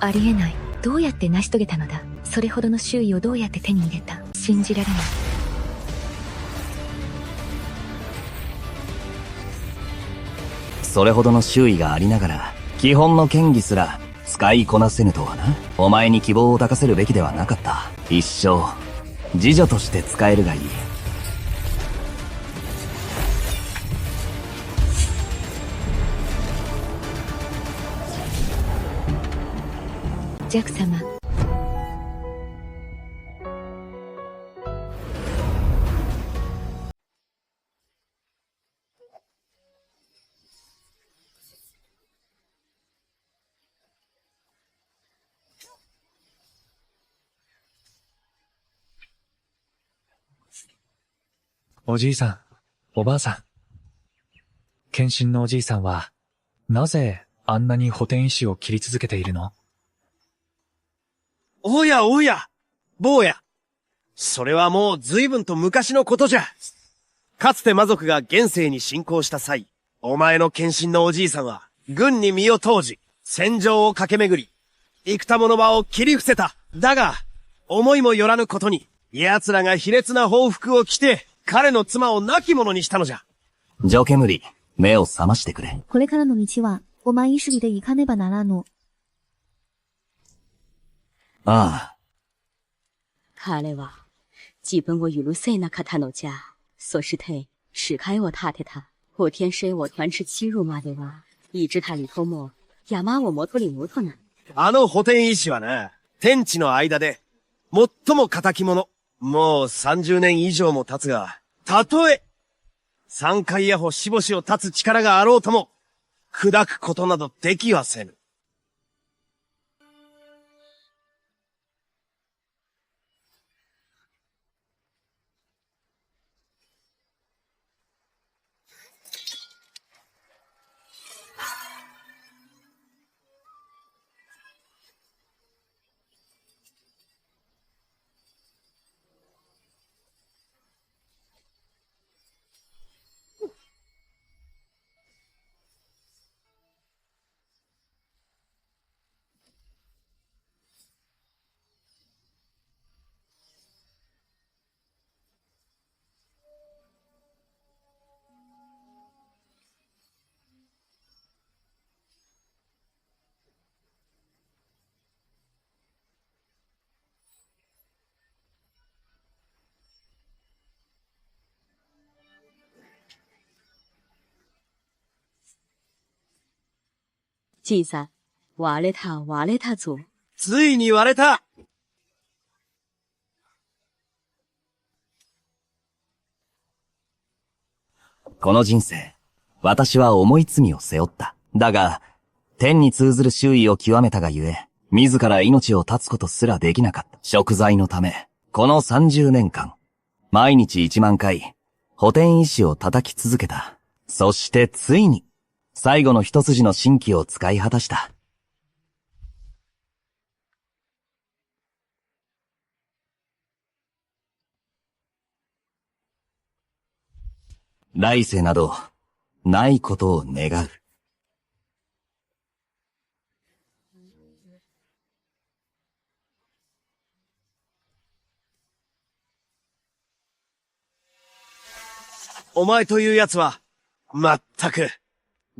ありえない。どうやって成し遂げたのだ。それほどの周囲をどうやって手に入れた。信じられない。それほどの周囲がありながら、基本の剣技すら使いこなせぬとはな。お前に希望を抱かせるべきではなかった。一生、侍女として使えるがいい。ジャク様。おじいさん、おばあさん。献身のおじいさんは、なぜあんなに補填石を切り続けているの？おやおや、坊や。それはもう随分と昔のことじゃ。かつて魔族が現世に侵攻した際、お前の献身のおじいさんは、軍に身を投じ、戦場を駆け巡り、幾多もの場を切り伏せた。だが、思いもよらぬことに、奴らが卑劣な報復を着て、彼の妻を亡き者にしたのじゃ。ジ煙、目を覚ましてくれ。これからの道は、我们一緒にで行かねばならぬ。ああ。彼は、自分を許せなかったのじゃ。そして、使いを立てた。我天生我团吃欺辱までは、いじたりとも、山をもとりもとな。あの補填石はな、天地の間で、最も仇者。もう30年以上も経つが、たとえ、三回やほしぼしを立つ力があろうとも、砕くことなどできはせぬ。じいさん、割れたぞ。ついに割れた。この人生、私は重い罪を背負った。だが、天に通ずる周囲を極めたがゆえ、自ら命を絶つことすらできなかった。贖罪のため、この30年間、毎日1万回、補填石を叩き続けた。そしてついに、最後の一筋の神器を使い果たした。来世など、ないことを願う。お前という奴は、まったく、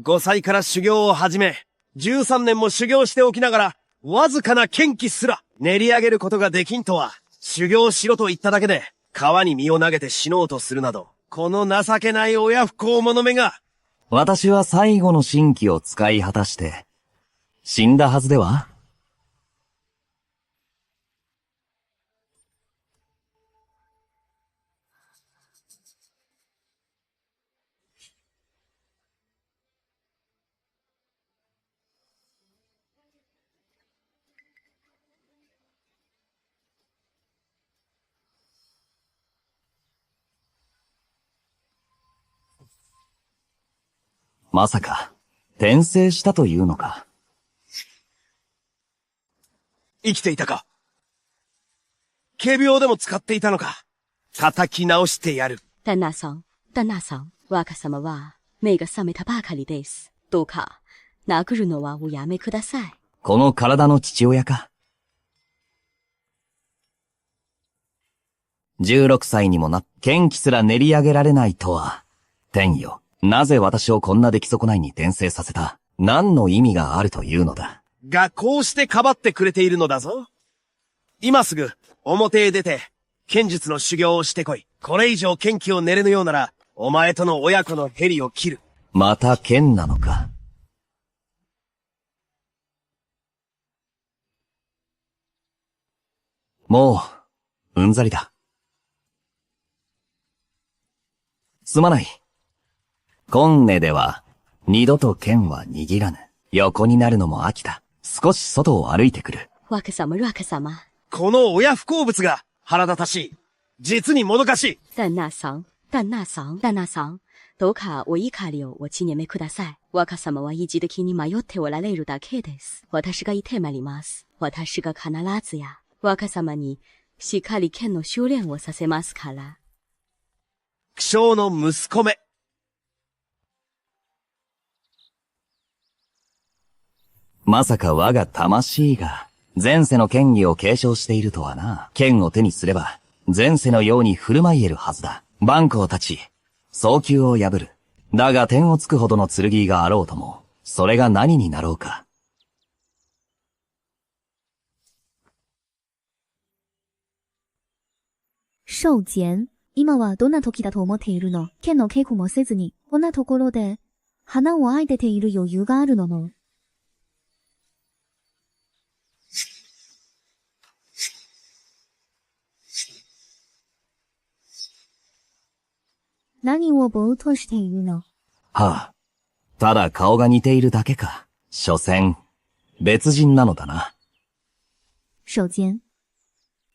5歳から修行を始め、13年も修行しておきながら、わずかな剣気すら練り上げることができんとは、修行しろと言っただけで、川に身を投げて死のうとするなど、この情けない親不孝者めが。私は最後の神器を使い果たして、死んだはずでは？まさか、転生したというのか。生きていたか。仮病でも使っていたのか。叩き直してやる。旦那さん、若様は目が覚めたばかりです。どうか、殴るのはおやめください。この体の父親か。16歳にもな、剣気すら練り上げられないとは。天よ、なぜ私をこんな出来損ないに転生させた？何の意味があるというのだ。が、こうしてかばってくれているのだぞ。今すぐ、表へ出て、剣術の修行をしてこい。これ以上剣気を練れぬようなら、お前との親子のヘリを切る。また剣なのか。もう、うんざりだ。すまない。今根では、二度と剣は握らぬ。横になるのも飽きた。少し外を歩いてくる。若様、若様。この親不孝物が腹立たしい。実にもどかしい。旦那さん、旦那さん、旦那さん。どうかお怒りをおちにめください。若様は意地的に迷っておられるだけです。私がいてまいります。私が必ずや、若様に、しっかり剣の修練をさせますから。苦笑の息子め。まさか我が魂が、前世の剣技を継承しているとはな。剣を手にすれば、前世のように振る舞い得るはずだ。万行たち、早急を破る。だが天をつくほどの剣があろうとも、それが何になろうか。少剣、今はどんな時だと思っているの？剣の稽古もせずに、こんなところで、花を愛でている余裕があるのの。何をぼーっとしているの？はあ。ただ顔が似ているだけか。所詮、別人なのだな。少剣。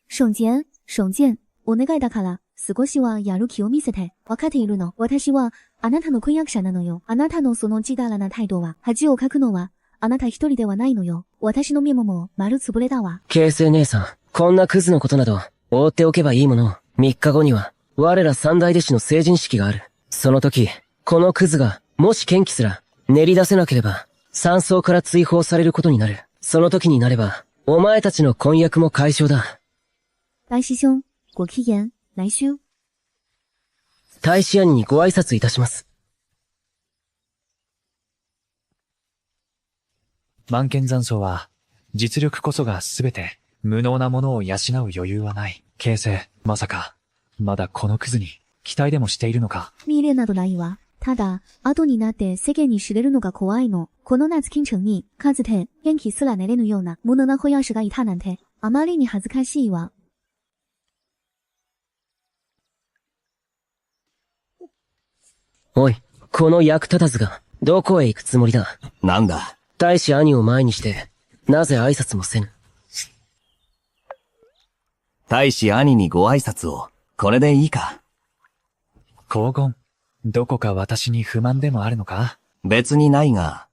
少剣、少剣。お願いだから、少しはやる気を見せて。わかっているの。私は、あなたの婚約者なのよ。あなたのその自堕落な態度は、恥をかくのは、あなた一人ではないのよ。私のメモも丸つぶれだわ。形成姉さん、こんなクズのことなど、放っておけばいいものを。3日後には、我ら三大弟子の成人式がある。その時、このクズが、もし剣気すら、練り出せなければ、山荘から追放されることになる。その時になれば、お前たちの婚約も解消だ。大師兄、ご機嫌、来週。大使兄にご挨拶いたします。満剣残草は、実力こそがすべて、無能なものを養う余裕はない。形成、まさか、まだこのクズに、期待でもしているのか。未練などないわ。ただ、後になって世間に知れるのが怖いの。この夏京城に、かつて、元気すら練れぬような無能な保養士がいたなんて、あまりに恥ずかしいわ。おい、この役立たずが、どこへ行くつもりだ？なんだ。大使兄を前にして、なぜ挨拶もせぬ？大使兄にご挨拶を、これでいいか。黄金、どこか私に不満でもあるのか？別にないが。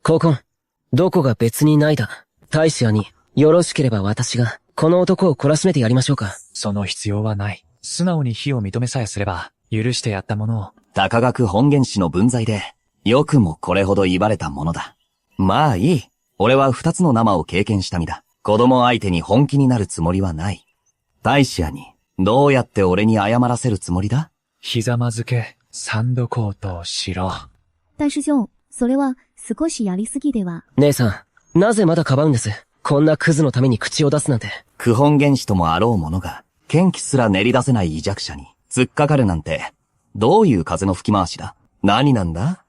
高婚、どこが別にないだ。大使兄、よろしければ私が、この男を懲らしめてやりましょうか。その必要はない。素直に非を認めさえすれば、許してやったものを。高学本源氏の分際で、よくもこれほど言われたものだ。まあいい。俺は2つの生を経験した身だ。子供相手に本気になるつもりはない。大使兄、どうやって俺に謝らせるつもりだ？ひざまずけ、三度口頭しろ。大師兄、それは少しやりすぎでは。姉さん、なぜまだかばうんです？こんなクズのために口を出すなんて。九本原始ともあろうものが、剣気すら練り出せない異弱者に、突っかかるなんて、どういう風の吹き回しだ？何なんだ？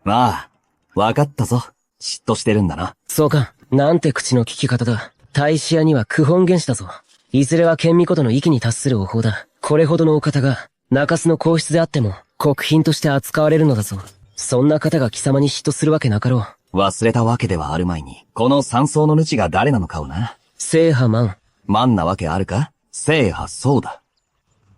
まあ、わかったぞ。嫉妬してるんだな。そうか、なんて口の利き方だ。大使屋には九本原始だぞ。いずれは剣巫ことの域に達するお法だ。これほどのお方が、中洲の皇室であっても、国賓として扱われるのだぞ。そんな方が貴様に嫉妬するわけなかろう。忘れたわけではあるまいに、この山荘の主が誰なのかをな。正派万。万なわけあるか？正派そうだ。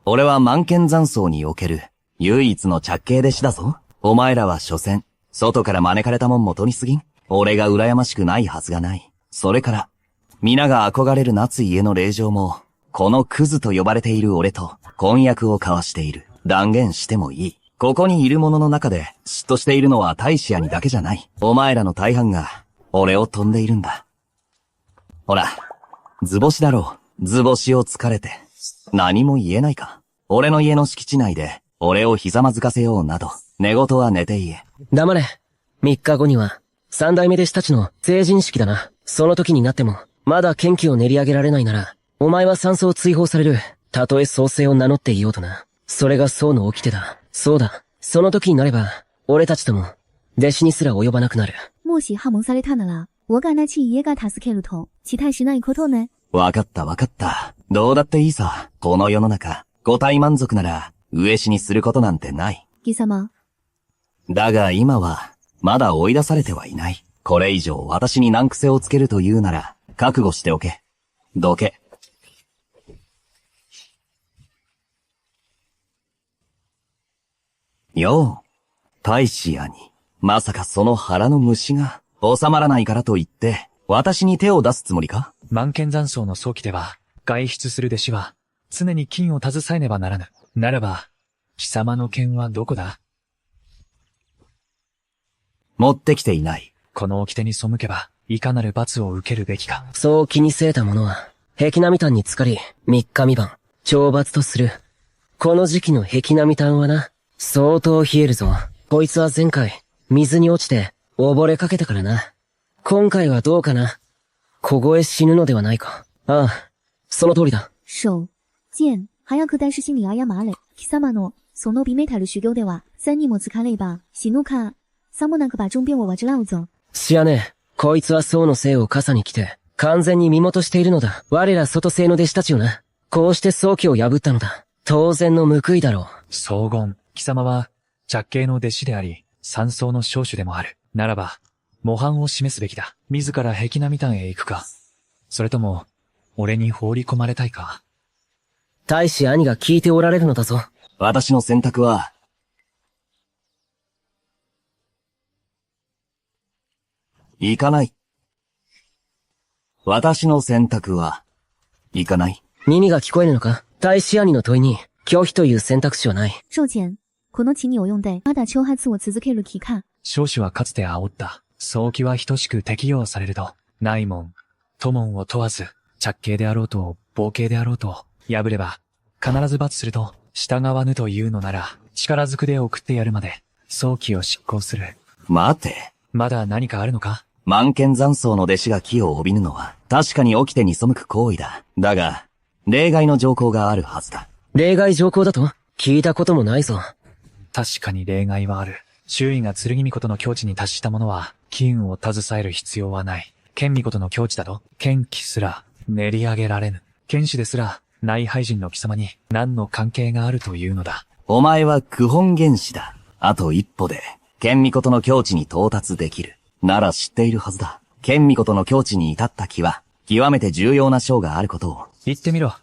俺は満剣山荘における、唯一の着系弟子だぞ。お前らは所詮、外から招かれたもんもとにすぎん。俺が羨ましくないはずがない。それから、皆が憧れる夏家の令嬢も、このクズと呼ばれている俺と、婚約を交わしている。断言してもいい。ここにいる者の中で、嫉妬しているのは大使屋にだけじゃない。お前らの大半が、俺を飛んでいるんだ。ほら、図星だろう。図星を疲れて。何も言えないか。俺の家の敷地内で、俺をひざまずかせようなど、寝言は寝て言え。黙れ。3日後には、三代目弟子たちの成人式だな。その時になっても、まだ剣気を練り上げられないなら、お前は山荘を追放される。たとえ創世を名乗っていようとな。それが宋の掟だ。そうだ。その時になれば、俺たちとも、弟子にすら及ばなくなる。もし破門されたなら、我が那起也が助けると、期待しないことね。わかったわかった。どうだっていいさ。この世の中、五体満足なら、上死にすることなんてない。貴様。だが今は、まだ追い出されてはいない。これ以上私に難癖をつけるというなら、覚悟しておけ。どけ。よう、大使兄。まさかその腹の虫が、収まらないからといって、私に手を出すつもりか？満剣山荘の早期では、外出する弟子は、常に金を携えねばならぬ。ならば、貴様の剣はどこだ？持ってきていない。この掟に背けば、いかなる罰を受けるべきか。そう気に据えた者は、壁並炭に浸かり、3日3晩、懲罰とする。この時期の壁並炭はな、相当冷えるぞ。こいつは前回、水に落ちて、溺れかけたからな。今回はどうかな。凍え死ぬのではないか。ああ、その通りだ。手、剑、早く大師に謝れ。貴様の、その美美たる修行では、3人も疲れば、死ぬか。さもなくば中便をわじらうぞ。知らねえ。こいつは宋の生を傘に来て、完全に身元しているのだ。我ら外生の弟子たちをな。こうして早期を破ったのだ。当然の報いだろう。荘厳、貴様は、着系の弟子であり、山荘の少主でもある。ならば、模範を示すべきだ。自ら壁並炭へ行くか。それとも、俺に放り込まれたいか。大使兄が聞いておられるのだぞ。私の選択は、行かない。私の選択は、行かない。耳が聞こえるのか？大使兄の問いに、拒否という選択肢はない。寿剣、この地に及んで、まだ挑発を続ける気か。少主はかつて煽った。早期は等しく適用されると。内門、都門を問わず、着系であろうと、暴系であろうと、破れば、必ず罰すると、従わぬというのなら、力ずくで送ってやるまで、早期を執行する。待て。まだ何かあるのか？満剣山荘の弟子が木を帯びぬのは、確かに起きてに背く行為だ。だが、例外の条項があるはずだ。例外条項だと？聞いたこともないぞ。確かに例外はある。周囲が剣巫事の境地に達した者は、金を携える必要はない。剣巫事の境地だと、剣気すら練り上げられぬ。剣士ですら、内廃人の貴様に何の関係があるというのだ。お前は九本原始だ。あと一歩で、剣巫事の境地に到達できる。なら知っているはずだ。剣巫事の境地に至った木は、極めて重要な章があることを。言ってみろ。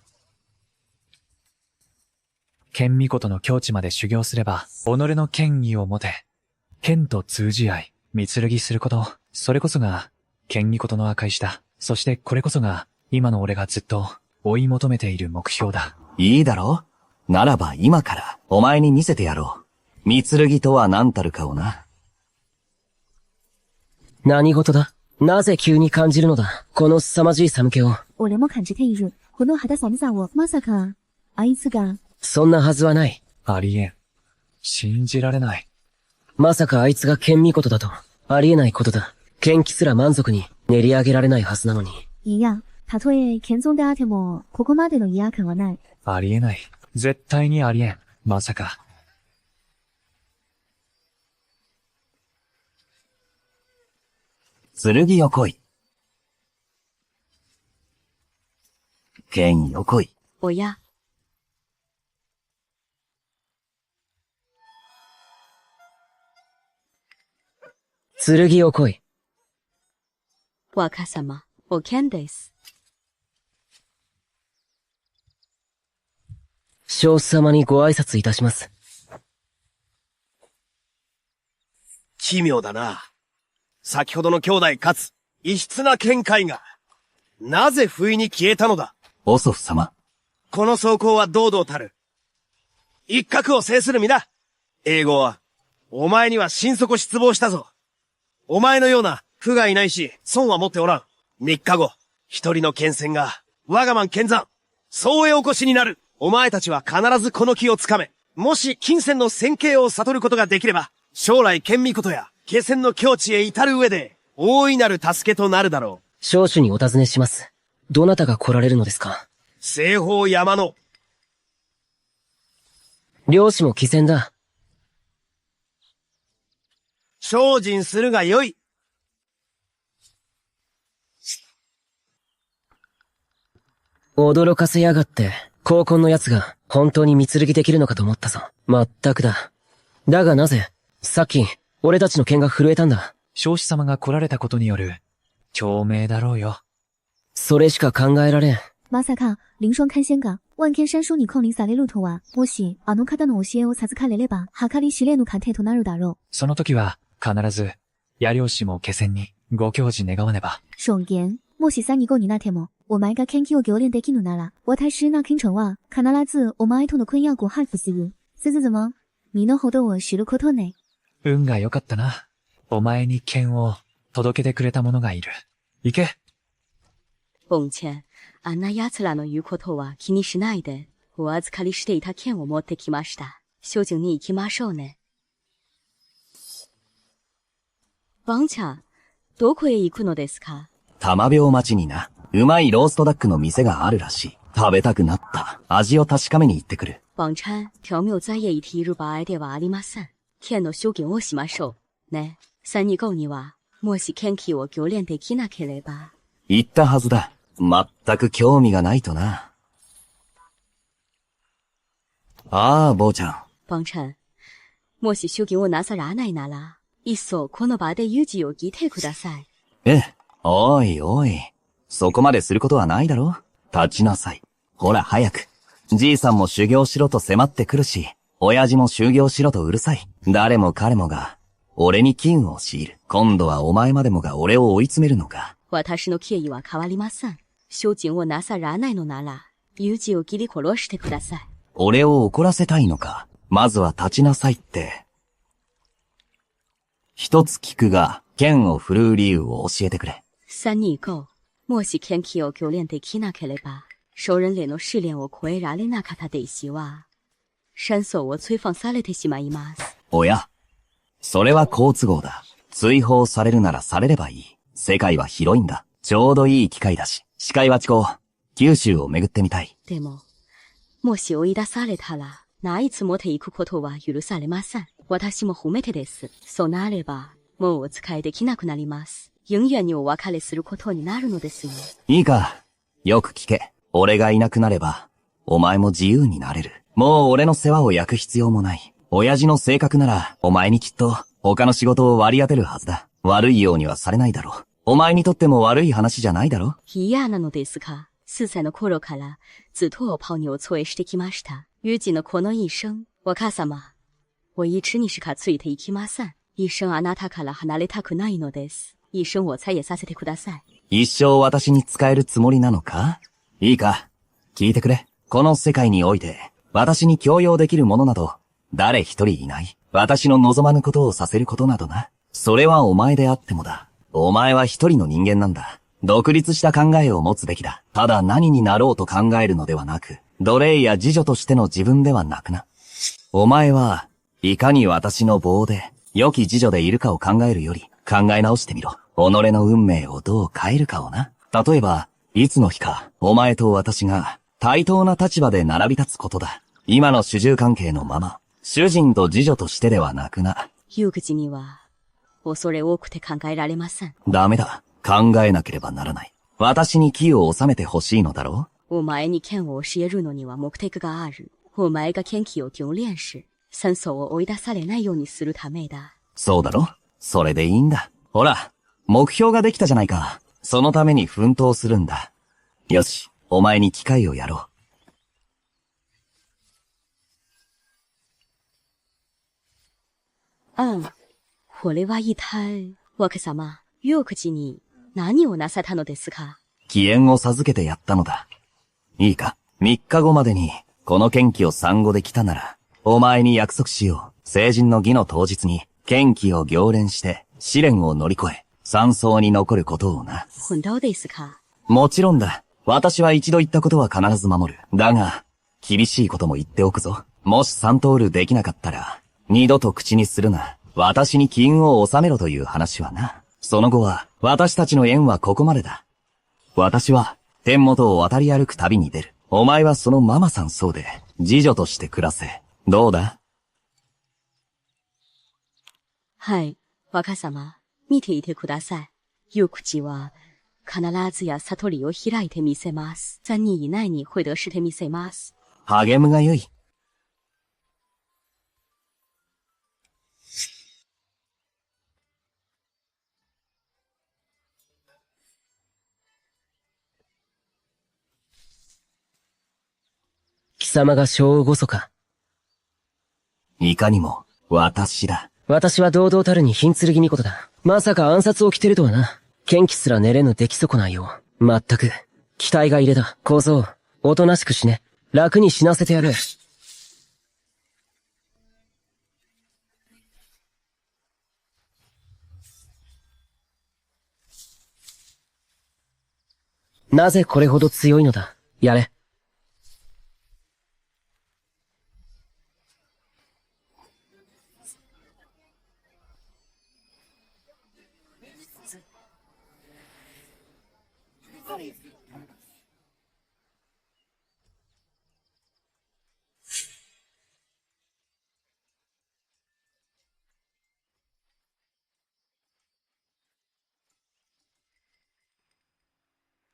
剣巫事の境地まで修行すれば、己の剣意を持て、剣と通じ合い、蜜ぎすること、それこそが、剣巫事の赤石だ。そしてこれこそが、今の俺がずっと、追い求めている目標だ。いいだろう？ならば今から、お前に見せてやろう。蜜とは何たるかをな。何事だ？なぜ急に感じるのだ？この凄まじい寒気を。俺も感じている。この肌寒さを、まさか、あいつが。そんなはずはない。ありえん。信じられない。まさかあいつが剣巫事だと。ありえないことだ。剣気すら満足に練り上げられないはずなのに。いや、たとえ剣宗であっても、ここまでの違和感はない。ありえない。絶対にありえん。まさか。剣よ来い。剣よ来い。おや、剣よ来い。若様、お剣です。少主様にご挨拶いたします。奇妙だな。先ほどの兄弟かつ、異質な見解が、なぜ不意に消えたのだ？オソフ様。この走行は堂々たる。一角を制する身だ。英語は、お前には心底失望したぞ。お前のような負がいないし、損は持っておらん。3日後、一人の剣仙が、我が満剣山、総へお越しになる。お前たちは必ずこの木をつかめ。もし金銭の仙境を悟ることができれば、将来剣巫ことや、下仙の境地へ至る上で、大いなる助けとなるだろう。少主にお尋ねします。どなたが来られるのですか？西方山の、漁師も貴船だ。精進するがよい。驚かせやがって、高校の奴が本当に貢ぎできるのかと思ったぞ。まったくだ。だがなぜ、さっき、俺たちの剣が震えたんだ。少子様が来られたことによる、共鳴だろうよ。それしか考えられん。まさか、臨霜看仙が、万剣山書に降臨されるとは、もし、あの方の教えを授かれれば、計り知れぬ糧となるだろう。その時は、必ず、矢漁師も気仙に、ご教示願わねば。首言、もし3日後になっても、お前が剣気を凝練できぬなら、私那京城は、必ずお前との婚約を配布する。すずも、身の程を知ることね。運が良かったな。お前に剣を、届けてくれた者がいる。行け。本剣、あんな奴らの言うことは気にしないで、お預かりしていた剣を持ってきました。正直に行きましょうね。ワンちゃん、どこへ行くのですか？玉秒町にな、うまいローストダックの店があるらしい。食べたくなった。味を確かめに行ってくる。ワンちゃん、今日も在家一日いる場合ではありません。剣の修行をしましょう。ね。3日後には、もし剣気を凝練できなければ。言ったはずだ。全く興味がないとな。ああ、坊ちゃん。坊ちゃん、もし修行をなさらないなら、いっそこの場で有事を聞いてください。ええ。おいおい。そこまですることはないだろ。立ちなさい。ほら早く。じいさんも修行しろと迫ってくるし、親父も修行しろとうるさい。誰も彼もが、俺に金を強いる。今度はお前までもが俺を追い詰めるのか。私の敬意は変わりません。修行をなさらないのなら、有事を切り殺してください。俺を怒らせたいのか。まずは立ちなさいって。一つ聞くが、剣を振るう理由を教えてくれ。3日後、もし剣気を凝練できなければ、受人類の試練を超えられなかったでしは、戦争を追放されてしまいます。おや、それは好都合だ。追放されるならされればいい。世界は広いんだ。ちょうどいい機会だし。視界は地高、九州を巡ってみたい。でも、もし追い出されたら、何一つ持っていくことは許されません。私も褒めてです。そうなれば、もうお使いできなくなります。永遠にお別れすることになるのですよ。いいか。よく聞け。俺がいなくなれば、お前も自由になれる。もう俺の世話を焼く必要もない。親父の性格なら、お前にきっと、他の仕事を割り当てるはずだ。悪いようにはされないだろう。お前にとっても悪い話じゃないだろ。嫌なのですか。4歳の頃から、ずっとお泡におつえしてきました。ゆうじのこの一生、お母様、我一直にしかついていきません。一生あなたから離れたくないのです。一生お伝えさせてください。一生私に使えるつもりなのか？いいか。聞いてくれ。この世界において、私に強要できるものなど、誰一人いない。私の望まぬことをさせることなどな。それはお前であってもだ。お前は一人の人間なんだ。独立した考えを持つべきだ。ただ何になろうと考えるのではなく、奴隷や侍女としての自分ではなくな。お前は、いかに私の棒で、良き侍女でいるかを考えるより、考え直してみろ。己の運命をどう変えるかをな。例えば、いつの日か、お前と私が、対等な立場で並び立つことだ。今の主従関係のまま、主人と侍女としてではなくな。有口には、恐れ多くて考えられません。ダメだ。考えなければならない。私に気を収めてほしいのだろう？お前に剣を教えるのには目的がある。お前が剣気を凝練し、戦争を追い出されないようにするためだ。そうだろ？それでいいんだ。ほら、目標ができたじゃないか。そのために奮闘するんだ。よし、お前に機会をやろう。これは一体、若様、有口に何をなさったのですか？機縁を授けてやったのだ。いいか、3日後までに、この剣気を産後できたなら、お前に約束しよう。成人の儀の当日に、剣気を凝練して、試練を乗り越え、山荘に残ることをな。本当ですか？もちろんだ。私は一度言ったことは必ず守る。だが、厳しいことも言っておくぞ。もしサントールできなかったら、二度と口にするな。私に金運を収めろという話はな。その後は、私たちの縁はここまでだ。私は、天元を渡り歩く旅に出る。お前はそのママさんそうで、次女として暮らせ。どうだ？はい、若様、見ていてください。有口は、必ずや悟りを開いてみせます。3人以内に会得してみせます。励むがよい。貴様が小ごそか。いかにも、私だ。私は堂々たるに金剣巫女だ。まさか暗殺を着てるとはな。剣気すら寝れぬ出来損ないよ。まったく、期待が入れだ。小僧、おとなしく死ね。楽に死なせてやる。なぜこれほど強いのだ。やれ。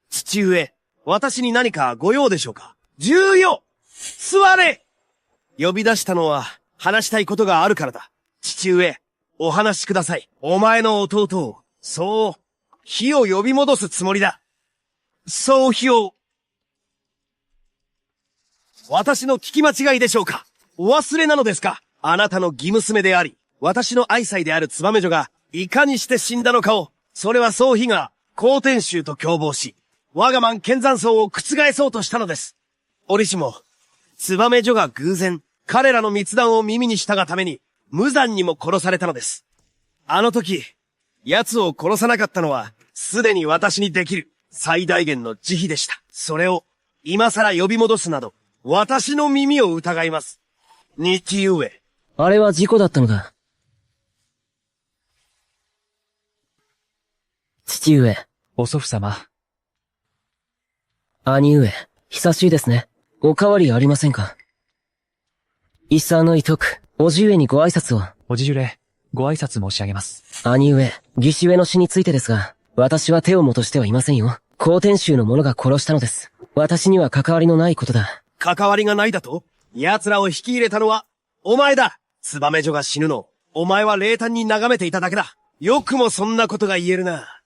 父上、私に何かご用でしょうか？重要！座れ！呼び出したのは、話したいことがあるからだ。父上、お話しください。お前の弟を、そう、火を呼び戻すつもりだ。そう火を、私の聞き間違いでしょうか？お忘れなのですか？あなたの義娘であり、私の愛妻である燕女が、いかにして死んだのかを、それは宗妃が、高天衆と共謀し、我が満剣山荘を覆そうとしたのです。折しも、燕女が偶然、彼らの密談を耳にしたがために、無残にも殺されたのです。あの時、奴を殺さなかったのは、すでに私にできる、最大限の慈悲でした。それを、今更呼び戻すなど、私の耳を疑います。父上。あれは事故だったのだ。父上。お祖父様。兄上、久しいですね。おかわりありませんか？遺産の遺徳、おじ上にご挨拶を。おじゆれ、ご挨拶申し上げます。兄上、義士上の死についてですが、私は手を戻してはいませんよ。高天衆の者が殺したのです。私には関わりのないことだ。関わりがないだと？奴らを引き入れたのは、お前だ！燕女が死ぬのを、お前は冷淡に眺めていただけだ。よくもそんなことが言えるな。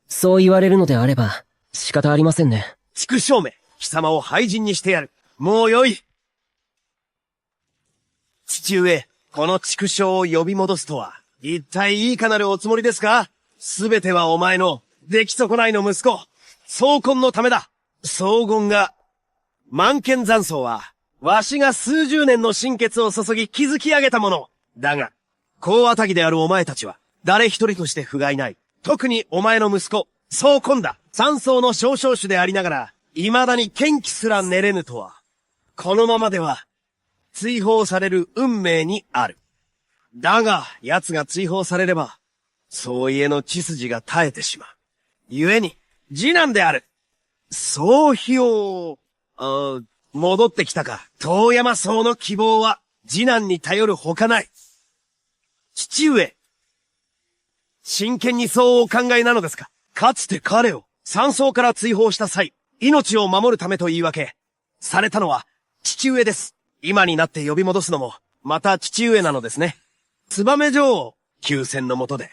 そう言われるのであれば、仕方ありませんね。畜生め、貴様を廃人にしてやる。もうよい。父上、この畜生を呼び戻すとは、一体いいかなるおつもりですか？すべてはお前の、出来損ないの息子、総根のためだ。総言が、満剣山荘は、わしが数十年の心血を注ぎ築き上げたもの。だが、高あたぎであるお前たちは、誰一人として不甲斐ない。特にお前の息子、総根だ。山荘の少々種でありながら、未だに剣気すら練れぬとは。このままでは、追放される運命にある。だが、奴が追放されれば、宗家の血筋が絶えてしまう。故に、次男である。総妃を、戻ってきたか。遠山荘の希望は、次男に頼るほかない。父上。真剣にそうお考えなのですか？かつて彼を、山荘から追放した際、命を守るためと言い訳、されたのは、父上です。今になって呼び戻すのも、また父上なのですね。燕女王、休戦のもとで。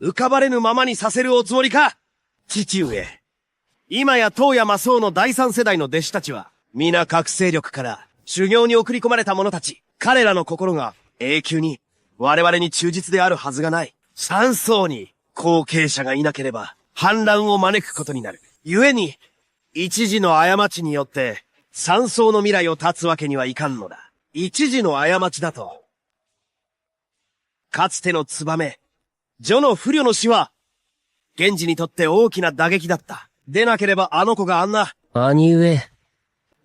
浮かばれぬままにさせるおつもりか？父上。今や東山荘の第三世代の弟子たちは、皆各勢力から修行に送り込まれた者たち。彼らの心が永久に我々に忠実であるはずがない。山荘に後継者がいなければ反乱を招くことになる。故に、一時の過ちによって山荘の未来を断つわけにはいかんのだ。一時の過ちだと。かつてのツバメ、ジョの不慮の死は、源氏にとって大きな打撃だった。でなければあの子があんな。兄上。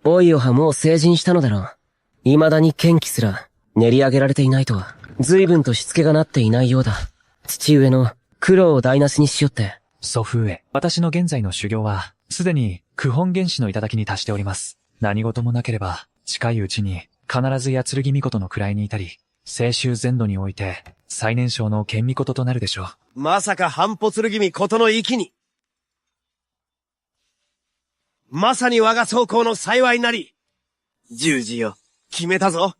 おいおはもう成人したのだろう。未だに剣気すら練り上げられていないとは、随分としつけがなっていないようだ。父上の苦労を台無しにしよって。祖父上、私の現在の修行は、すでに九本原始の頂に達しております。何事もなければ、近いうちに必ず八剣尊の位にいたり、清修全土において最年少の剣尊となるでしょう。まさか半歩剣見ことの域に。まさに我が宗公の幸いなり。十字よ、決めたぞ。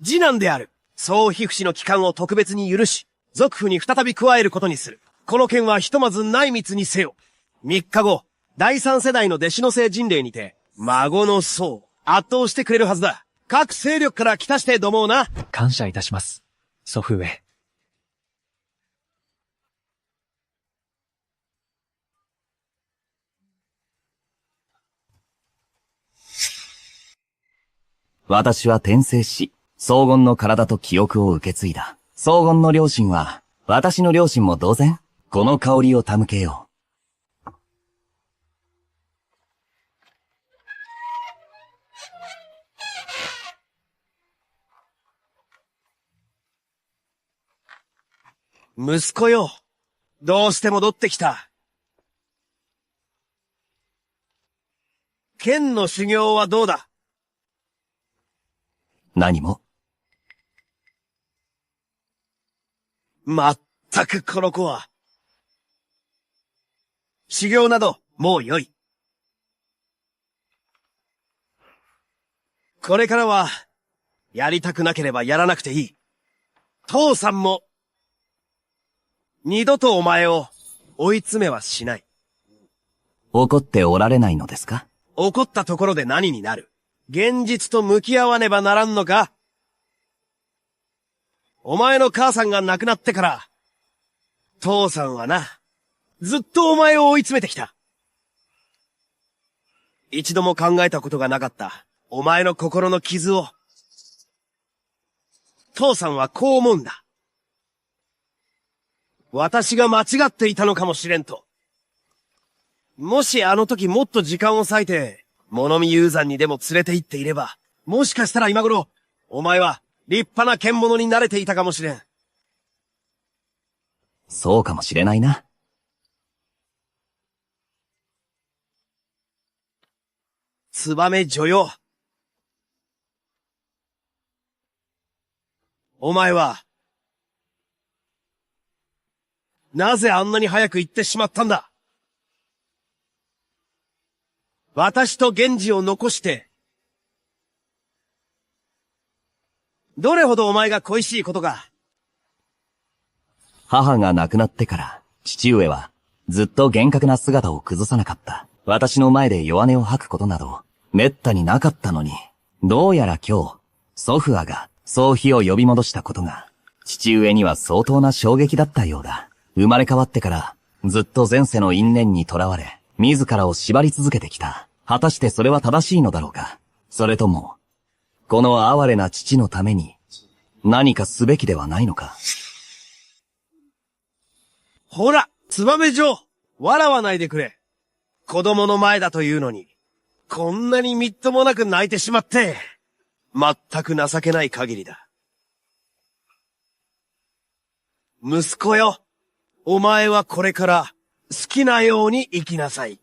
次男である、総皮膚氏の帰還を特別に許し、族父に再び加えることにする。この件はひとまず内密にせよ。3日後、第3世代の弟子の聖人霊にて、孫の僧、圧倒してくれるはずだ。各勢力から来たしてどもうな。感謝いたします。祖父上。私は転生し、荘厳の体と記憶を受け継いだ。荘厳の両親は、私の両親も同然、この香りを手向けよう。息子よ、どうして戻ってきた。剣の修行はどうだ。何も。まったくこの子は。修行など、もう良い。これからは、やりたくなければやらなくていい。父さんも、二度とお前を追い詰めはしない。怒っておられないのですか？怒ったところで何になる？現実と向き合わねばならんのか？お前の母さんが亡くなってから、父さんはな、ずっとお前を追い詰めてきた。一度も考えたことがなかった、お前の心の傷を。父さんはこう思うんだ。私が間違っていたのかもしれんと。もしあの時もっと時間を割いて、物見雄山にでも連れて行っていれば、もしかしたら今頃、お前は立派な剣物になれていたかもしれん。そうかもしれないな。ツバメ女よ。お前は、なぜあんなに早く行ってしまったんだ。私と源氏を残して、どれほどお前が恋しいことか。母が亡くなってから、父上は、ずっと厳格な姿を崩さなかった。私の前で弱音を吐くことなど、滅多になかったのに、どうやら今日、祖父母が、宗妃を呼び戻したことが、父上には相当な衝撃だったようだ。生まれ変わってから、ずっと前世の因縁にとらわれ、自らを縛り続けてきた。果たしてそれは正しいのだろうか。それとも、この哀れな父のために、何かすべきではないのか。ほら、ツバメ女、笑わないでくれ。子供の前だというのに、こんなにみっともなく泣いてしまって、まったく情けない限りだ。息子よ、お前はこれから好きなように生きなさい。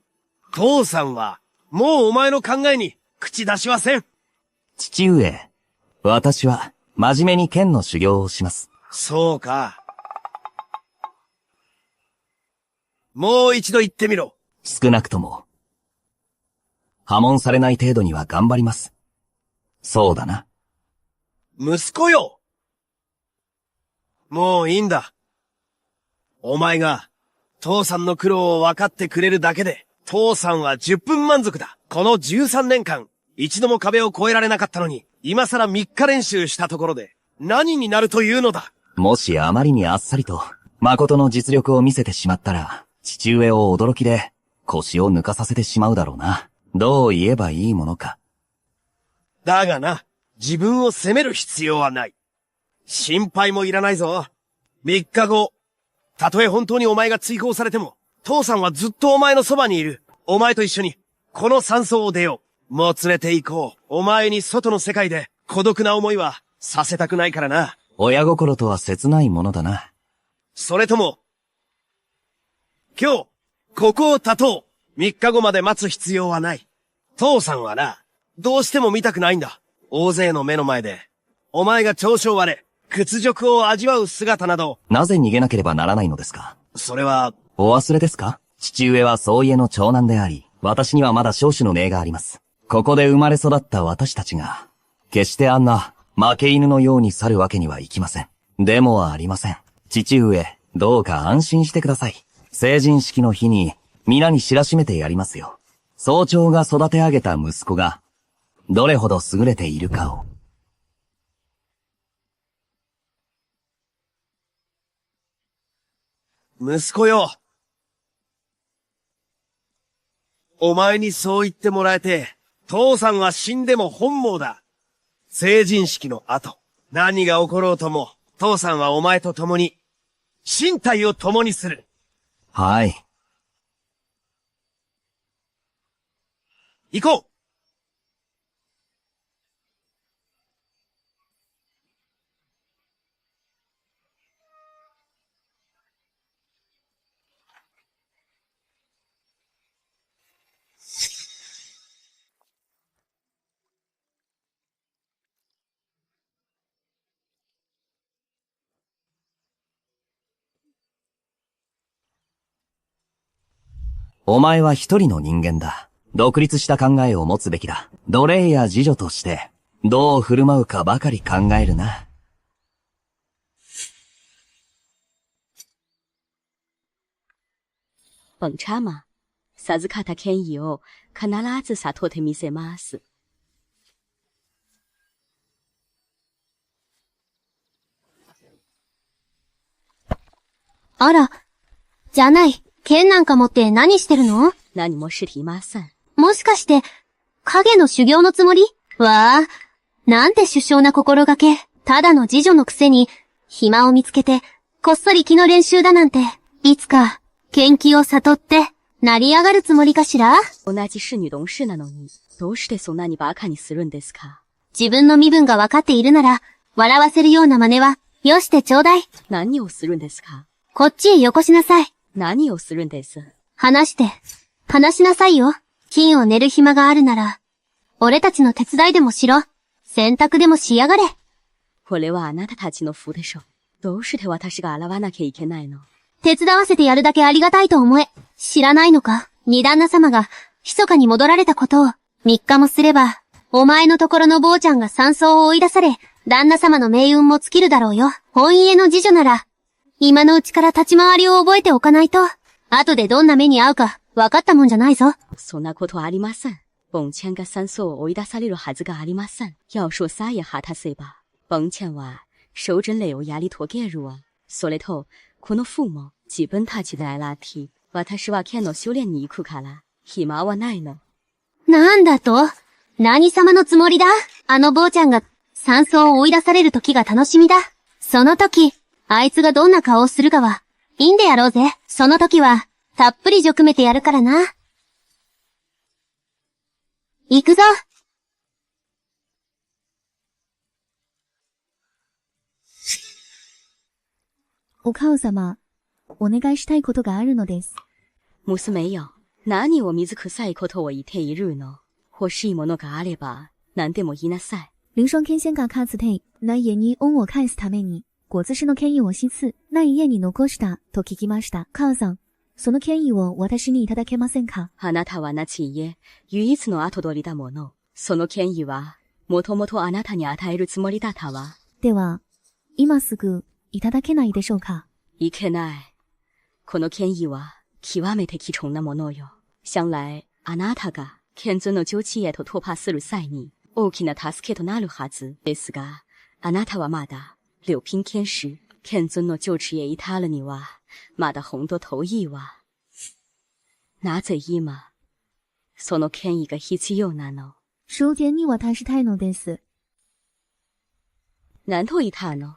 父さんは、もうお前の考えに口出しはせん。父上、私は真面目に剣の修行をします。そうか。もう一度言ってみろ。少なくとも、破門されない程度には頑張ります。そうだな。息子よ。もういいんだ。お前が、父さんの苦労を分かってくれるだけで、父さんは10分満足だ。この13年間、一度も壁を越えられなかったのに、今更3日練習したところで、何になるというのだ。もしあまりにあっさりと、誠の実力を見せてしまったら、父上を驚きで、腰を抜かさせてしまうだろうな。どう言えばいいものか。だがな、自分を責める必要はない。心配もいらないぞ。3日後、たとえ本当にお前が追放されても、父さんはずっとお前のそばにいる。お前と一緒に、この山荘を出よう。もつれて行こう。お前に外の世界で孤独な思いはさせたくないからな。親心とは切ないものだな。それとも、今日、ここを立とう。3日後まで待つ必要はない。父さんはな、どうしても見たくないんだ。大勢の目の前で、お前が調子を割れ、屈辱を味わう姿など。なぜ逃げなければならないのですか？それは、お忘れですか？父上は宗家の長男であり、私にはまだ少主の命があります。ここで生まれ育った私たちが、決してあんな負け犬のように去るわけにはいきません。でもありません。父上、どうか安心してください。成人式の日に皆に知らしめてやりますよ。総長が育て上げた息子が、どれほど優れているかを。息子よ。お前にそう言ってもらえて、父さんは死んでも本望だ。成人式の後、何が起ころうとも、父さんはお前と共に、身体を共にする。はい。行こう。お前は一人の人間だ。独立した考えを持つべきだ。奴隷や侍女として、どう振る舞うかばかり考えるな。本茶嘛、授かった権威を必ず悟ってみせます。あら、じゃない。剣なんか持って何してるの？何もしていません。もしかして、影の修行のつもり？わあ、なんて殊勝な心がけ。ただの次女のくせに、暇を見つけて、こっそり気の練習だなんて、いつか、剣気を悟って、成り上がるつもりかしら？同じ是女同士なのに、どうしてそんなにバカにするんですか？自分の身分が分かっているなら、笑わせるような真似は、よしてちょうだい。何をするんですか？こっちへよこしなさい。何をするんです？話しなさいよ。金を寝る暇があるなら、俺たちの手伝いでもしろ。洗濯でもしやがれ。これはあなたたちの福でしょ。どうして私が洗わなきゃいけないの？手伝わせてやるだけありがたいと思え。知らないのか？二旦那様が、密かに戻られたことを。3日もすれば、お前のところの坊ちゃんが山荘を追い出され、旦那様の命運も尽きるだろうよ。本家の次女なら、今のうちから立ち回りを覚えておかないと、後でどんな目に遭うか、分かったもんじゃないぞ。そんなことありません。本ちゃんが山荘を追い出されるはずがありません。要说さえ果たせば、本ちゃんは、守真霊をやり遂げるわ。それと、この風も、自分たちで洗って、私は剣の修練に行くから、暇はないの。なんだと？何様のつもりだ？あの坊ちゃんが、山荘を追い出される時が楽しみだ。その時、あいつがどんな顔をするかは、いいんでやろうぜ。その時は、たっぷり辱めてやるからな。行くぞ。お母様、お願いしたいことがあるのです。娘よ、何を水臭いことを言っているの？欲しいものがあれば、何でも言いなさい。凌霜剣仙がかつて、な家に恩を返すために、果子子の権威をしつ、那一夜に残したと聞きました。母さん、その権威を私にいただけませんか？あなたは那ち家、唯一の後取りだもの。その権威は、もともとあなたに与えるつもりだったわ。では、今すぐ、いただけないでしょうか？いけない。この権威は、極めて貴重なものよ。将来、あなたが、剣尊の上地へと突破する際に、大きな助けとなるはずですが、あなたはまだ、六品剣士、剣尊の上地へ至るには、まだほんと遠いわ。なぜ今、その権威が必要なの？証言に渡したいのです。何と言ったの？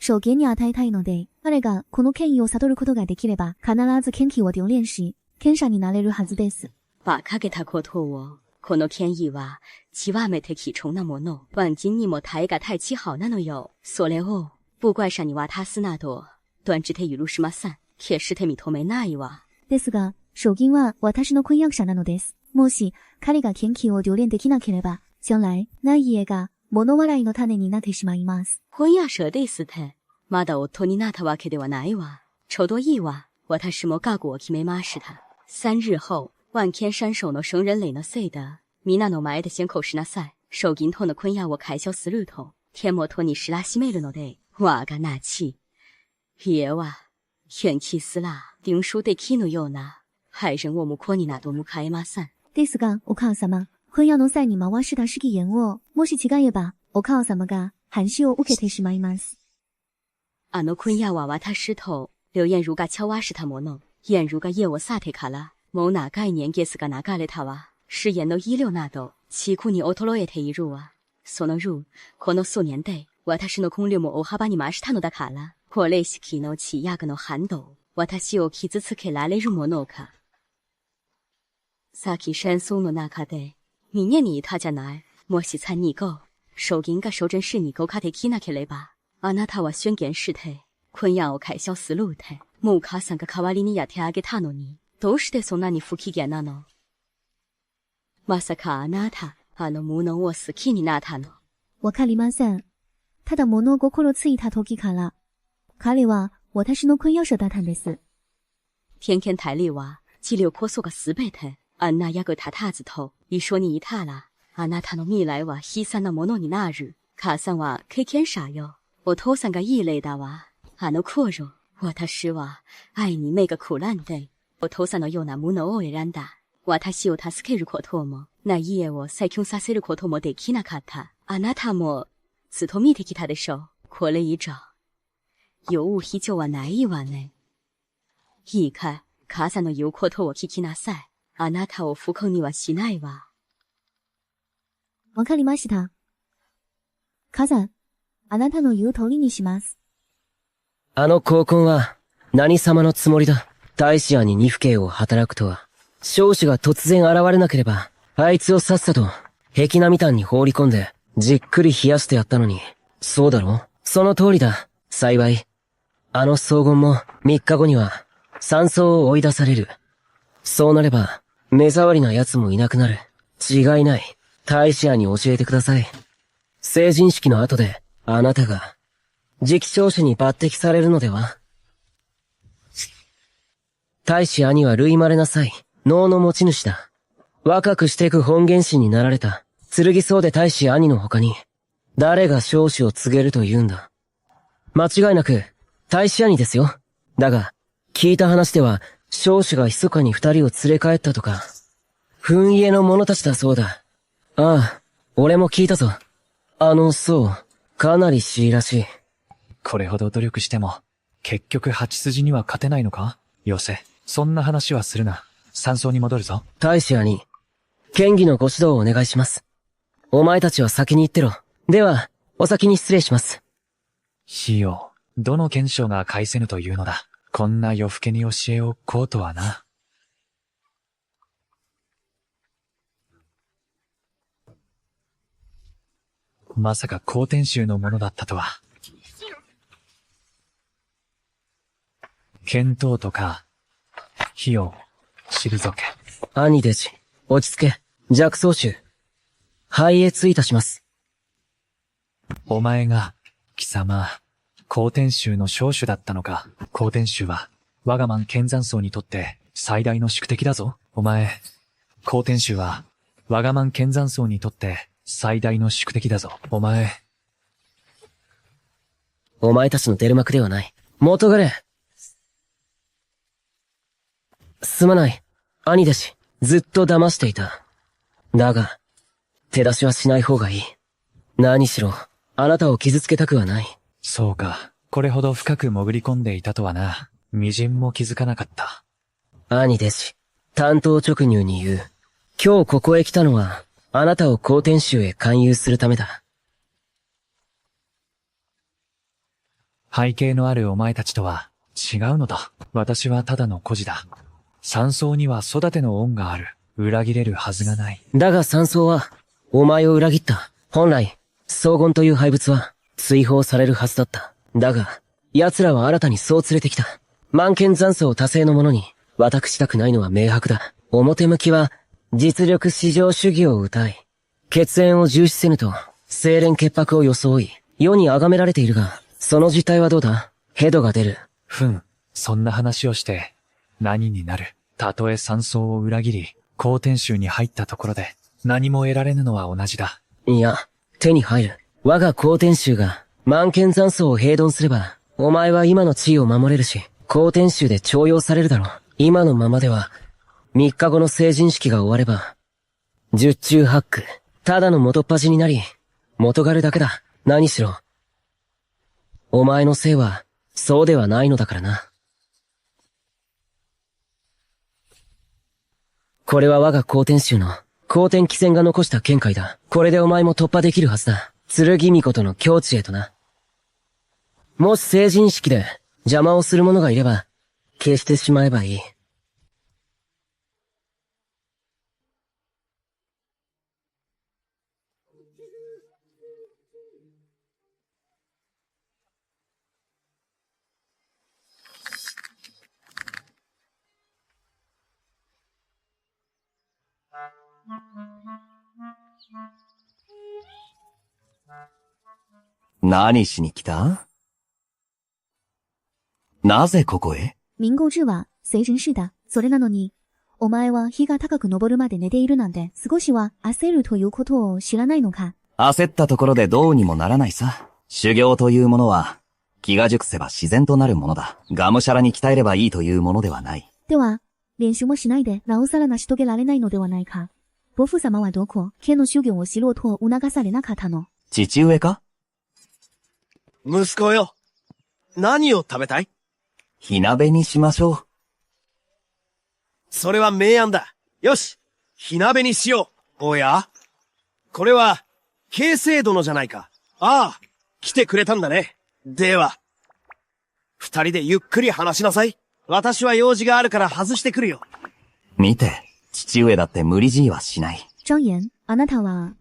手下に与えたいので、彼がこの権威を悟ることができれば、必ず権威を留恋し、権者になれるはずです。馬鹿げたことを、この権威は、極めて貴重なもの。万金にも台が太奇好なのよ。それを、不怪上に渡すなど、断じて許しません。決して認めないわ。ですが、賞金は私の婚約者なのです。もし、彼が権威を留恋できなければ、将来、ない家が物笑いの種になってしまいます。婚約者ですって、まだ夫になったわけではないわ。ちょうどいいわ。私も覚悟を決めました。3日後、万天山手の生人礼のせいで、皆の前で先行しなさい。賞金との婚約を解消すると、天元に知らしめるので、我がなち。家は、元気すら、定書できぬような、害人を婿になど迎えません。ですが、お母様、婚約の際に回した式言を、もし違えば、お母様が、反視を受けてしまいます。あの婚約は私と、劉燕如が交わしたもの。燕如が家を去ってから、もう長い年月が流れたわ。誓言の医療など、地区に衰えているわ。その分、この数年で、私の婚礼も大幅に増したのだから、これ式の契約の反動、私を傷つけられるものか。さっき戦争の中で、見えにいたじゃない。もし3日後、賞金が証人是你合格できなければ、あなたは宣言して、婚約を解消するって、もう母さんが代わりにやってあげたのに、どうしてそんなに不機嫌なの？まさかあなた、あの無能を好きになったの？わかりません。ただ物心ついた時から、彼は私の婚約者だったんです。天天台里は、激流こそがすべて、あんな役立たずと、一緒にいたら、あなたの未来は悲惨なものになる。母さんは経験者よ。お父さんがいい例だわ。あの頃、私は愛に目がくらんで、お父さんのような無能を選んだ。私を助けることも、な家を再建させることもできなかった。あなたも、ずっと見てきたでしょ。これ以上、有無依旧はないわね。いいか、母さんの言うことを聞きなさい。あなたを不幸にはしないわ。わかりました。母さん、あなたの言う通りにします。あの高婚は、何様のつもりだ。大使庵に二府警を働くとは。少子が突然現れなければ、あいつをさっさと、壁なみたんに放り込んで、じっくり冷やしてやったのに。そうだろ？その通りだ。幸い。あの荘厳も、3日後には、山荘を追い出される。そうなれば、目障りな奴もいなくなる。違いない。大使庵に教えてください。成人式の後で、あなたが、次期長子に抜擢されるのでは？大使兄は類稀な際、能の持ち主だ。若くしていく本原神になられた、剣宗で大使兄の他に、誰が少子を告げると言うんだ。間違いなく、大使兄ですよ。だが、聞いた話では、少子が密かに2人を連れ帰ったとか、糞家の者たちだそうだ。ああ、俺も聞いたぞ。そう、かなりしいらしい。これほど努力しても、結局8筋には勝てないのか？よせ、そんな話はするな。山荘に戻るぞ。大使兄、剣技のご指導をお願いします。お前たちは先に行ってろ。では、お先に失礼します。費用、どの賢章が返せぬというのだ。こんな夜更けに教えをこうとはな。まさか高天衆のものだったとは。見当とか、費用、退け。兄弟子、落ち着け。弱奏衆。拝謁いたします。お前が、貴様、高天衆の将主だったのか。高天衆は、我が満剣山荘にとって最大の宿敵だぞ。お前、高天衆は、我が満剣山荘にとって最大の宿敵だぞ。お前たちの出る幕ではない。元彼。すまない。兄弟子、ずっと騙していた。だが、手出しはしない方がいい。何しろ、あなたを傷つけたくはない。そうか。これほど深く潜り込んでいたとはな。微塵も気づかなかった。兄弟子、単刀直入に言う。今日ここへ来たのは、あなたを高天衆へ勧誘するためだ。背景のあるお前たちとは違うのだ。私はただの孤児だ。山荘には育ての恩がある。裏切れるはずがない。だが山荘は、お前を裏切った。本来、荘厳という廃物は、追放されるはずだった。だが、奴らは新たにそう連れてきた。満剣残草多勢の者に、私したくないのは明白だ。表向きは、実力至上主義を謳い、血縁を重視せぬと、清廉潔白を装い、世に崇められているが、その実態はどうだ？ヘドが出る。そんな話をして、何になる？たとえ山荘を裏切り、高天宗に入ったところで、何も得られぬのは同じだ。いや、手に入る。我が高天宗が、満剣残草を平頓すれば、お前は今の地位を守れるし、高天宗で重用されるだろう。今のままでは、3日後の成人式が終われば、十中八九、ただの元っ端になり、元狩るだけだ。何しろ。お前のせいは、そうではないのだからな。これは我が高天宗の、高天汽船が残した見解だ。これでお前も突破できるはずだ。剣巫女との境地へとな。もし成人式で邪魔をする者がいれば、消してしまえばいい。何しに来た？なぜここへ？民工治は成人式だ。それなのに、お前は日が高く昇るまで寝ているなんて、少しは焦るということを知らないのか？焦ったところでどうにもならないさ。修行というものは、気が熟せば自然となるものだ。がむしゃらに鍛えればいいというものではない。では、練習もしないで、なおさら成し遂げられないのではないか。伯父様はどこ？剣の修行をしろと促されなかったの？父上か？息子よ。何を食べたい？火鍋にしましょう。それは明暗だ。よし、火鍋にしよう。おや？これは、慶聖殿じゃないか。ああ、来てくれたんだね。では、二人でゆっくり話しなさい。私は用事があるから外してくるよ。見て、父上だって無理強いはしない。張言、あなたは、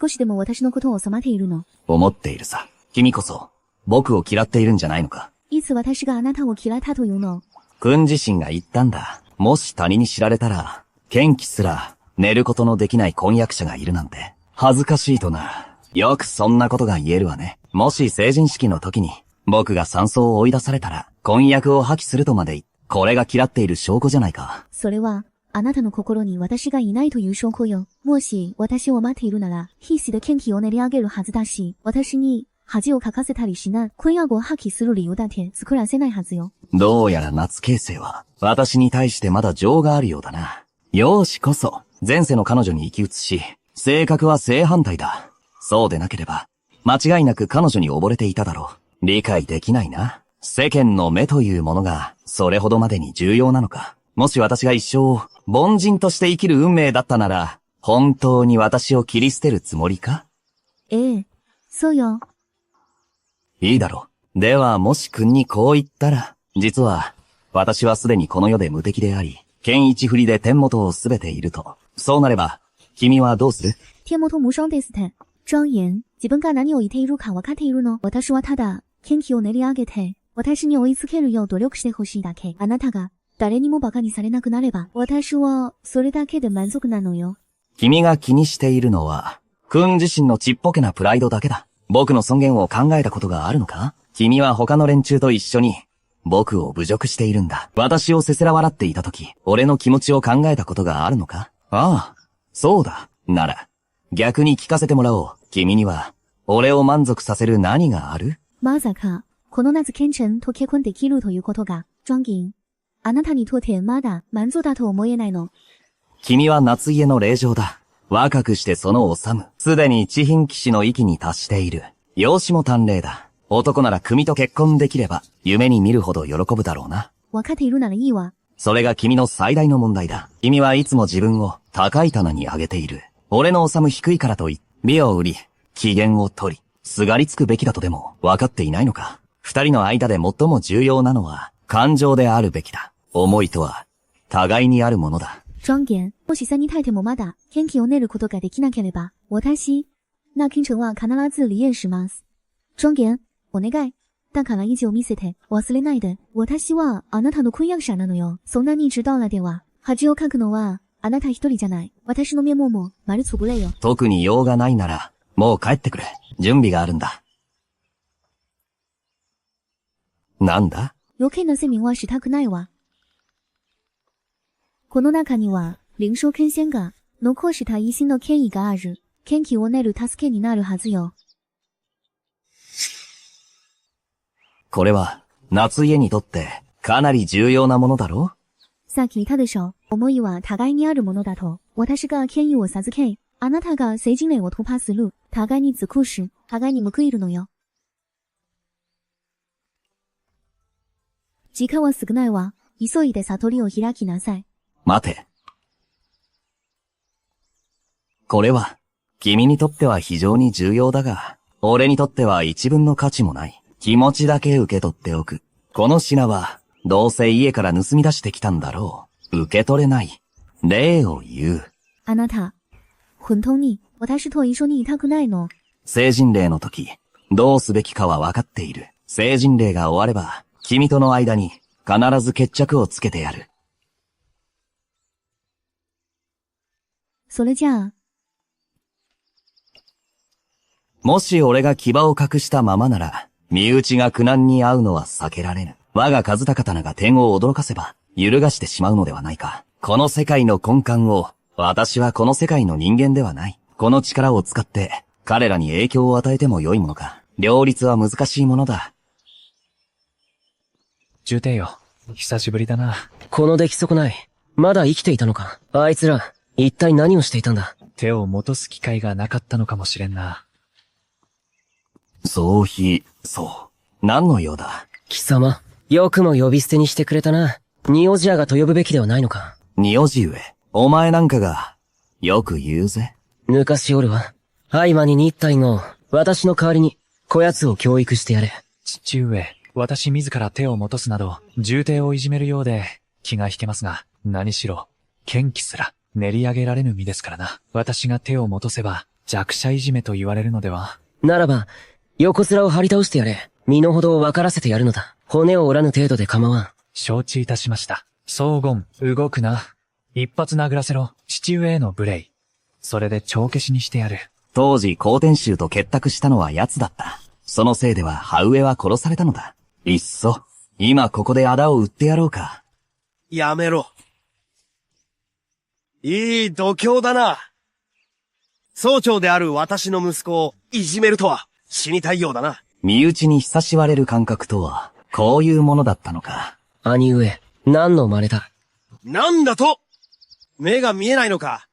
少しでも私のことを染まっているの？思っているさ。君こそ、僕を嫌っているんじゃないのか？いつ私があなたを嫌ったというの？君自身が言ったんだ。もし他人に知られたら、剣気すら寝ることのできない婚約者がいるなんて、恥ずかしいとな。よくそんなことが言えるわね。もし成人式の時に、僕が山荘を追い出されたら、婚約を破棄するとまで言って、これが嫌っている証拠じゃないか。それは、あなたの心に私がいないという証拠よ。もし私を待っているなら、必死で剣気を練り上げるはずだし、私に恥をかかせたりしない。婚約を破棄する理由だって作らせないはずよ。どうやら夏慶生は、私に対してまだ情があるようだな。容姿こそ、前世の彼女に生き写し、性格は正反対だ。そうでなければ、間違いなく彼女に溺れていただろう。理解できないな。世間の目というものが、それほどまでに重要なのか。もし私が一生、凡人として生きる運命だったなら、本当に私を切り捨てるつもりか？ええ、そうよ。いいだろう。では、もし君にこう言ったら、実は、私はすでにこの世で無敵であり、剣一振りで天元をすべていると。そうなれば、君はどうする？天元無双ですって。張言、自分が何を言っているか分かっているの？私はただ、剣気を練り上げて、私に追いつけるよう努力してほしいだけ。あなたが、誰にも馬鹿にされなくなれば、私は、それだけで満足なのよ。君が気にしているのは、君自身のちっぽけなプライドだけだ。僕の尊厳を考えたことがあるのか？君は他の連中と一緒に、僕を侮辱しているんだ。私をせせら笑っていたとき、俺の気持ちを考えたことがあるのか？ああ、そうだ。なら、逆に聞かせてもらおう。君には、俺を満足させる何がある？まさか、この夏ケンチェンと結婚できるということが、張銀。あなたにとってまだ満足だと思えないの？君は夏家の令嬢だ。若くしてその治む。すでに地品騎士の域に達している。容姿も端麗だ。男なら組と結婚できれば、夢に見るほど喜ぶだろうな。わかっているならいいわ。それが君の最大の問題だ。君はいつも自分を高い棚に上げている。俺の治む低いからといって、美を売り、機嫌を取り、すがりつくべきだとでも分かっていないのか。二人の間で最も重要なのは感情であるべきだ。思いとは互いにあるものだ。庄言、もし三姨太太もまだ、元気を練ることができなければ、私、那金城は必ず離縁します。庄言、お願い。だから以上見せて、忘れないで。私は、あなたの婚約者なのよ。そんなに知道了では、恥をかくのは、あなた一人じゃない。私の面目も、丸つぶれよ。特に用がないなら、もう帰ってくれ。準備があるんだ。なんだ？余計な説明はしたくないわ。この中には、臨床検診が、残した一心の権威がある。元気を練る助けになるはずよ。これは、夏家にとって、かなり重要なものだろう？さっき言ったでしょ。思いは互いにあるものだと。私が権威を授け、あなたが聖人霊を突破する。互いに尽くし、互いに報いるのよ。時間は少ないわ。急いで悟りを開きなさい。待て。これは、君にとっては非常に重要だが、俺にとっては一分の価値もない。気持ちだけ受け取っておく。この品は、どうせ家から盗み出してきたんだろう。受け取れない。礼を言う。あなた、本当に、私と一緒にいたくないの？成人礼の時、どうすべきかは分かっている。成人礼が終われば、君との間に、必ず決着をつけてやる。それじゃあ、もし俺が牙を隠したままなら、身内が苦難に遭うのは避けられぬ。我が和高棚が天を驚かせば、揺るがしてしまうのではないか。この世界の根幹を、私はこの世界の人間ではない。この力を使って、彼らに影響を与えても良いものか。両立は難しいものだ。重帝よ。久しぶりだな。この出来損ない。まだ生きていたのか。あいつら、一体何をしていたんだ。手を戻す機会がなかったのかもしれんな。そう。何の用だ？貴様、よくも呼び捨てにしてくれたな。仁王寺がと呼ぶべきではないのか。仁王寺上、お前なんかが、よく言うぜ。昔俺は、合間に日体の、私の代わりに、こやつを教育してやれ。父上、私自ら手を戻すなど、重帝をいじめるようで、気が引けますが、何しろ、剣気すら、練り上げられぬ身ですからな。私が手を戻せば、弱者いじめと言われるのでは。ならば、横面を張り倒してやれ。身の程を分からせてやるのだ。骨を折らぬ程度で構わん。承知いたしました。荘厳、動くな。一発殴らせろ。父上への無礼。それで帳消しにしてやる。当時、皇天衆と結託したのは奴だった。そのせいでは、母上は殺されたのだ。いっそ、今ここで仇を売ってやろうか。やめろ。いい度胸だな。総長である私の息子をいじめるとは死にたいようだな。身内に久しわれる感覚とは、こういうものだったのか。兄上、何の真似だ。なんだと？目が見えないのか？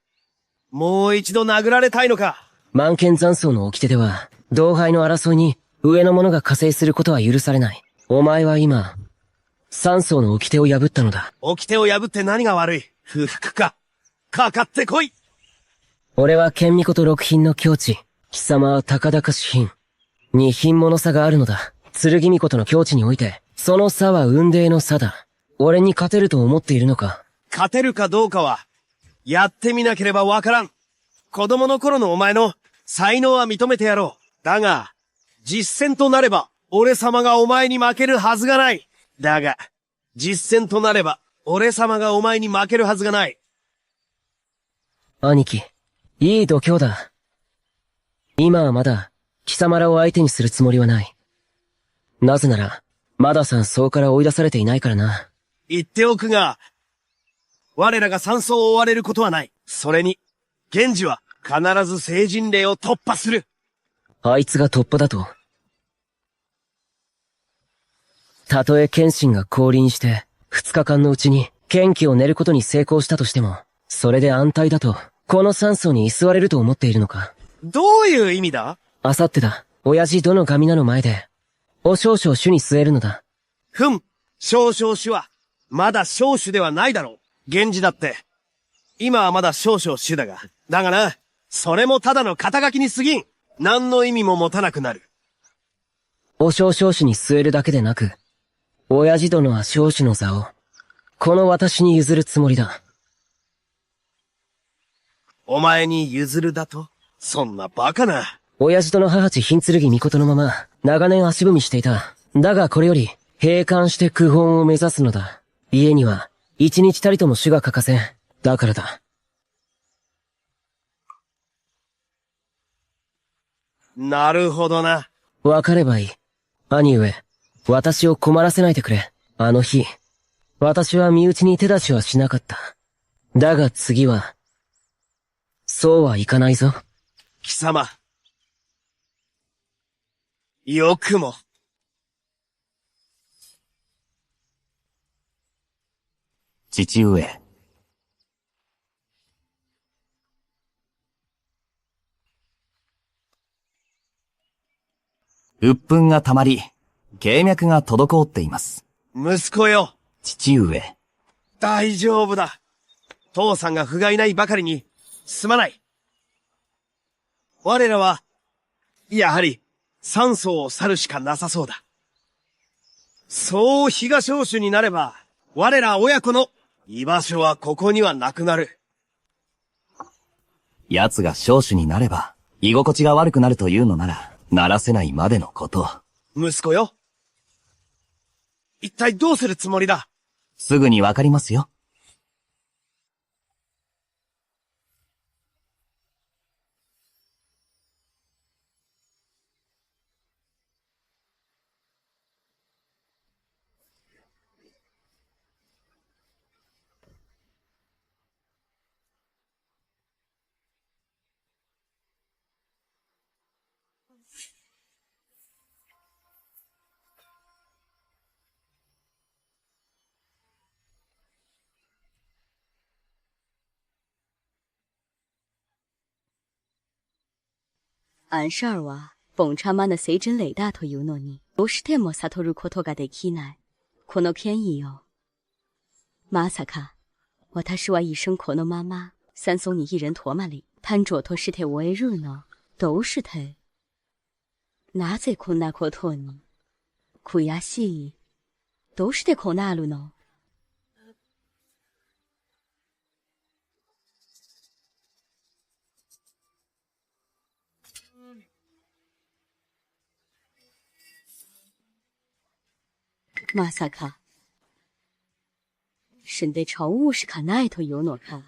もう一度殴られたいのか？満剣残草の掟では、同輩の争いに上の者が加勢することは許されない。お前は今、三層の掟を破ったのだ。掟を破って何が悪い？不服か。かかってこい！俺は剣巫こと六品の境地。貴様は高々し品。二品もの差があるのだ。剣巫ことの境地において、その差は雲泥の差だ。俺に勝てると思っているのか？勝てるかどうかは、やってみなければわからん。子供の頃のお前の才能は認めてやろう。だが、実戦となれば、俺様がお前に負けるはずがない。だが、実戦となれば、俺様がお前に負けるはずがない。兄貴、いい度胸だ。今はまだ、貴様らを相手にするつもりはない。なぜなら、まだ山荘から追い出されていないからな。言っておくが、我らが山荘を追われることはない。それに、源氏は必ず聖人霊を突破する。あいつが突破だと。たとえ謙信が降臨して、2日間のうちに剣気を練ることに成功したとしても、それで安泰だと、この山荘に居座れると思っているのか。どういう意味だ？あさってだ。親父どの神名の前で、お少々主に据えるのだ。少々主は、まだ少主ではないだろう。源氏だって。今はまだ少々主だが。だがな、それもただの肩書きに過ぎん。何の意味も持たなくなる。お少々子に据えるだけでなく、親父殿は少子の座を、この私に譲るつもりだ。お前に譲るだと？そんなバカな。親父との母地金剣命のまま、長年足踏みしていた。だがこれより、閉館して九本を目指すのだ。家には、一日たりとも主が欠かせん。だからだ。なるほどな。わかればいい。兄上、私を困らせないでくれ。あの日、私は身内に手出しはしなかった。だが次は、そうはいかないぞ。貴様。よくも。父上。鬱憤がたまり、経脈が滞っています。息子よ。父上。大丈夫だ。父さんが不甲斐ないばかりに、すまない。我らは、やはり、山荘を去るしかなさそうだ。そう東欧州になれば、我ら親子の居場所はここにはなくなる。奴が少主になれば、居心地が悪くなるというのなら、ならせないまでのこと。息子よ。一体どうするつもりだ？すぐにわかりますよ。アンシャーは、ボンチャマの聖人レイだというのに、どうしても悟ることができない。この権威を。まさか、私は一生このまま、山松に一人托马里、探着として終えるの。どうして？なぜこんなことに？悔しい。どうしてこうなるの？まさか、神的朝物しかないというのか。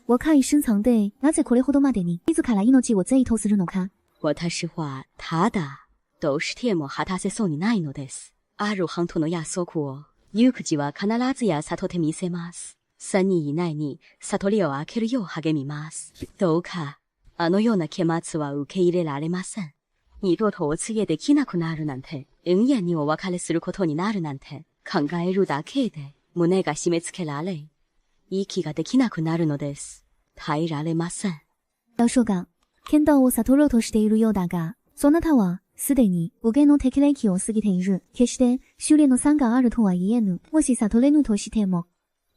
若い深藏で、なぜこれほどまでに、自ら命を全うするのか。私は、ただ、どうしても果たせそうにないのです。ある半島の約束を、行く時は必ずや悟ってみせます。3人以内に悟りを開けるよう励みます。どうか、あのような結末は受け入れられません。二度とお告げできなくなるなんて、永遠にお別れすることになるなんて、考えるだけで、胸が締め付けられ、息ができなくなるのです。耐えられません。教授が、剣道を悟ろうとしているようだが、そなたは、すでに、無限の適齢期を過ぎている。決して、修練の参があるとは言えぬ。もし悟れぬとしても、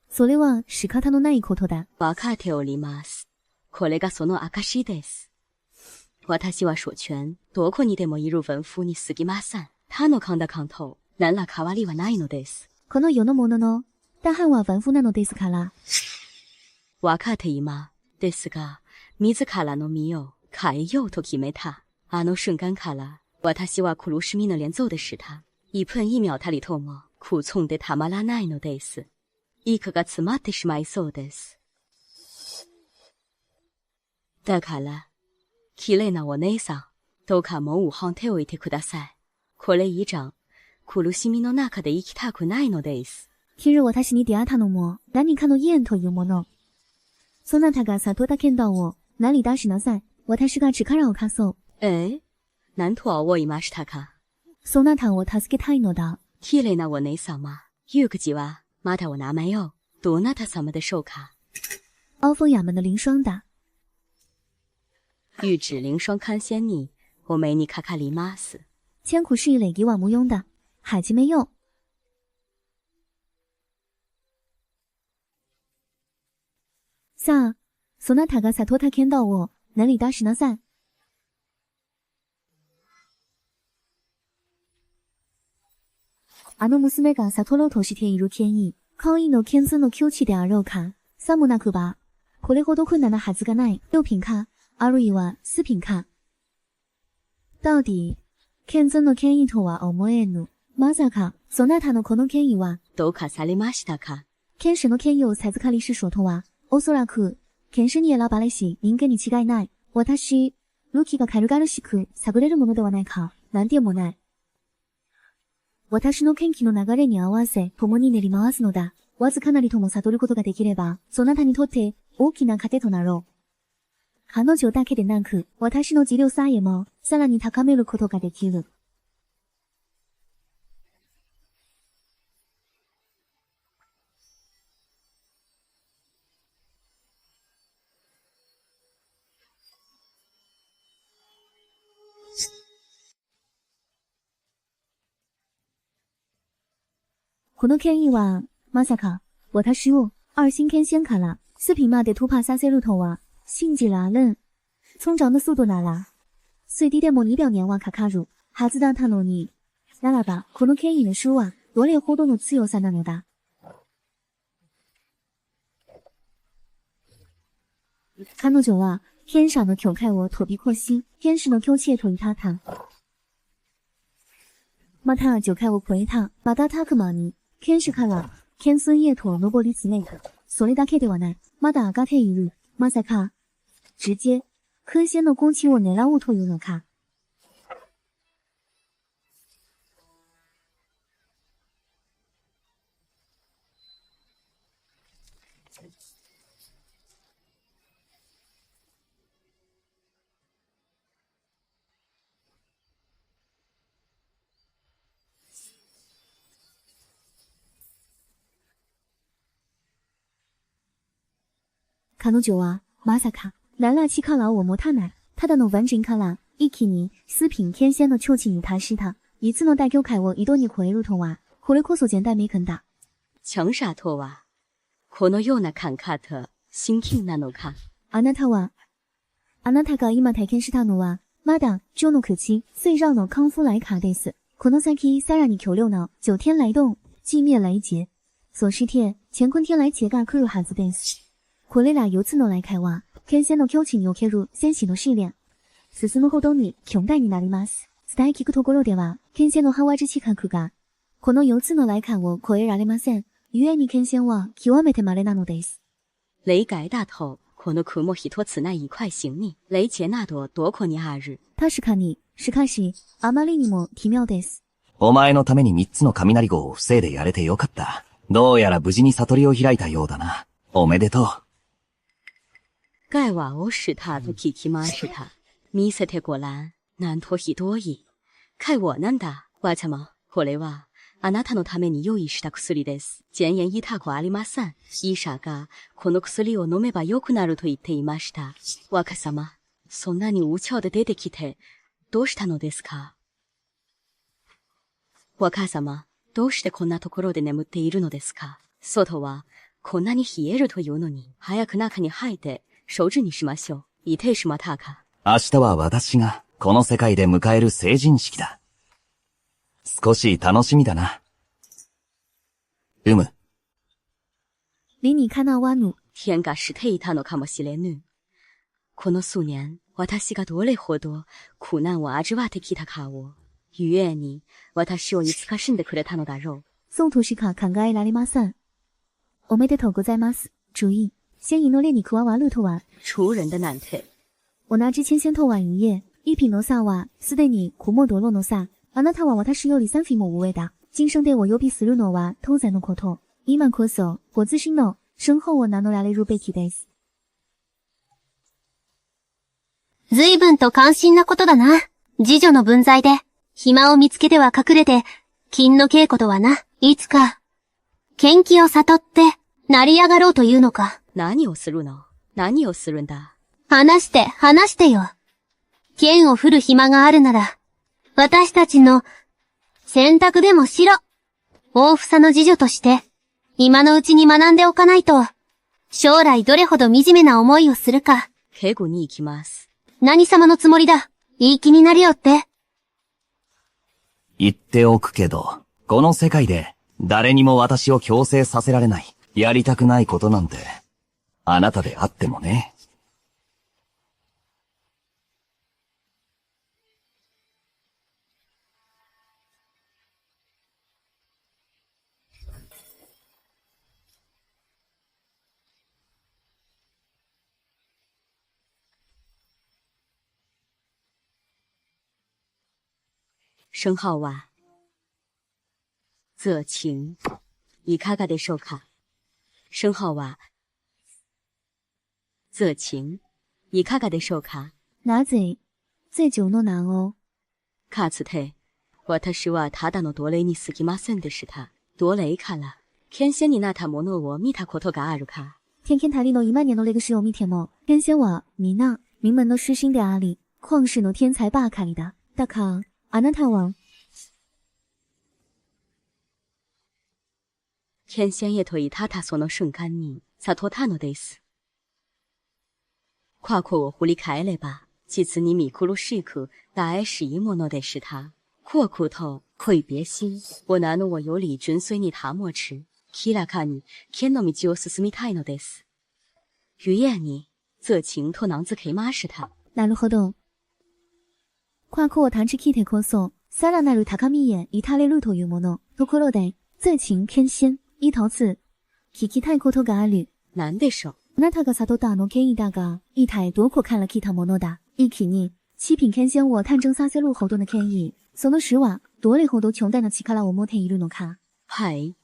それは仕方のないことだ。わかっております。これがその証です。私は所詮、どこにでもいる文夫に過ぎません。他の勘だ勘と、何ら変わりはないのです。この世のものの、大半は文夫なのですから。わかっています。ですが、自らの身を変えようと決めた。あの瞬間から、私は苦しみの連続でした。1分1秒たりとも、苦痛でたまらないのです。息が詰まってしまいそうです。だから、綺麗なお姉さん、どうかもう放っておいてください。これ以上、苦しみの中で生きたくないのです。今日私に出会ったのも、何かの縁というもの。そなたが里で見到我、哪里出しなさい。私が力を貸そう。何とは思いましたか？そなたを助けたいのだ。綺麗なお姉様、有个字は、まだお名前を、どなた様でしょうか？凹风衙门的凌霜だ。玉指凌霜看仙你、お目にかかります。千苦是一累一往无庸的，海极没用。さあ、そなたが里で見到我、哪里出しなさい。あの娘が里のとしている権威、可愛いの剣尊の境地であろうか。さもなくば、これほど困難なはずがない。六品か、あるいは四品か。到底、剣尊の権威とは思えぬ。まさか、そなたのこの権威は、どうかされましたか？剣士の権威を授かりし所とは、おそらく、剣士に選ばれし人間に違いない。私、武器が軽々しく探れるものではないか。なんでもない。私の剣気の流れに合わせ、共に練り回すのだ。わずかなりとも悟ることができれば、そなたにとって大きな糧となろう。彼女だけでなく、私の自力さえも、さらに高めることができる。この権威は、まさか、私を、二星剣仙から四品まで突破させるとは、信じられん。成長の速度なら、最低でも2秒年はかかるはずだったのに。ならば、この権威の書は、どれほどの強さなのだ。彼女は、天上の境界を飛び越し、天使の境地へと至った。また境界を越えた、瞬く間に、天使から剣尊へと登り詰めた。それだけではない。まだ上がっている。まさか、直接、空仙の攻撃を狙おうというのか。彼女は、まさか、ララチカラを持たない。ただの完人から一気に四品天仙の境地に達した。いつの大境界を井戸に越えるとは、これこそ前代未聞だ。強さとは、このような感覚、心境なのか。あなたが今体験したのは、まだ、上の口、最上の康夫来卡です。この先さらに強力な九天来動、寂滅来劫、そして乾坤天来劫が来るはずです。これら4つの来会は、剣仙の境地における戦士の試練。進むほどに強大になります。伝え聞くところでは、剣仙のハワジ知覚が、この4つの来会を超えられません。故に剣仙は極めて稀なのです。雷改大頭、この雲一つない一塊行に、雷劫などどこにある？確かに、しかし、あまりにも奇妙です。お前のために3つの雷号を防いでやれてよかった。どうやら無事に悟りを開いたようだな。おめでとう。盖はをしたと聞きました。見せてごらん。なんとひどい。盖我なんだ。わちゃま、これは、あなたのために用意した薬です。前言いたくありません。医者が、この薬を飲めば良くなると言っていました。若様、そんなに無調で出てきて、どうしたのですか？若様、どうしてこんなところで眠っているのですか？外は、こんなに冷えるというのに、早く中に入って、守着にしましょう。いてしまったか。明日は私が、この世界で迎える成人式だ。少し楽しみだな。理にかなわぬ。天がしていたのかもしれぬ。この数年、私がどれほど苦難を味わってきたかを、故に、私を慈しんでくれたのだろう。そうとしか考えられません。おめでとうございます。主意。仙人の列に加わるとは。出人的難題。我拿支千仙透瓦一夜，一品罗萨瓦，すでに苦莫夺落罗萨。あなたは私より3品も上だ。今生でお呼びするのは当然のこと。今こそ、ご自身の身後を名乗られるべきです。随分と関心なことだな。次女の分際で、暇を見つけては隠れて、金の稽古とはな、いつか、剣気を悟って、成り上がろうというのか。何をするの？何をするんだ？話してよ。剣を振る暇があるなら、私たちの、選択でもしろ。大房の次女として、今のうちに学んでおかないと、将来どれほど惨めな思いをするか。稽古に行きます。何様のつもりだ。いい気になるよって。言っておくけど、この世界で、誰にも私を強制させられない。やりたくないことなんて、あなたであってもね。申浩は、泽情、いかがでしょうか？申浩は、泽情、いかがでしょうか？なぜ、ぜ酒の難を。かつて、私はただの奴隷に過ぎませんでした。奴隷から剣仙になったものを見たことがあるか？天天台里の1万年の歴史を見ても、天仙は、皆、名門の出身であり、旷世の天才ばかりだ。だから、あなたは、剣仙へと至ったその瞬間に悟ったのです。過去を振り返れば、実に見苦しく、来しいものでした。過去と悔別心、我なのをより純粋に保ち、明らかに剣の道を進みたいのです。ゆえに、泽情と名付けました。なるほど。過去を探知聞いてこそ、さらなる高みへ至れるというもの。ところで、泽情剣仙、一つ、聞きたいことがある。なんでしょう。あなたが悟ったあの剣意だが、一体どこから来たものだ？一気に、七品剣仙を探偵させるほどの剣意、その實は、どれほど強大な力を持っているのか。はい。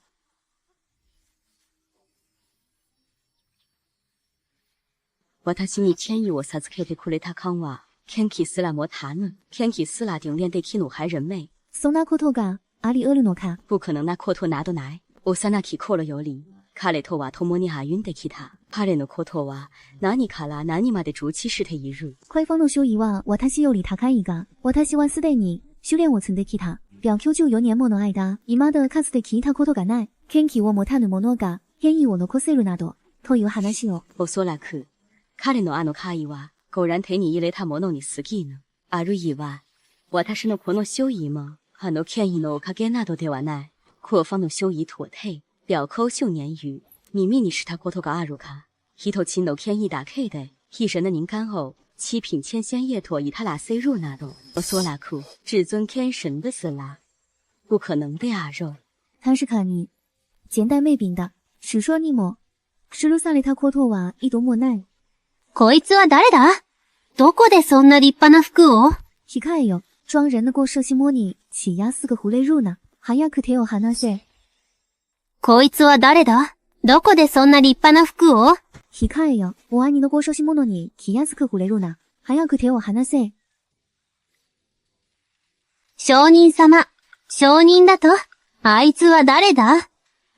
私に剣意を授けてくれた感は、剣気すらも足ぬ。剣気すら頂練できぬ害人め。そんなことがあり得るのか？不可能なことなどない。幼き頃より、彼とは共に歩んできた。彼のことは、何から何まで熟知している。開放の修為は私より高いが、私はすでに修練を積んできた。表94年もの間、未だかつて聞いたことがない。剣気を持たぬ者が、剣意を残せるなど、という話を。おそらく、彼のあの怪異は、偶然手に入れたものに過ぎぬ。あるいは、私のこの修為も、あの剣意のおかげなどではない。後方の修為妥帖、表口秀年余、耳にしたことがあるか。一つの剣意だけで、一人の人間を、七品剣仙へと至らせるなど、おそらく、至尊剣神的死啦。不可能であろう。確かに、前代未聞だ。史書にも、記されたことは一度もない。こいつは誰だ？どこでそんな立派な服を？控えよ。装人的过射心摸你、起压4个狐狸入呢。早く手を離せ。こいつは誰だ？どこでそんな立派な服を？控えよ。お兄のご射心物に気安く触れるな。早く手を離せ。証人様。証人だと？あいつは誰だ？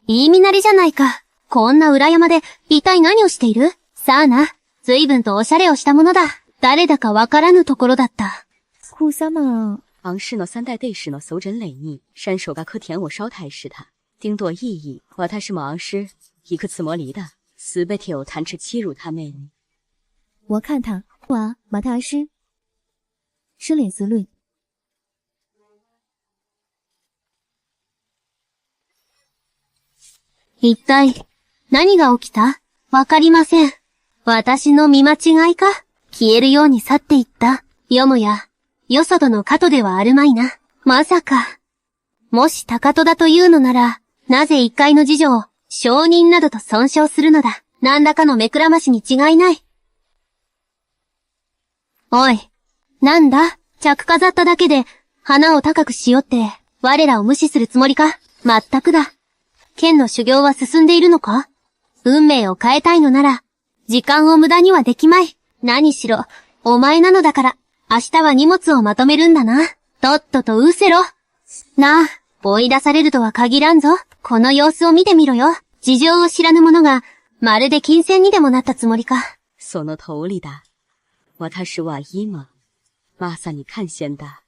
言い見なりじゃないか。こんな裏山で一体何をしている？さあな。随分とおしゃれをしたものだ。誰だかわからぬところだった。库様。昂氏の三代帝師の搜人累逆，山手が可舔我烧太师他。丁多意義、私も昂氏、行くつもりだ。すべてを探知欺辱他妹に。我看他，哇，马大师，失脸自论。一体、何が起きた？わかりません。私の見間違いか？消えるように去っていった。よもや、よそどの鳩ではあるまいな。まさか。もし高戸だというのなら、なぜ一階の次女を、証人などと損傷するのだ。何らかの目くらましに違いない。おい。なんだ着飾っただけで、花を高くしよって、我らを無視するつもりか。まったくだ。剣の修行は進んでいるのか？運命を変えたいのなら、時間を無駄にはできまい。何しろ、お前なのだから、明日は荷物をまとめるんだな。とっとと失せろ。なあ、追い出されるとは限らんぞ。この様子を見てみろよ。事情を知らぬ者が、まるで金銭にでもなったつもりか。その通りだ。私は今、まさに看見だ。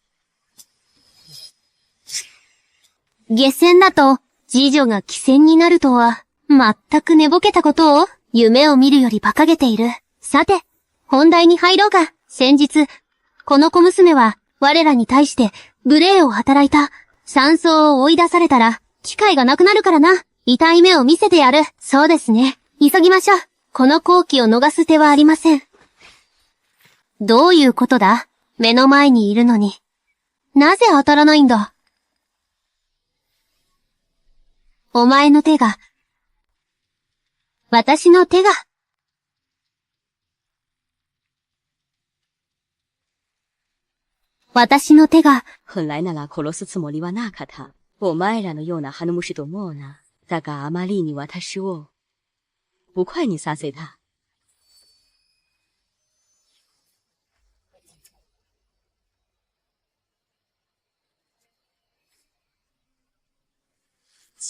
下船だと、次女が汽船になるとは、全く寝ぼけたことを、夢を見るより馬鹿げている。さて、本題に入ろうか。先日、この小娘は、我らに対して、無礼を働いた。山荘を追い出されたら、機会がなくなるからな。痛い目を見せてやる。そうですね。急ぎましょう。この好機を逃す手はありません。どういうことだ？目の前にいるのに。なぜ当たらないんだ？お前の手が、私の手が、私の手が、本来なら殺すつもりはなかった。お前らのような花虫と思うな。だがあまりに私を、不快にさせた。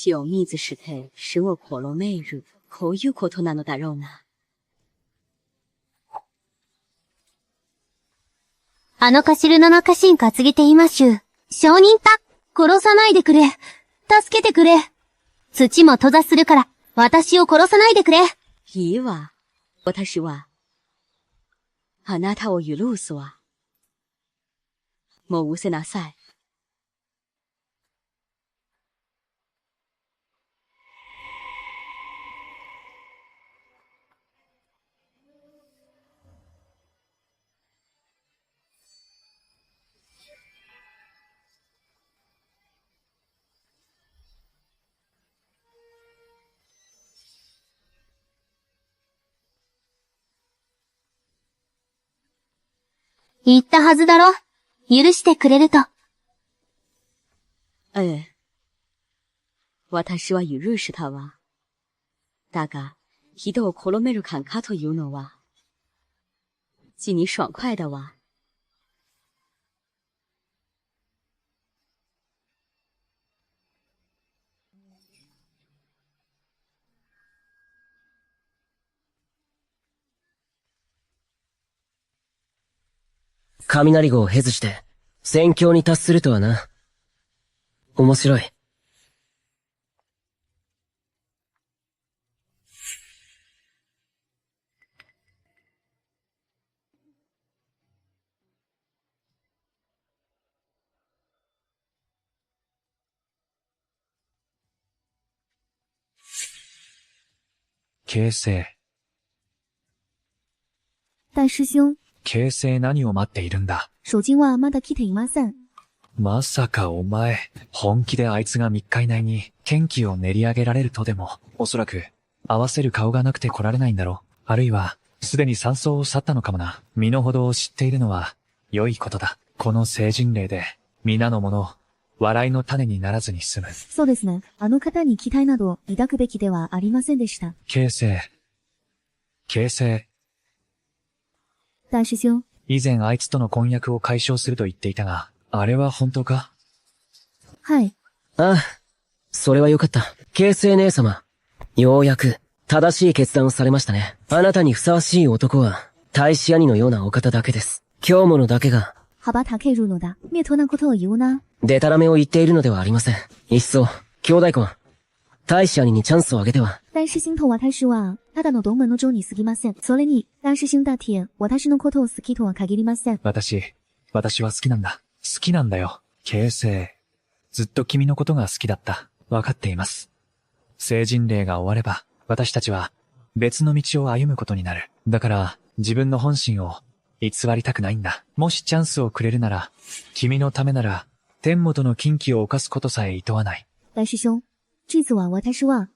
救命之手使我婆罗媚日、こういうことなのだろうな。あのカシルナの家臣担ぎていましゅ。証人た、殺さないでくれ。助けてくれ。土も閉ざするから、私を殺さないでくれ。いいわ。私は、あなたを許すわ。もう失せなさい。言ったはずだろ。許してくれると。ええ。私は許したわ。だが、人を殺める感かというのは、既に爽快だわ。雷号を経ずして、戦況に達するとはな。面白い。形成。大師兄、形成何を待っているんだ。手巾はまだ来ていません。まさかお前、本気であいつが3日以内に剣気を練り上げられるとでも、おそらく、合わせる顔がなくて来られないんだろう。あるいは、すでに山荘を去ったのかもな。身の程を知っているのは、良いことだ。この成人令で、皆の者、笑いの種にならずに済む。そうですね。あの方に期待など抱くべきではありませんでした。形成。形成。大師兄、以前あいつとの婚約を解消すると言っていたが、あれは本当か？はい。ああ、それはよかった。形成姉様。ようやく、正しい決断をされましたね。あなたにふさわしい男は、大使兄のようなお方だけです。今日ものだけが、好吧、他可以入のだ。灭脱なことを言うな。デタラメを言っているのではありません。いっそ、兄弟婚。大使兄にチャンスをあげては。大師兄と私は、ただの同門の嬢に過ぎません。それに、大師兄だけ、私のことを好きとは限りません。私は好きなんだ。好きなんだよ。形成。ずっと君のことが好きだった。わかっています。成人令が終われば、私たちは別の道を歩むことになる。だから、自分の本心を偽りたくないんだ。もしチャンスをくれるなら、君のためなら、天元の禁忌を犯すことさえ厭わない。大師兄、実は私は、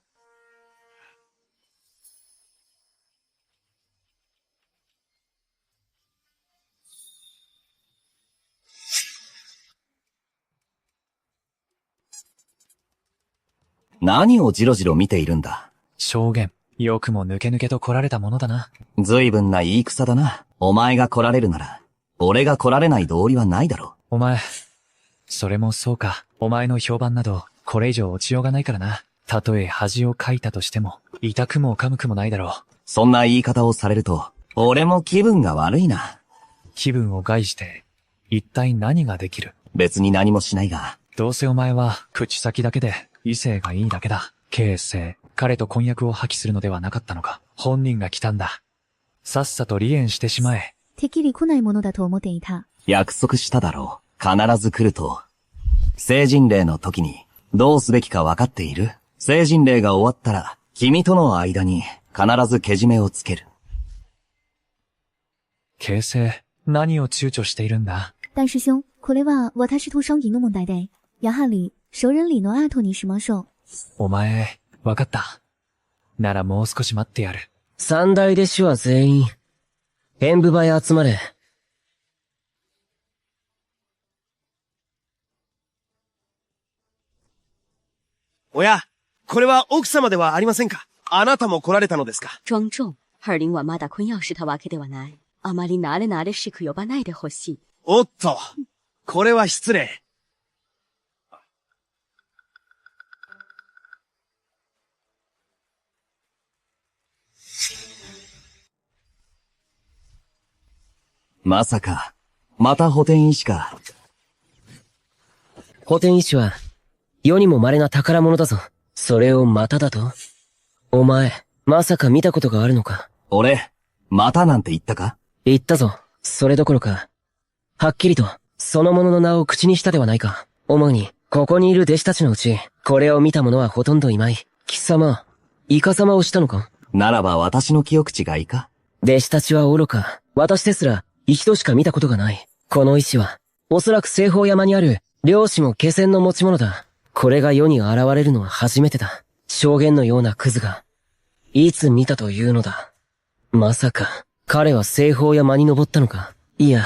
何をじろじろ見ているんだ。証言。よくも抜け抜けと来られたものだな。随分な言い草だな。お前が来られるなら、俺が来られない道理はないだろお前、それもそうか。お前の評判など、これ以上落ちようがないからな。たとえ恥をかいたとしても、痛くも噛むくもないだろう。そんな言い方をされると、俺も気分が悪いな。気分を害して、一体何ができる？別に何もしないが。どうせお前は、口先だけで、異性がいいだけだ。形成、彼と婚約を破棄するのではなかったのか。本人が来たんだ。さっさと離縁してしまえ。てっきり来ないものだと思っていた。約束しただろう。必ず来ると。成人礼の時に、どうすべきか分かっている？成人礼が終わったら、君との間に、必ずけじめをつける。形成、何を躊躇しているんだ？大師兄，これは私と商議の問題で、やはり、熟人里の後にしましょう。お前、わかった。ならもう少し待ってやる。三大弟子は全員、演舞場へ集まれ。おや、これは奥様ではありませんか？あなたも来られたのですか？庄重、二人はまだ婚約したわけではない。あまり慣れ慣れしく呼ばないでほしい。おっと、これは失礼。まさか、また補填医師か。補填医師は、世にも稀な宝物だぞ。それをまただと？お前、まさか見たことがあるのか？俺、またなんて言ったか？言ったぞ。それどころか、はっきりと、そのものの名を口にしたではないか。思うに、ここにいる弟子たちのうち、これを見た者はほとんどいまい。貴様、イカ様をしたのか？ならば私の記憶違いか？弟子たちは愚か。私ですら、一度しか見たことがない。この石は、おそらく西方山にある、漁師も気仙の持ち物だ。これが世に現れるのは初めてだ。証言のようなクズが、いつ見たというのだ。まさか、彼は西方山に登ったのか？いや、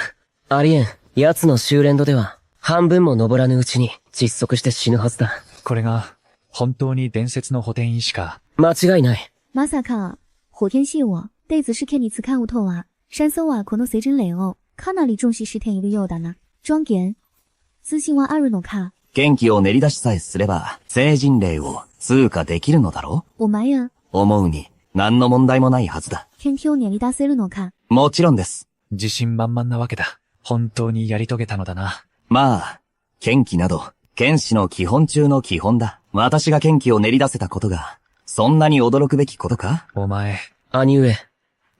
ありえん。奴の修練度では、半分も登らぬうちに窒息して死ぬはずだ。これが、本当に伝説の補填医師か？間違いない。まさか、火天系我、弟子是看你次看不透啊。山僧はこの成人礼を、かなり重視しているようだな。庄言、自信はあるのか？元気を練り出しさえすれば、成人礼を通過できるのだろお前や、思うに、何の問題もないはずだ。元気を練り出せるのか？もちろんです。自信満々なわけだ。本当にやり遂げたのだな。まあ、剣気など、剣士の基本中の基本だ。私が剣気を練り出せたことが、そんなに驚くべきことか？お前。兄上、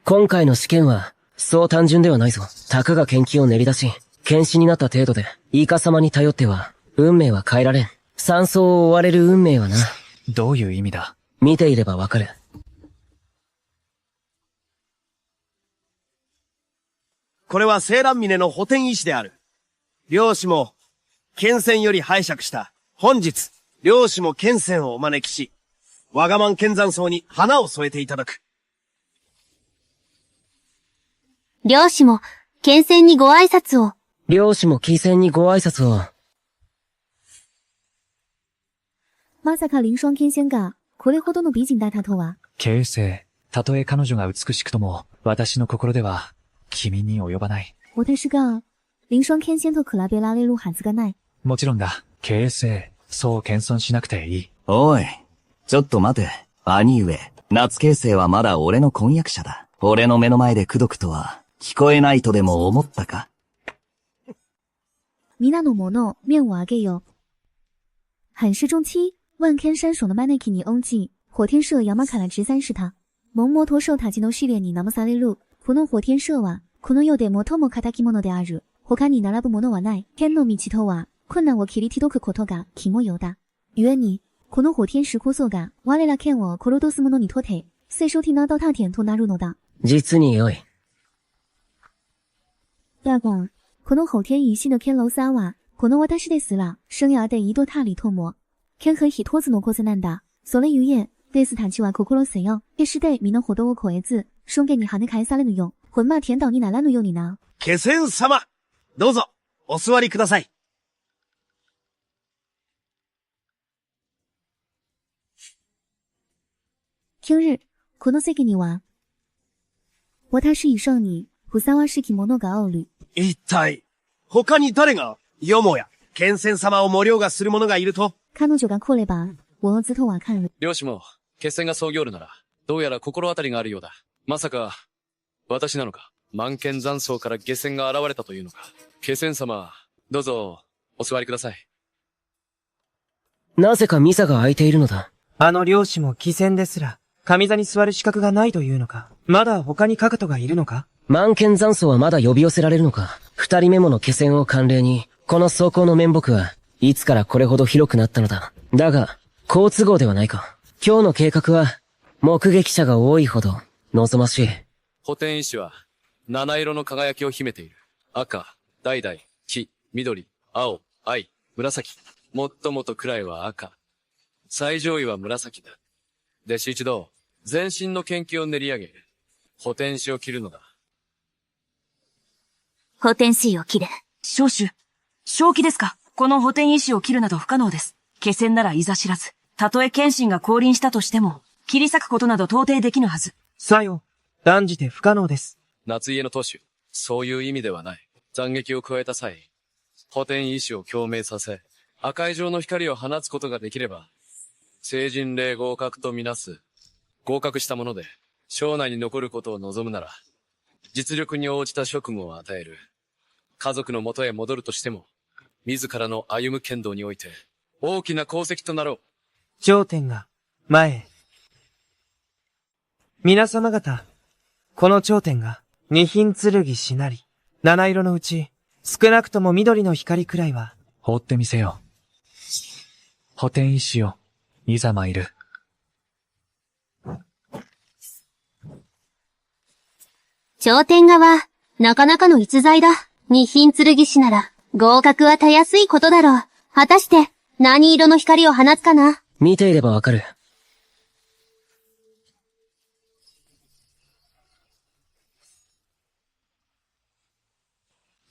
今回の試験は、そう単純ではないぞ。たかが剣気を練り出し、剣士になった程度で、イカ様に頼っては、運命は変えられん。山荘を追われる運命はな。どういう意味だ？見ていればわかる。これは青蘭峰の補填医師である。漁師も、剣仙より拝借した。本日、漁師も剣仙をお招きし、わがまん剣山荘に花を添えていただく。漁師も、剣仙にご挨拶を。漁師も貴仙にご挨拶を。まさか林霜天仙が、これほどの美人だったとは。形成、たとえ彼女が美しくとも、私の心では、君に及ばない。私が、林霜天仙と比べられるはずがない。もちろんだ。形成、そう謙遜しなくていい。おい、ちょっと待て。兄上、夏慶生はまだ俺の婚約者だ。俺の目の前で口説くとは、聞こえないとでも思ったか？皆の者、面を上げよ。很是中期，万天山手の招きに応じ、火天社山から直参した。モンモトショウたちの試練に騙される。この火天社は、この世で最も仇者である。他に並ぶものはない。剣の道とは、困難を切り解くことが肝要だ。故に、この火天石こそが、我ら剣を殺す者にとって、最初手など他天となるのだ。実に良い。だが、この火天一系の剣楼三は、この私ですら、生涯で一度たりとも。剣和一つのことなんだ。それゆえ、弟子たちは心せよ。決して身の程を超えず、証言に跳ね返されぬよう、本間天道にならぬようにな。気仙様、どうぞ、お座りください。今日、この席には、私以上にふさわしき者がおる。一体、他に誰が、よもや、剣仙様を模稜がする者がいると？彼女が来れば、我のずとわかる。漁師も、決戦が創業るなら、どうやら心当たりがあるようだ。まさか、私なのか。満剣残草から下仙が現れたというのか。下仙様、どうぞ、お座りください。なぜかミサが空いているのだ。あの漁師も貴船ですら、上座に座る資格がないというのか。まだ他にカカトがいるのか。満剣残草はまだ呼び寄せられるのか。二人目もの気仙を慣例に、この装甲の面目はいつからこれほど広くなったのだ。だが、好都合ではないか。今日の計画は、目撃者が多いほど、望ましい。補填石は、七色の輝きを秘めている。赤、橙、黄、緑、青、藍、紫。最もとくらいは赤。最上位は紫だ。弟子一同、全身の研究を練り上げ、補填石を切るのだ。補填石を切れ。少主、正気ですか？この補填石を切るなど不可能です。気仙ならいざ知らず、たとえ謙信が降臨したとしても、切り裂くことなど到底できぬはず。さよ、断じて不可能です。夏家の当主、そういう意味ではない。斬撃を加えた際、補填石を共鳴させ、赤い状の光を放つことができれば、成人例合格とみなす。合格したもので、省内に残ることを望むなら、実力に応じた職務を与える。家族の元へ戻るとしても、自らの歩む剣道において、大きな功績となろう。頂点が、前へ。皆様方、この頂点が、二品剣しなり、七色のうち、少なくとも緑の光くらいは、放ってみせよう。補填石を、いざ参る。頂点側、なかなかの逸材だ。二品剣士なら、合格はたやすいことだろう。果たして、何色の光を放つかな？見ていればわかる。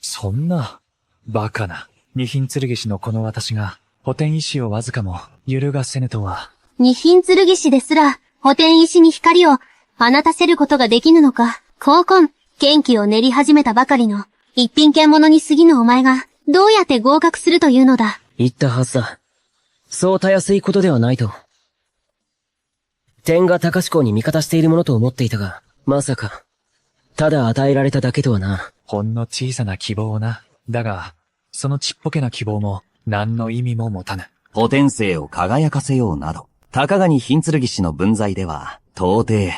そんな、バカな。二品剣士のこの私が、補填石をわずかも揺るがせぬとは。二品剣士ですら、補填石に光を放たせることができぬのか。高根、剣気を練り始めたばかりの、一品剣物に過ぎぬお前が、どうやって合格するというのだ。言ったはずだ。そうたやすいことではないと。天が高志向に味方しているものと思っていたが、まさか、ただ与えられただけとはな。ほんの小さな希望な。だが、そのちっぽけな希望も、何の意味も持たぬ。補填性を輝かせようなど、高賀に品剣士の分際では、到底、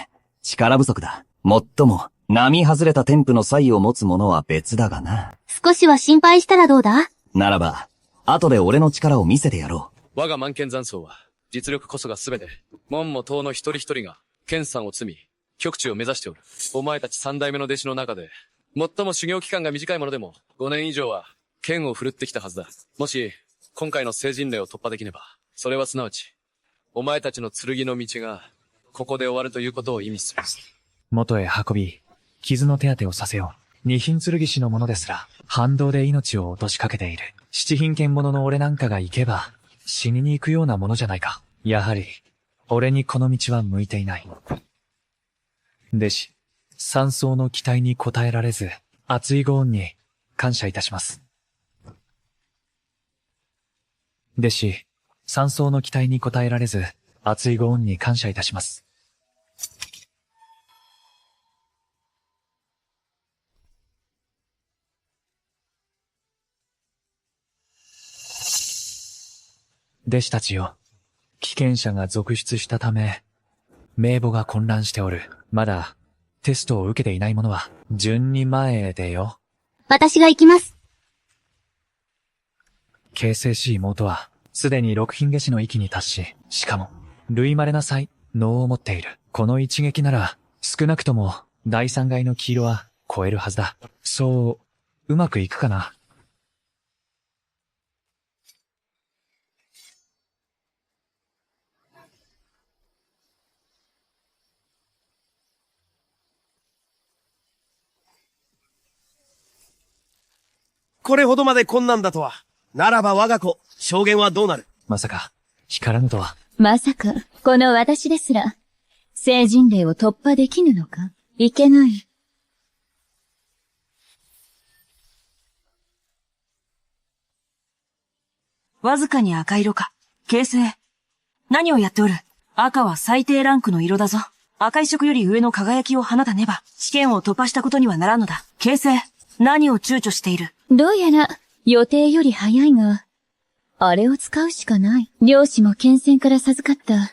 力不足だ。もっとも、並外れた天賦の才を持つ者は別だがな。少しは心配したらどうだ？ならば、後で俺の力を見せてやろう。我が満剣残草は、実力こそが全て、門も党の一人一人が、剣山を積み、極地を目指しておる。お前たち三代目の弟子の中で、最も修行期間が短いものでも、5年以上は、剣を振るってきたはずだ。もし、今回の成人例を突破できねば、それはすなわち、お前たちの剣の道が、ここで終わるということを意味する。元へ運び、傷の手当てをさせよう。二品剣士の者ですら、反動で命を落としかけている。七品剣者の俺なんかが行けば、死にに行くようなものじゃないか。やはり、俺にこの道は向いていない。弟子、山荘の期待に応えられず、熱いご恩に感謝いたします。弟子、山荘の期待に応えられず、熱いご恩に感謝いたします。弟子たちよ、危険者が続出したため、名簿が混乱しておる。まだ、テストを受けていない者は、順に前へ出よ。私が行きます。形成し妹は、すでに六品下士の域に達し、しかも、類稀な才能を持っている。この一撃なら、少なくとも、第三階の黄色は超えるはずだ。そう、うまくいくかな。これほどまで困難だとは。ならば我が子、証言はどうなる？まさか、光らぬとは。まさか、この私ですら、聖人霊を突破できぬのか？いけない。わずかに赤色か。形成。何をやっておる？赤は最低ランクの色だぞ。赤い色より上の輝きを放たねば、試験を突破したことにはならんのだ。形成。何を躊躇している？どうやら、予定より早いが、あれを使うしかない。漁師も剣仙から授かった。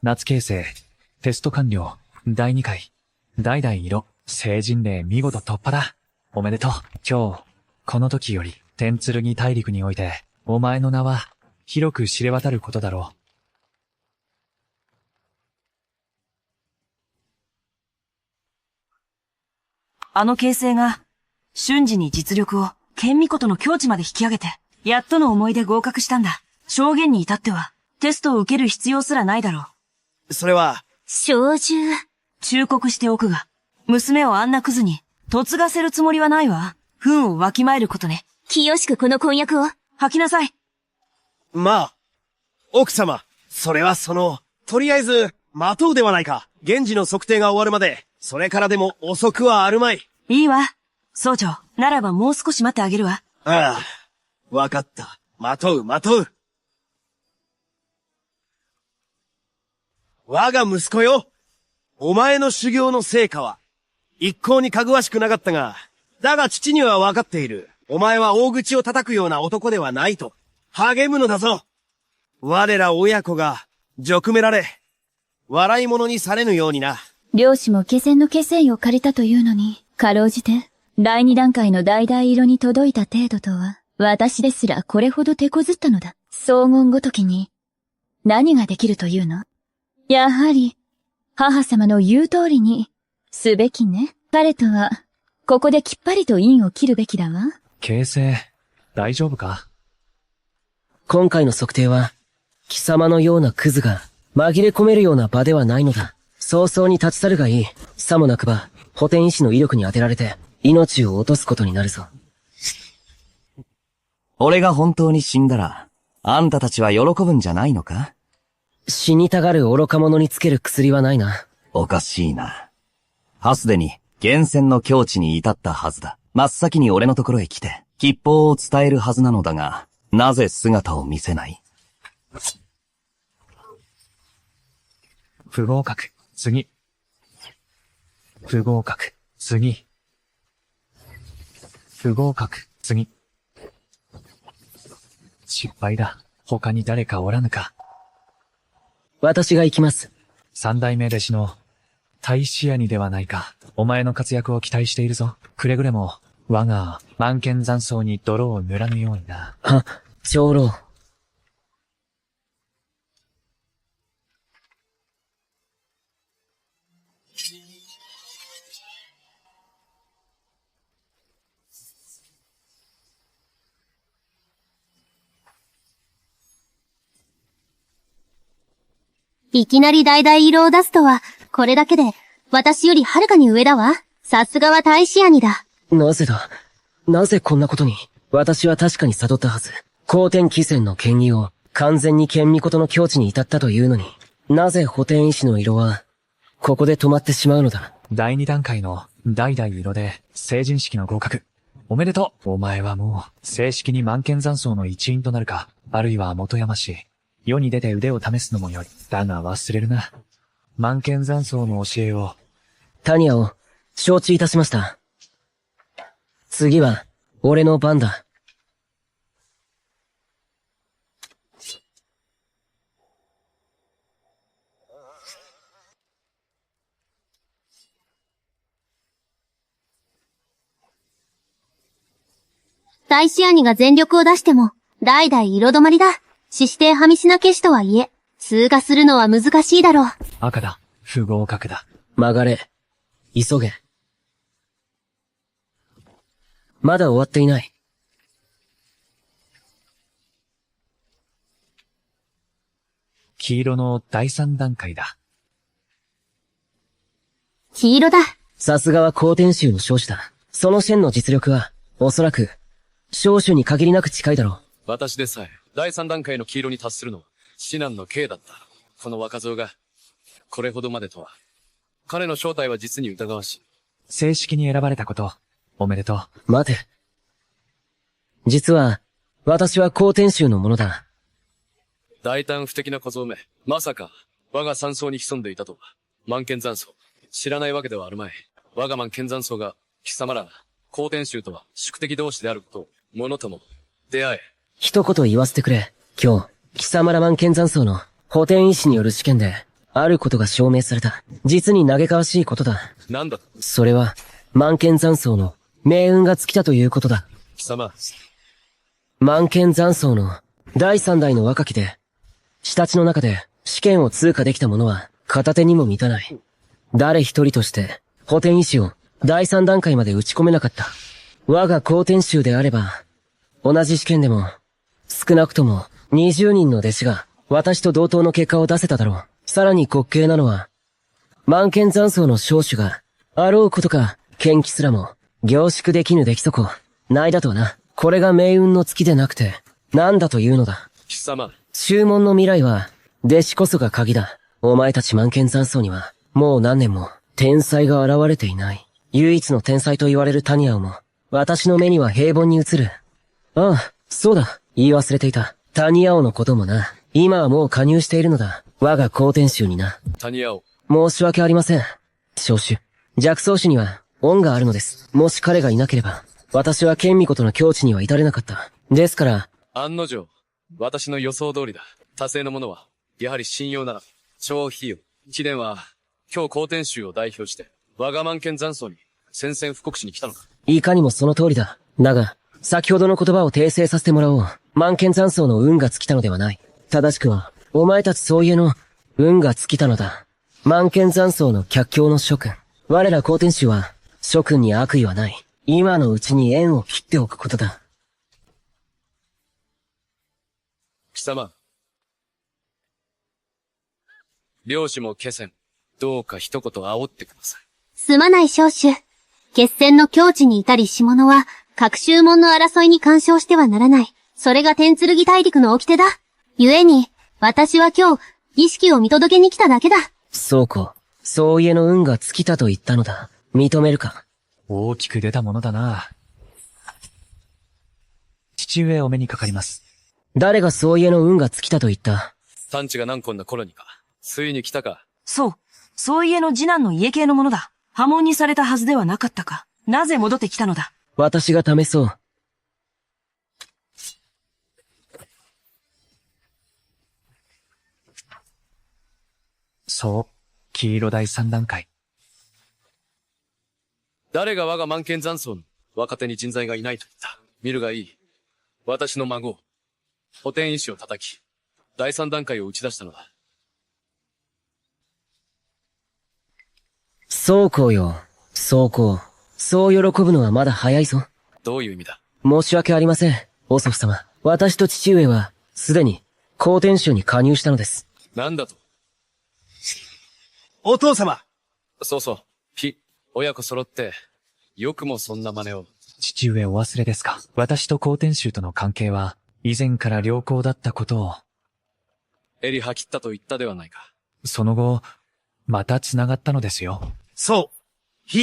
夏形成、テスト完了、第2回、代々色、聖人霊見事突破だ。おめでとう。今日、この時より、天剣大陸において、お前の名は、広く知れ渡ることだろう。あの形成が、瞬時に実力を、剣巫ことの境地まで引き上げて、やっとの思いで合格したんだ。証言に至っては、テストを受ける必要すらないだろう。それは、小獣。忠告しておくが、娘をあんなクズに、嫁がせるつもりはないわ。糞をわきまえることね。清しくこの婚約を。吐きなさい。まあ、奥様、それはとりあえず、待とうではないか。源氏の測定が終わるまで、それからでも遅くはあるまい。いいわ。総長、ならばもう少し待ってあげるわ。ああ、わかった。待とう。我が息子よ。お前の修行の成果は、一向にかぐわしくなかったが、だが父にはわかっている。お前は大口を叩くような男ではないと、励むのだぞ。我ら親子が、辱められ、笑い物にされぬようにな。漁師も気仙の気仙を借りたというのに、かろうじて、第2段階の橙色に届いた程度とは、私ですらこれほど手こずったのだ。荘厳ごときに、何ができるというの？やはり、母様の言う通りに、すべきね。彼とは、ここできっぱりと縁を切るべきだわ。形成、大丈夫か？今回の測定は、貴様のようなクズが紛れ込めるような場ではないのだ。早々に立ち去るがいい。さもなくば、補填医師の威力に当てられて、命を落とすことになるぞ。俺が本当に死んだら、あんたたちは喜ぶんじゃないのか？死にたがる愚か者につける薬はないな。おかしいな。はすでに、源泉の境地に至ったはずだ。真っ先に俺のところへ来て、吉報を伝えるはずなのだが、なぜ姿を見せない？不合格、次。不合格、次。不合格、次。失敗だ。他に誰かおらぬか。私が行きます。三代目弟子の、大使兄ではないか。お前の活躍を期待しているぞ。くれぐれも、我が、万剣残草に泥を塗らぬようにな。は、長老。いきなり橙色を出すとは、これだけで、私よりはるかに上だわ。さすがは大使兄だ。なぜだ？なぜこんなことに？私は確かに悟ったはず。後天貴仙の権威を、完全に剣巫の境地に至ったというのに、なぜ補填医師の色は、ここで止まってしまうのだ。第2段階の、代々色で、成人式の合格。おめでとう。お前はもう、正式に万剣残草の一員となるか、あるいは元山氏。世に出て腕を試すのもよい。だが忘れるな。万剣残草の教えを。タニアを、承知いたしました。次は、俺の番だ。大使兄が全力を出しても、代々色止まりだ。死してはみしな消しとはいえ、通過するのは難しいだろう。赤だ。不合格だ。曲がれ。急げ。まだ終わっていない。黄色の第3段階だ。黄色だ。さすがは光天衆の少主だ。そのシェンの実力は、おそらく、少主に限りなく近いだろう。私でさえ、第3段階の黄色に達するのは、至難の刑だった。この若造が、これほどまでとは。彼の正体は実に疑わしい。正式に選ばれたこと、おめでとう。待て。実は、私は光天衆のものだ。大胆不敵な小僧め。まさか、我が山荘に潜んでいたとは。満剣山荘。知らないわけではあるまい。我が満剣山荘が、貴様ら、光天衆とは宿敵同士であることを、者とも、出会え。一言言わせてくれ。今日、貴様ら満剣山荘の補填医師による試験で、あることが証明された。実に嘆かわしいことだ。なんだ？それは、満剣山荘の命運が尽きたということだ。貴様。満剣山荘の第3代の若きで、下地の中で試験を通過できた者は片手にも満たない。誰一人として補填医師を第3段階まで打ち込めなかった。我が光天衆であれば、同じ試験でも、少なくとも20人の弟子が私と同等の結果を出せただろう。さらに滑稽なのは、満剣山荘の少主が、あろうことか、剣気すらも、凝縮できぬ出来損。ないだとはな。これが命運の月でなくて、なんだというのだ。貴様。注文の未来は、弟子こそが鍵だ。お前たち満剣山荘には、もう何年も、天才が現れていない。唯一の天才と言われるタニアオも、私の目には平凡に映る。ああ、そうだ。言い忘れていた。タニアオのこともな。今はもう加入しているのだ。我が光天衆にな。タニアオ。申し訳ありません。少主。弱草種には、恩があるのです。もし彼がいなければ、私は剣巫ことの境地には至れなかった。ですから、案の定、私の予想通りだ。他生の者は、やはり信用なら、超費用。貴殿は、今日光天衆を代表して、我が満剣山荘に、宣戦布告しに来たのか。いかにもその通りだ。だが、先ほどの言葉を訂正させてもらおう。満剣山荘の運が尽きたのではない。正しくは、お前たち総家の、運が尽きたのだ。満剣山荘の脚境の諸君。我ら光天衆は、諸君に悪意はない。今のうちに縁を切っておくことだ。貴様。領主も気仙。どうか一言煽ってください。すまない少主。決戦の境地に至りし者は、各州門の争いに干渉してはならない。それが天剣大陸の掟だ。故に、私は今日、儀式を見届けに来ただけだ。そうか。そう家の運が尽きたと言ったのだ。認めるか。大きく出たものだな。父上お目にかかります。誰がそう家の運が尽きたと言った？探知が難困な頃にか。ついに来たか。そう。そう家の次男の家系のものだ。破門にされたはずではなかったか。なぜ戻ってきたのだ。私が試そう。そう。黄色第3段階。誰が我が満剣山荘の若手に人材がいないと言った。見るがいい。私の孫、補填医師を叩き、第3段階を打ち出したのだ。そうこうよ。そうこう。そう喜ぶのはまだ早いぞ。どういう意味だ？申し訳ありません。お祖父様。私と父上は、すでに、光天衆に加入したのです。なんだと？お父様。そうそう。親子揃って、よくもそんな真似を。父上お忘れですか？私と光天衆との関係は、以前から良好だったことを。襟吐きったと言ったではないか。その後、また繋がったのですよ。そう。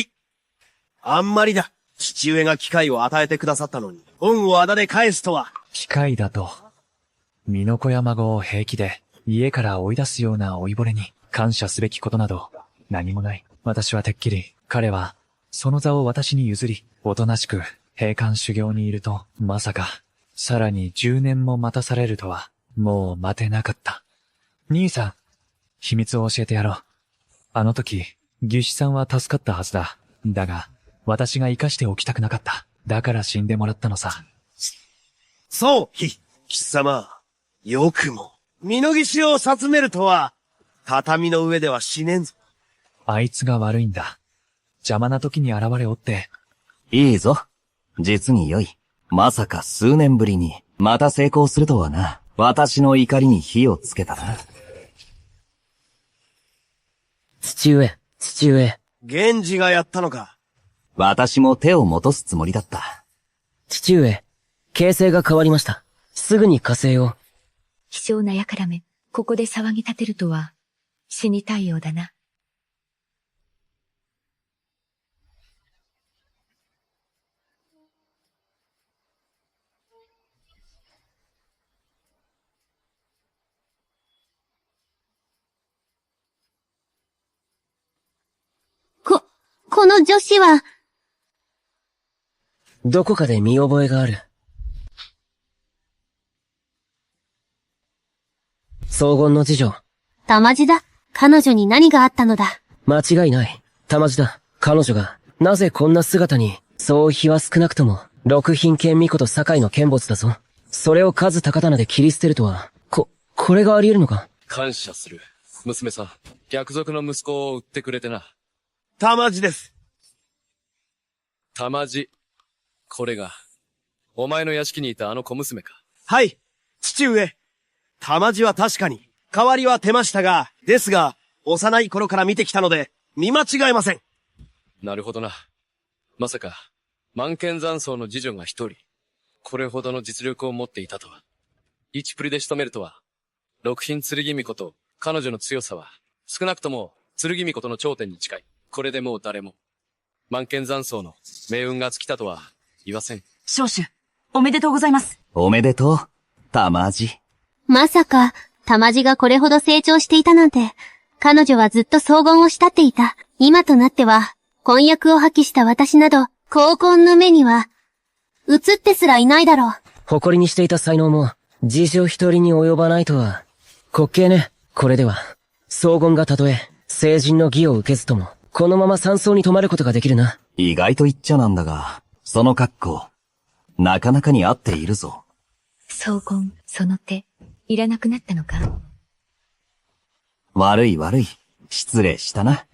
あんまりだ。父上が機会を与えてくださったのに、恩をあだで返すとは。機会だと。身の子や孫を平気で、家から追い出すような老いぼれに、感謝すべきことなど、何もない。私はてっきり、彼は、その座を私に譲り、おとなしく、閉館修行にいると、まさか、さらに10年も待たされるとは、もう待てなかった。兄さん、秘密を教えてやろう。あの時、義士さんは助かったはずだ。だが、私が生かしておきたくなかった。だから死んでもらったのさ。そう、貴様。よくも、身の岸を殺めるとは、畳の上では死ねんぞ。あいつが悪いんだ。邪魔な時に現れおって。いいぞ。実に良い。まさか数年ぶりに、また成功するとはな。私の怒りに火をつけたな。父上、父上。源氏がやったのか。私も手を戻すつもりだった。父上、形勢が変わりました。すぐに加勢を。希少な輩め、ここで騒ぎ立てるとは、死にたいようだな。この女子は、どこかで見覚えがある。荘厳の次女。玉地だ。彼女に何があったのだ。間違いない。玉地だ。彼女が、なぜこんな姿に、そう日は少なくとも、六品剣巫女と堺の剣没だぞ。それを数高棚で切り捨てるとは、これがあり得るのか。感謝する。娘さん、逆賊の息子を売ってくれてな。玉地です。玉地。これが、お前の屋敷にいたあの小娘か。はい、父上。玉地は確かに、変わりは出ましたが、ですが、幼い頃から見てきたので、見間違えません。なるほどな。まさか、満剣残僧の次女が一人、これほどの実力を持っていたとは。一プリで仕留めるとは、六品剣巫女と彼女の強さは、少なくとも剣巫女との頂点に近い。これでもう誰も、満剣残僧の命運が尽きたとは言わせん。少主、おめでとうございます。おめでとう、玉地。まさか、玉地がこれほど成長していたなんて、彼女はずっと荘厳を慕っていた。今となっては、婚約を破棄した私など、高校の目には、映ってすらいないだろう。誇りにしていた才能も、次女一人に及ばないとは。滑稽ね。これでは、荘厳がたとえ、成人の義を受けずとも、このまま山荘に泊まることができるな。意外と言っちゃなんだが、その格好、なかなかに合っているぞ。荘厳、その手、いらなくなったのか？悪い。失礼したな。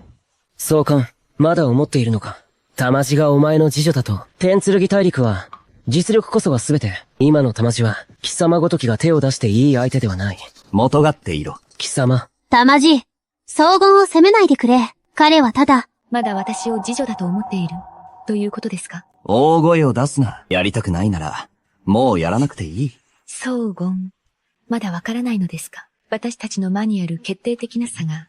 総監、まだ思っているのか。玉地がお前の次女だと。天剣大陸は、実力こそは全て。今の玉地は、貴様ごときが手を出していい相手ではない。元がっていろ。貴様。玉地、荘厳を責めないでくれ。彼はただ、まだ私を次女だと思っている、ということですか？大声を出すな。やりたくないなら、もうやらなくていい。荘厳、まだわからないのですか？私たちの間にある決定的な差が。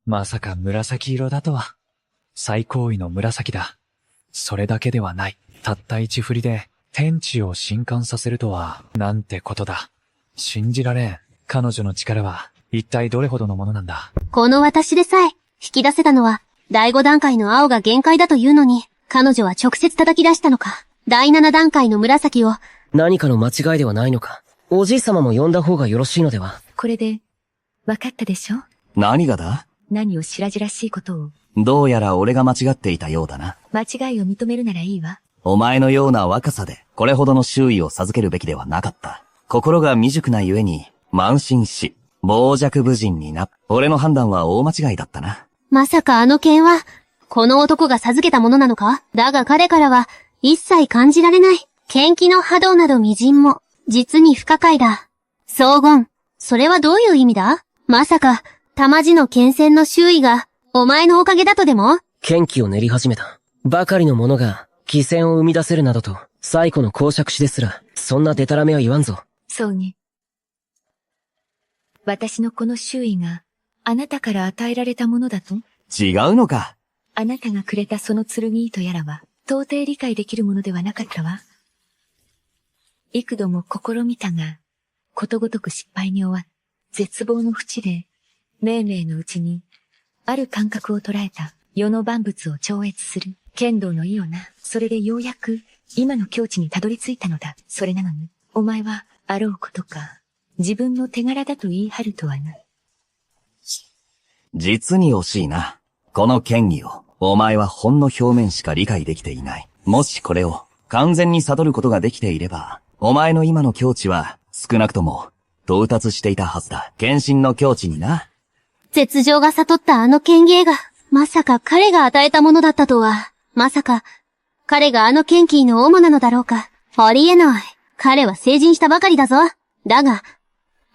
まさか紫色だとは。最高位の紫だ。それだけではない。たった一振りで天地を震撼させるとは、なんてことだ。信じられん。彼女の力は一体どれほどのものなんだ。この私でさえ、引き出せたのは、第5段階の青が限界だというのに、彼女は直接叩き出したのか。第7段階の紫を。何かの間違いではないのか。おじい様も呼んだ方がよろしいのでは。これで、わかったでしょ？何がだ？何を白々しいことを。どうやら俺が間違っていたようだな。間違いを認めるならいいわ。お前のような若さで、これほどの周囲を授けるべきではなかった。心が未熟なゆえに、慢心し、傍若無人にな。俺の判断は大間違いだったな。まさかあの剣は、この男が授けたものなのか？だが彼からは、一切感じられない。剣気の波動など微塵も、実に不可解だ。荘厳、それはどういう意味だ？まさか、玉地の剣戦の周囲が、お前のおかげだとでも？剣気を練り始めた。ばかりの者が、奇戦を生み出せるなどと、最古の公爵士ですら、そんなデタラメは言わんぞ。そうね。私のこの周囲が、あなたから与えられたものだと？違うのか。あなたがくれたその剣糸やらは、到底理解できるものではなかったわ。幾度も試みたが、ことごとく失敗に終わっ、絶望の淵で、命名のうちに、ある感覚を捉えた世の万物を超越する剣道の意をな。それでようやく今の境地にたどり着いたのだ。それなのに、お前はあろうことか、自分の手柄だと言い張るとはな。実に惜しいな。この剣技を、お前はほんの表面しか理解できていない。もしこれを、完全に悟ることができていれば、お前の今の境地は、少なくとも、到達していたはずだ。献身の境地にな。絶情が悟ったあの剣芸が、まさか彼が与えたものだったとは。まさか、彼があの剣気の主なのだろうか。ありえない。彼は成人したばかりだぞ。だが、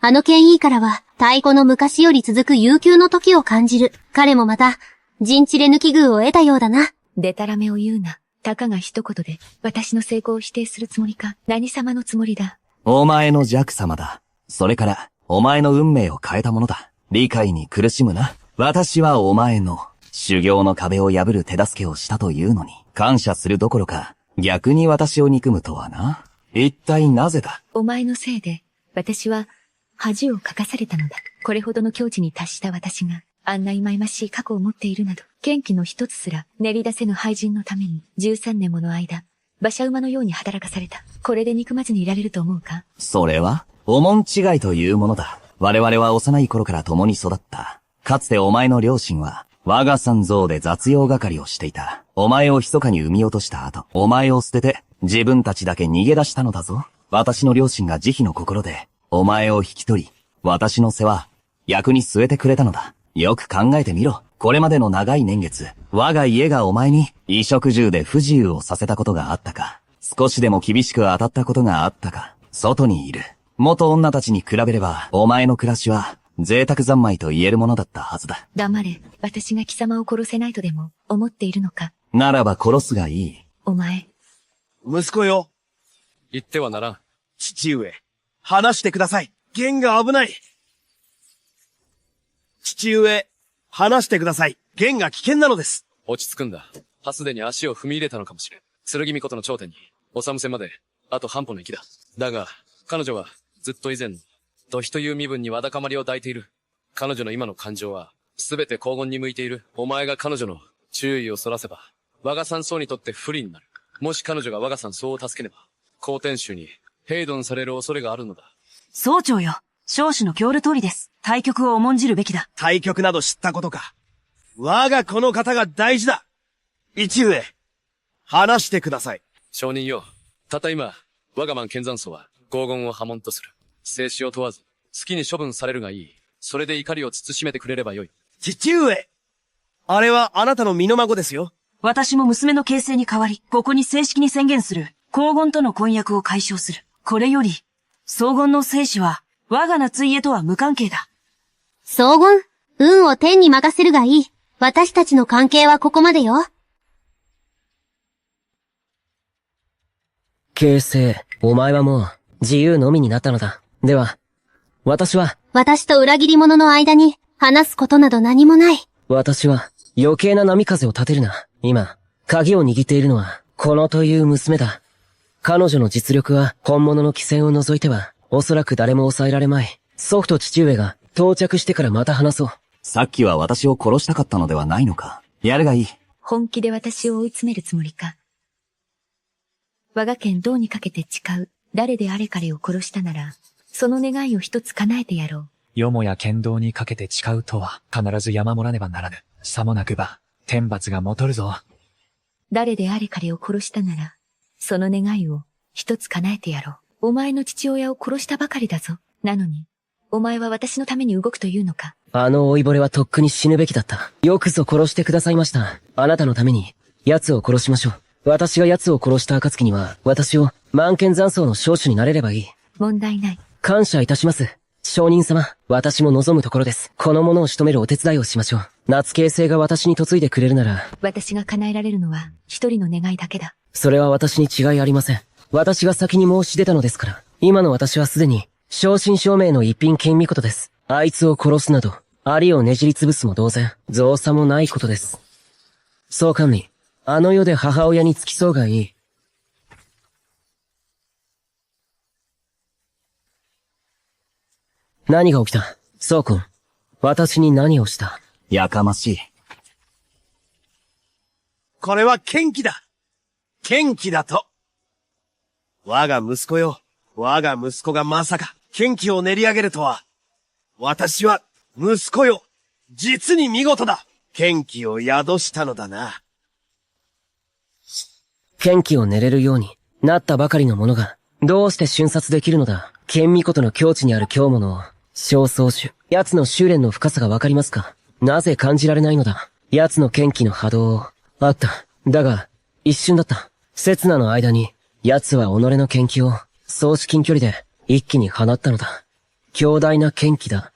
あの剣意からは、太古の昔より続く悠久の時を感じる。彼もまた、陣地で抜き具を得たようだな。でたらめを言うな。たかが一言で、私の成功を否定するつもりか。何様のつもりだ。お前の弱様だ。それから、お前の運命を変えたものだ。理解に苦しむな。私はお前の、修行の壁を破る手助けをしたというのに、感謝するどころか、逆に私を憎むとはな。一体なぜだ。お前のせいで、私は、恥をかかされたのだ。これほどの境地に達した私が、あんな忌々しい過去を持っているなど、剣気の一つすら練り出せぬ廃人のために、13年もの間、馬車馬のように働かされた。これで憎まずにいられると思うか？それは、お門違いというものだ。我々は幼い頃から共に育った。かつてお前の両親は、我が山蔵で雑用係をしていた。お前を密かに産み落とした後、お前を捨てて、自分たちだけ逃げ出したのだぞ。私の両親が慈悲の心で、お前を引き取り、私の世話、役に据えてくれたのだ。よく考えてみろ。これまでの長い年月、我が家がお前に、衣食住で不自由をさせたことがあったか。少しでも厳しく当たったことがあったか。外にいる。元女たちに比べれば、お前の暮らしは、贅沢三昧と言えるものだったはずだ。黙れ。私が貴様を殺せないとでも、思っているのか。ならば殺すがいい。お前。息子よ。言ってはならん。父上。話してください。剣が危ない。父上。話してください。剣が危険なのです。落ち着くんだ。はすでに足を踏み入れたのかもしれん。剣巫女の頂点に、おさむせまで、あと半歩の息だ。だが、彼女は、ずっと以前、土肥という身分にわだかまりを抱いている。彼女の今の感情は、すべて黄金に向いている。お前が彼女の注意をそらせば、我が山荘にとって不利になる。もし彼女が我が山荘を助けねば、高天衆に、ヘイドンされる恐れがあるのだ。総長よ。少子の教る通りです。対局を重んじるべきだ。対局など知ったことか。我がこの方が大事だ。一上、話してください。承認よ。たった今、我が満剣山荘は、黄金を破門とする。生死を問わず、好きに処分されるがいい。それで怒りを慎めてくれればよい。父上、あれはあなたの身の孫ですよ。私も娘の形勢に代わり、ここに正式に宣言する。黄金との婚約を解消する。これより、荘厳の生死は、我が夏家とは無関係だ。荘厳？運を天に任せるがいい。私たちの関係はここまでよ。形勢、お前はもう、自由のみになったのだ。では、私と裏切り者の間に、話すことなど何もない。私は、余計な波風を立てるな。今、鍵を握っているのは、このという娘だ。彼女の実力は、本物の汽船を除いては、おそらく誰も抑えられまい。祖父と父上が、到着してからまた話そう。さっきは私を殺したかったのではないのか。やるがいい。本気で私を追い詰めるつもりか。我が剣どうにかけて誓う。誰であれ彼を殺したなら、その願いを一つ叶えてやろう。よもや剣道にかけて誓うとは、必ず山もらねばならぬ。さもなくば、天罰がもとるぞ。誰であれ彼を殺したなら、その願いを一つ叶えてやろう。お前の父親を殺したばかりだぞ。なのに、お前は私のために動くというのか。あの老いぼれはとっくに死ぬべきだった。よくぞ殺してくださいました。あなたのために、奴を殺しましょう。私が奴を殺した暁には、私を、満剣山荘の将主になれればいい。問題ない。感謝いたします。上人様、私も望むところです。この者を仕留めるお手伝いをしましょう。夏慶星が私に嫁いでくれるなら。私が叶えられるのは、一人の願いだけだ。それは私に違いありません。私が先に申し出たのですから。今の私はすでに、正真正銘の一品剣巫女です。あいつを殺すなど、アリをねじりつぶすも同然、造作もないことです。総管理、あの世で母親に付きそうがいい。何が起きた？総君。私に何をした？やかましい。これは剣気だ。剣気だと。我が息子よ。我が息子がまさか、剣気を練り上げるとは。私は、息子よ。実に見事だ。剣気を宿したのだな。剣気を練れるように、なったばかりの者が、どうして瞬殺できるのだ。剣巫事の境地にある強者を、小宗主。奴の修練の深さがわかりますか？なぜ感じられないのだ。奴の剣気の波動を。あった。だが、一瞬だった。刹那の間に、奴は己の剣気を、総至近距離で、一気に放ったのだ。強大な剣気だ。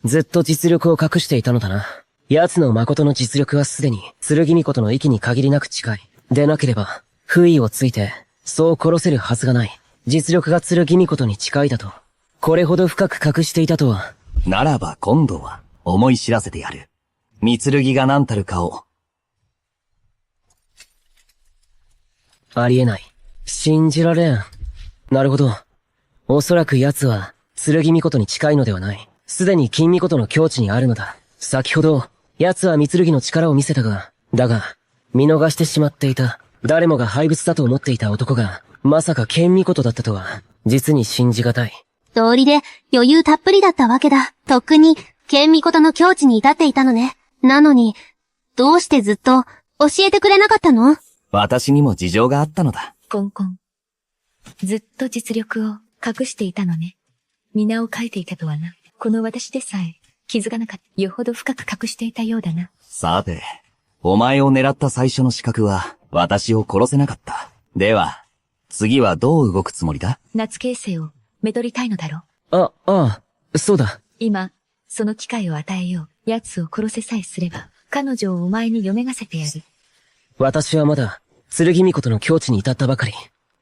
ずっと実力を隠していたのだな。奴の誠の実力はすでに、剣巫事の域に限りなく近い。でなければ、不意をついて、そう殺せるはずがない。実力が剣巫事に近いだと。これほど深く隠していたとは。ならば今度は、思い知らせてやる。三剣が何たるかを。ありえない。信じられん。なるほど。おそらく奴は、剣巫事に近いのではない。すでに金巫事の境地にあるのだ。先ほど、奴は三剣の力を見せたが、だが、見逃してしまっていた。誰もが廃物だと思っていた男が、まさか剣巫事だったとは、実に信じがたい。道理で余裕たっぷりだったわけだ。とっくに、剣巫事の境地に至っていたのね。なのに、どうしてずっと、教えてくれなかったの？私にも事情があったのだ。コンコン。ずっと実力を隠していたのね。皆を書いていたとはな。この私でさえ気づかなかった。よほど深く隠していたようだな。さて、お前を狙った最初の資格は、私を殺せなかった。では、次はどう動くつもりだ？夏形成をめとりたいのだろああ、そうだ。今、その機会を与えよう。奴を殺せさえすれば、彼女をお前に嫁がせてやる。私はまだ、剣巫事の境地に至ったばかり。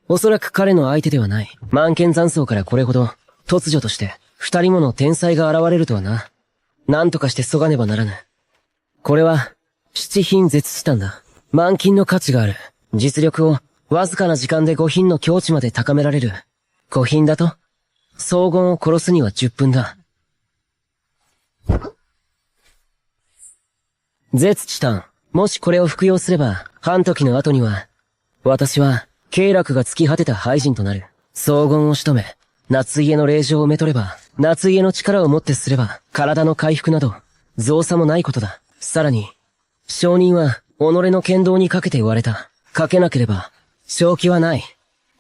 おそらく彼の相手ではない。満剣残草からこれほど、突如として、二人もの天才が現れるとはな。何とかして削がねばならぬ。これは、七品絶地丹だ。満金の価値がある。実力を、わずかな時間で五品の境地まで高められる。五品だと？荘厳を殺すには10分だ。絶地丹。もしこれを服用すれば、半時の後には、私は、経絡が尽き果てた廃人となる。荘厳を仕留め、夏家の令状を埋め取れば、夏家の力をもってすれば、体の回復など、造作もないことだ。さらに、証人は、己の剣道にかけて言われた。かけなければ、正気はない。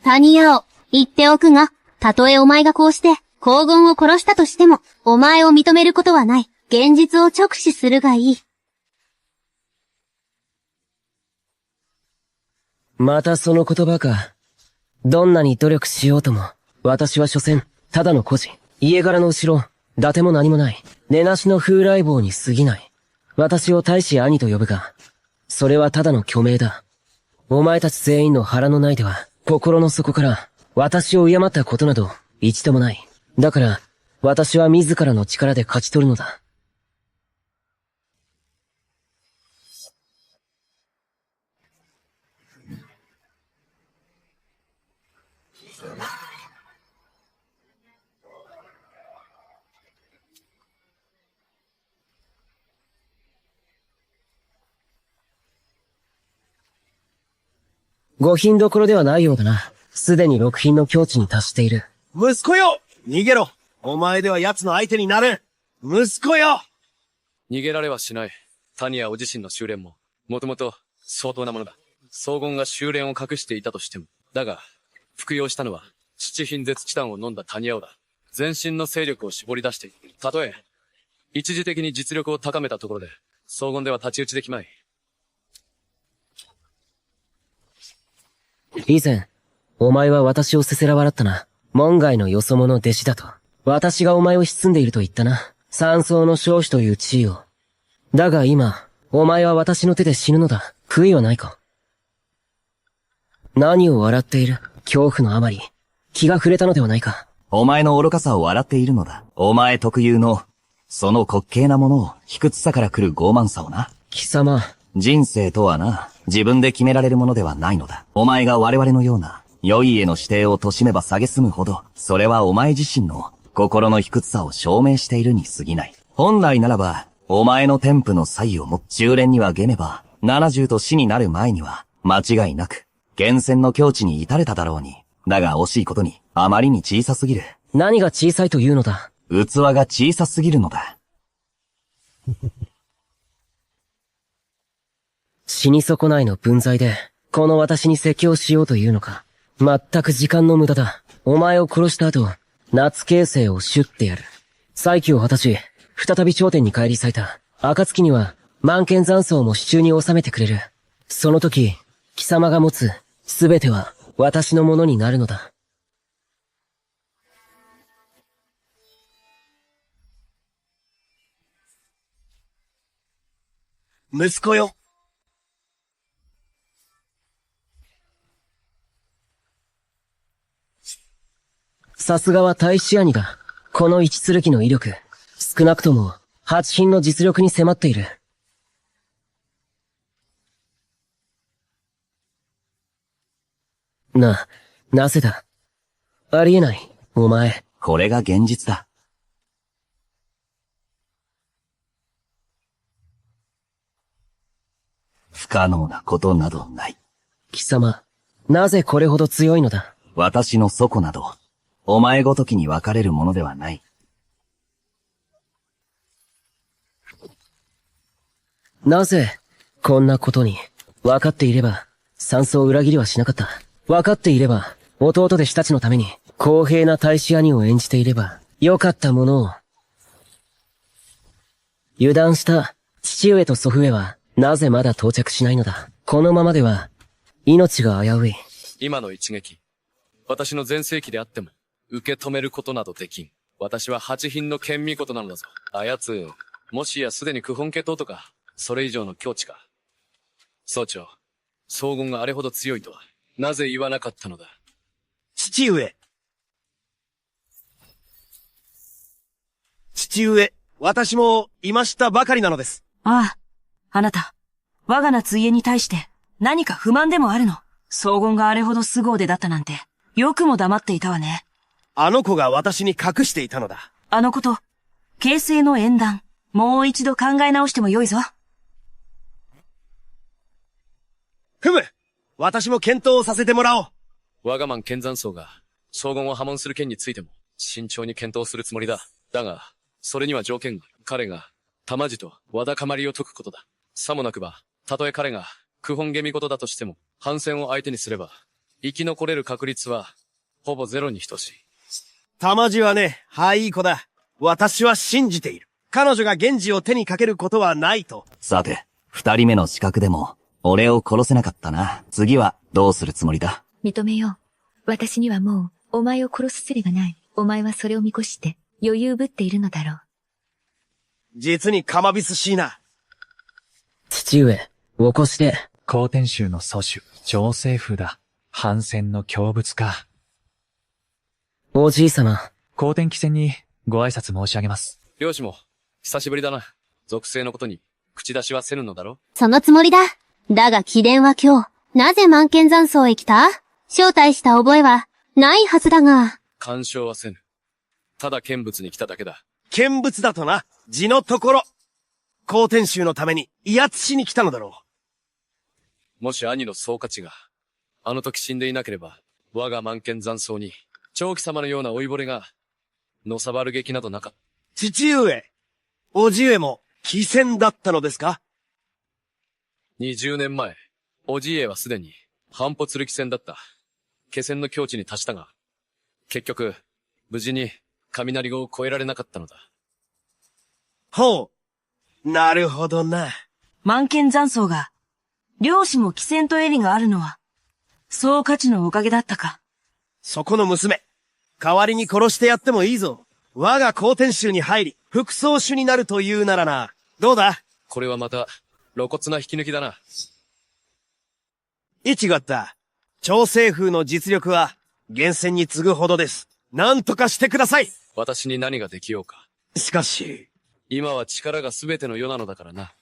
谷屋を、言っておくが、たとえお前がこうして、黄金を殺したとしても、お前を認めることはない。現実を直視するがいい。またその言葉か。どんなに努力しようとも、私は所詮、ただの孤児。家柄の後ろ、伊達も何もない。根なしの風来坊に過ぎない。私を大使兄と呼ぶが、それはただの虚名だ。お前たち全員の腹の内では、心の底から、私を敬ったことなど、一度もない。だから、私は自らの力で勝ち取るのだ。五品どころではないようだな。すでに六品の境地に達している。息子よ！逃げろ！お前では奴の相手になる！息子よ！逃げられはしない。谷谷お自身の修練も、もともと相当なものだ。荘厳が修練を隠していたとしても。だが、服用したのは、七品絶地丹を飲んだ谷谷だ。全身の勢力を絞り出している。たとえ、一時的に実力を高めたところで、荘厳では太刀打ちできまい。以前、お前は私をせせら笑ったな。門外のよそ者弟子だと。私がお前を包んでいると言ったな。三層の少子という地位を。だが今、お前は私の手で死ぬのだ。悔いはないか。何を笑っている？恐怖のあまり、気が触れたのではないか。お前の愚かさを笑っているのだ。お前特有の、その滑稽なものを、卑屈さから来る傲慢さをな。貴様。人生とはな、自分で決められるものではないのだ。お前が我々のような、良いへの指定を貶めば蔑むほど、それはお前自身の、心の卑屈さを証明しているに過ぎない。本来ならば、お前の天賦の才をも、修練にはげめば、70と死になる前には、間違いなく、厳選の境地に至れただろうに。だが惜しいことに、あまりに小さすぎる。何が小さいというのだ？器が小さすぎるのだ。死に損ないの分際で、この私に説教しようというのか。全く時間の無駄だ。お前を殺した後、夏形成をシュッてやる。再起を果たし、再び頂点に返り咲いた。暁には、万剣残草も手中に収めてくれる。その時、貴様が持つ、すべては、私のものになるのだ。息子よ。さすがは大使兄だ。この一剣の威力、少なくとも、八品の実力に迫っている。なぜだ。ありえない、お前。これが現実だ。不可能なことなどない。貴様、なぜこれほど強いのだ。私の祖子など、お前ごときに分かれるものではない。なぜ、こんなことに、分かっていれば、山荘を裏切りはしなかった。分かっていれば、弟弟子たちのために、公平な大使兄を演じていれば、良かったものを。油断した父上と祖父上は、なぜまだ到着しないのだ。このままでは、命が危うい。今の一撃、私の全盛期であっても、受け止めることなどできん。私は八品の剣巫ことなのだぞ。あやつ、もしやすでに九本家統とか、それ以上の境地か。総長、荘厳があれほど強いとは、なぜ言わなかったのだ。父上。父上、私も、いましたばかりなのです。ああ、あなた、我が名つ家に対して、何か不満でもあるの。荘厳があれほど凄腕だったなんて、よくも黙っていたわね。あの子が私に隠していたのだ。あの子と、形勢の縁談、もう一度考え直してもよいぞ。ふむ、私も検討をさせてもらおう。我がマン剣山荘が、荘厳を破門する件についても、慎重に検討するつもりだ。だが、それには条件が、彼が、玉路と和田かまりを解くことだ。さもなくば、たとえ彼が、九本家巫事だとしても、反戦を相手にすれば、生き残れる確率は、ほぼゼロに等しい。玉路はね、いい子だ。私は信じている。彼女が源氏を手にかけることはないと。さて、二人目の資格でも、俺を殺せなかったな。次は、どうするつもりだ。認めよう。私にはもう、お前を殺す術がない。お前はそれを見越して、余裕ぶっているのだろう。実にかまびすしいな。父上、お越しで。高天宗の祖主、長生風だ。反戦の強物か。おじい様。高天汽船にご挨拶申し上げます。漁師も、久しぶりだな。属性のことに、口出しはせぬのだろ。そのつもりだ。だが貴殿は今日、なぜ万剣山荘へ来た？招待した覚えは、ないはずだが。干渉はせぬ。ただ見物に来ただけだ。見物だとな、字のところ。高天宗のために威圧しに来たのだろう。もし兄の総価値が、あの時死んでいなければ、我が万剣残荘に、長貴様のような老いぼれが、のさばる劇などなかった。父上、叔父上も、貴船だったのですか？ 20年前、叔父上はすでに、半歩剣船だった。気仙の境地に達したが、結局、無事に、雷語を越えられなかったのだ。ほう。なるほどな。万剣残荘が、漁師も貴船と襟があるのは、総価値のおかげだったか。そこの娘、代わりに殺してやってもいいぞ。我が高天宗に入り、副宗主になるというならな。どうだ？これはまた、露骨な引き抜きだな。一がった。長生風の実力は、厳選に次ぐほどです。なんとかしてください。私に何ができようか。しかし、今は力が全ての世なのだからな。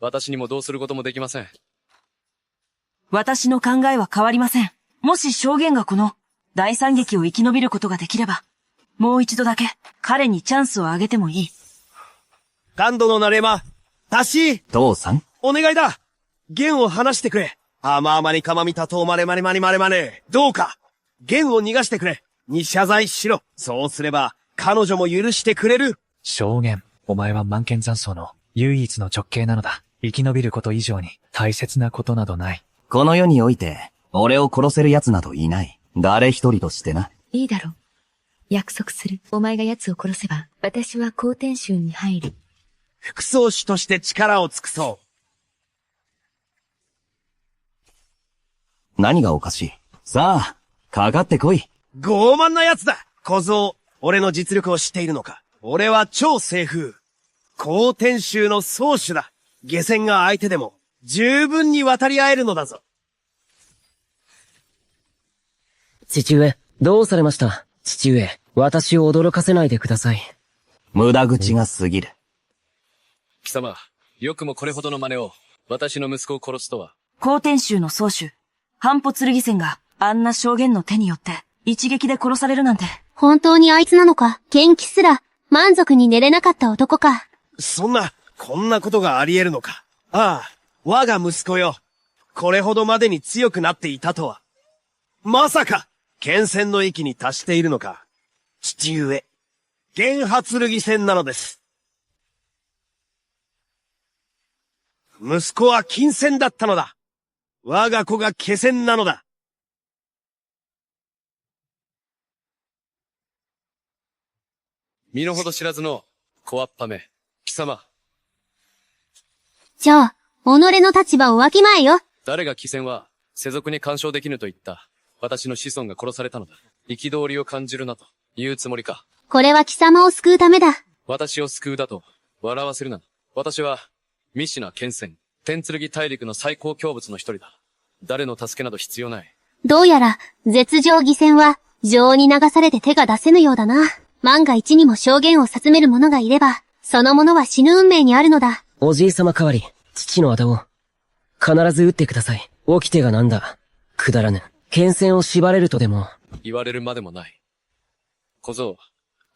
私にもどうすることもできません。私の考えは変わりません。もし証言がこの大惨劇を生き延びることができれば、もう一度だけ彼にチャンスをあげてもいい。感度のなれま、足し父さんお願いだ。弦を離してくれ。甘々にかまみたとうまれまれまれまれまれ。どうか、弦を逃がしてくれ。に謝罪しろ。そうすれば、彼女も許してくれる。証言、お前は万剣残荘の唯一の直系なのだ。生き延びること以上に大切なことなどない。この世において、俺を殺せる奴などいない。誰一人としてな。いいだろう。約束する。お前が奴を殺せば、私は皇天衆に入り。副総主として力を尽くそう。何がおかしい？さあ、かかってこい。傲慢な奴だ！小僧、俺の実力を知っているのか？俺は超西風。皇天衆の宗主だ。下船が相手でも、十分に渡り合えるのだぞ。父上、どうされました？父上、私を驚かせないでください。無駄口が過ぎる。貴様、よくもこれほどの真似を、私の息子を殺すとは。皇天衆の宗主、半歩剣仙があんな証言の手によって一撃で殺されるなんて。本当にあいつなのか、元気すら満足に寝れなかった男か。こんなことがあり得るのか。ああ、我が息子よ。これほどまでに強くなっていたとは。まさか、剣戦の域に達しているのか。父上、玄波剣戦なのです。息子は金戦だったのだ。我が子が気戦なのだ。身の程知らずの、小わっぱめ、貴様。じゃあ、己の立場をわきまえよ。誰が貴戦は、世俗に干渉できぬと言った。私の子孫が殺されたのだ。憤りを感じるなと、言うつもりか。これは貴様を救うためだ。私を救うだと、笑わせるな。私は、ミシナ剣戦、天剣大陸の最高強物の一人だ。誰の助けなど必要ない。どうやら、絶情義戦は、情に流されて手が出せぬようだな。万が一にも証言を殺める者がいれば、その者は死ぬ運命にあるのだ。おじい様代わり、父の仇を。必ず撃ってください。起きてがなんだ。くだらぬ。剣戦を縛れるとでも。言われるまでもない。小僧、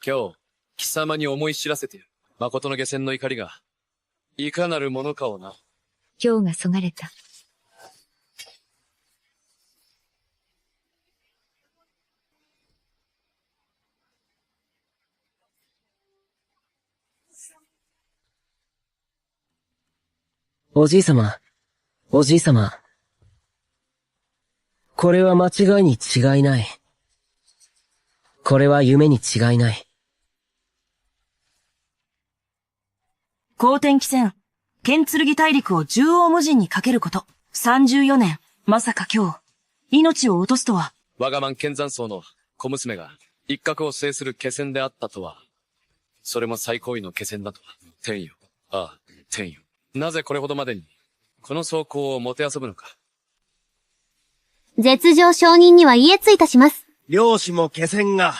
今日、貴様に思い知らせてやる。誠の下船の怒りが、いかなるものかをな。今日がそがれた。おじい様。おじい様。これは間違いに違いない。これは夢に違いない。皇天貴戦、剣剣大陸を縦横無尽にかけること。34年、まさか今日、命を落とすとは。我が満剣山荘の小娘が一角を制する気戦であったとは。それも最高位の気戦だとは。天よ。ああ、天よ。なぜこれほどまでに、この装甲をもてあそぶのか。絶情承認には家ついたします。漁師も気戦が、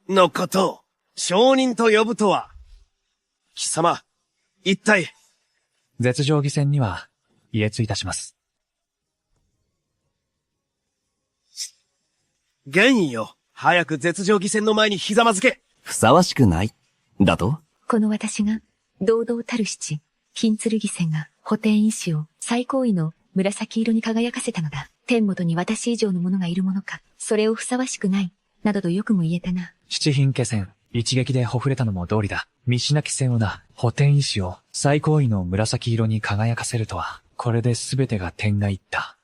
のことを、承認と呼ぶとは。貴様、一体。絶情義戦には、家ついたします。玄よ、早く絶情義戦の前にひざまずけ。ふさわしくない。だと？この私が、堂々たる七、金剣戦が、補填石を最高位の紫色に輝かせたのだ。天元に私以上の者がいるものか、それをふさわしくない、などとよくも言えたな。七品気戦、一撃でほふれたのも道理だ。見しなき戦をな、補填石を最高位の紫色に輝かせるとは、これで全てが点がいった。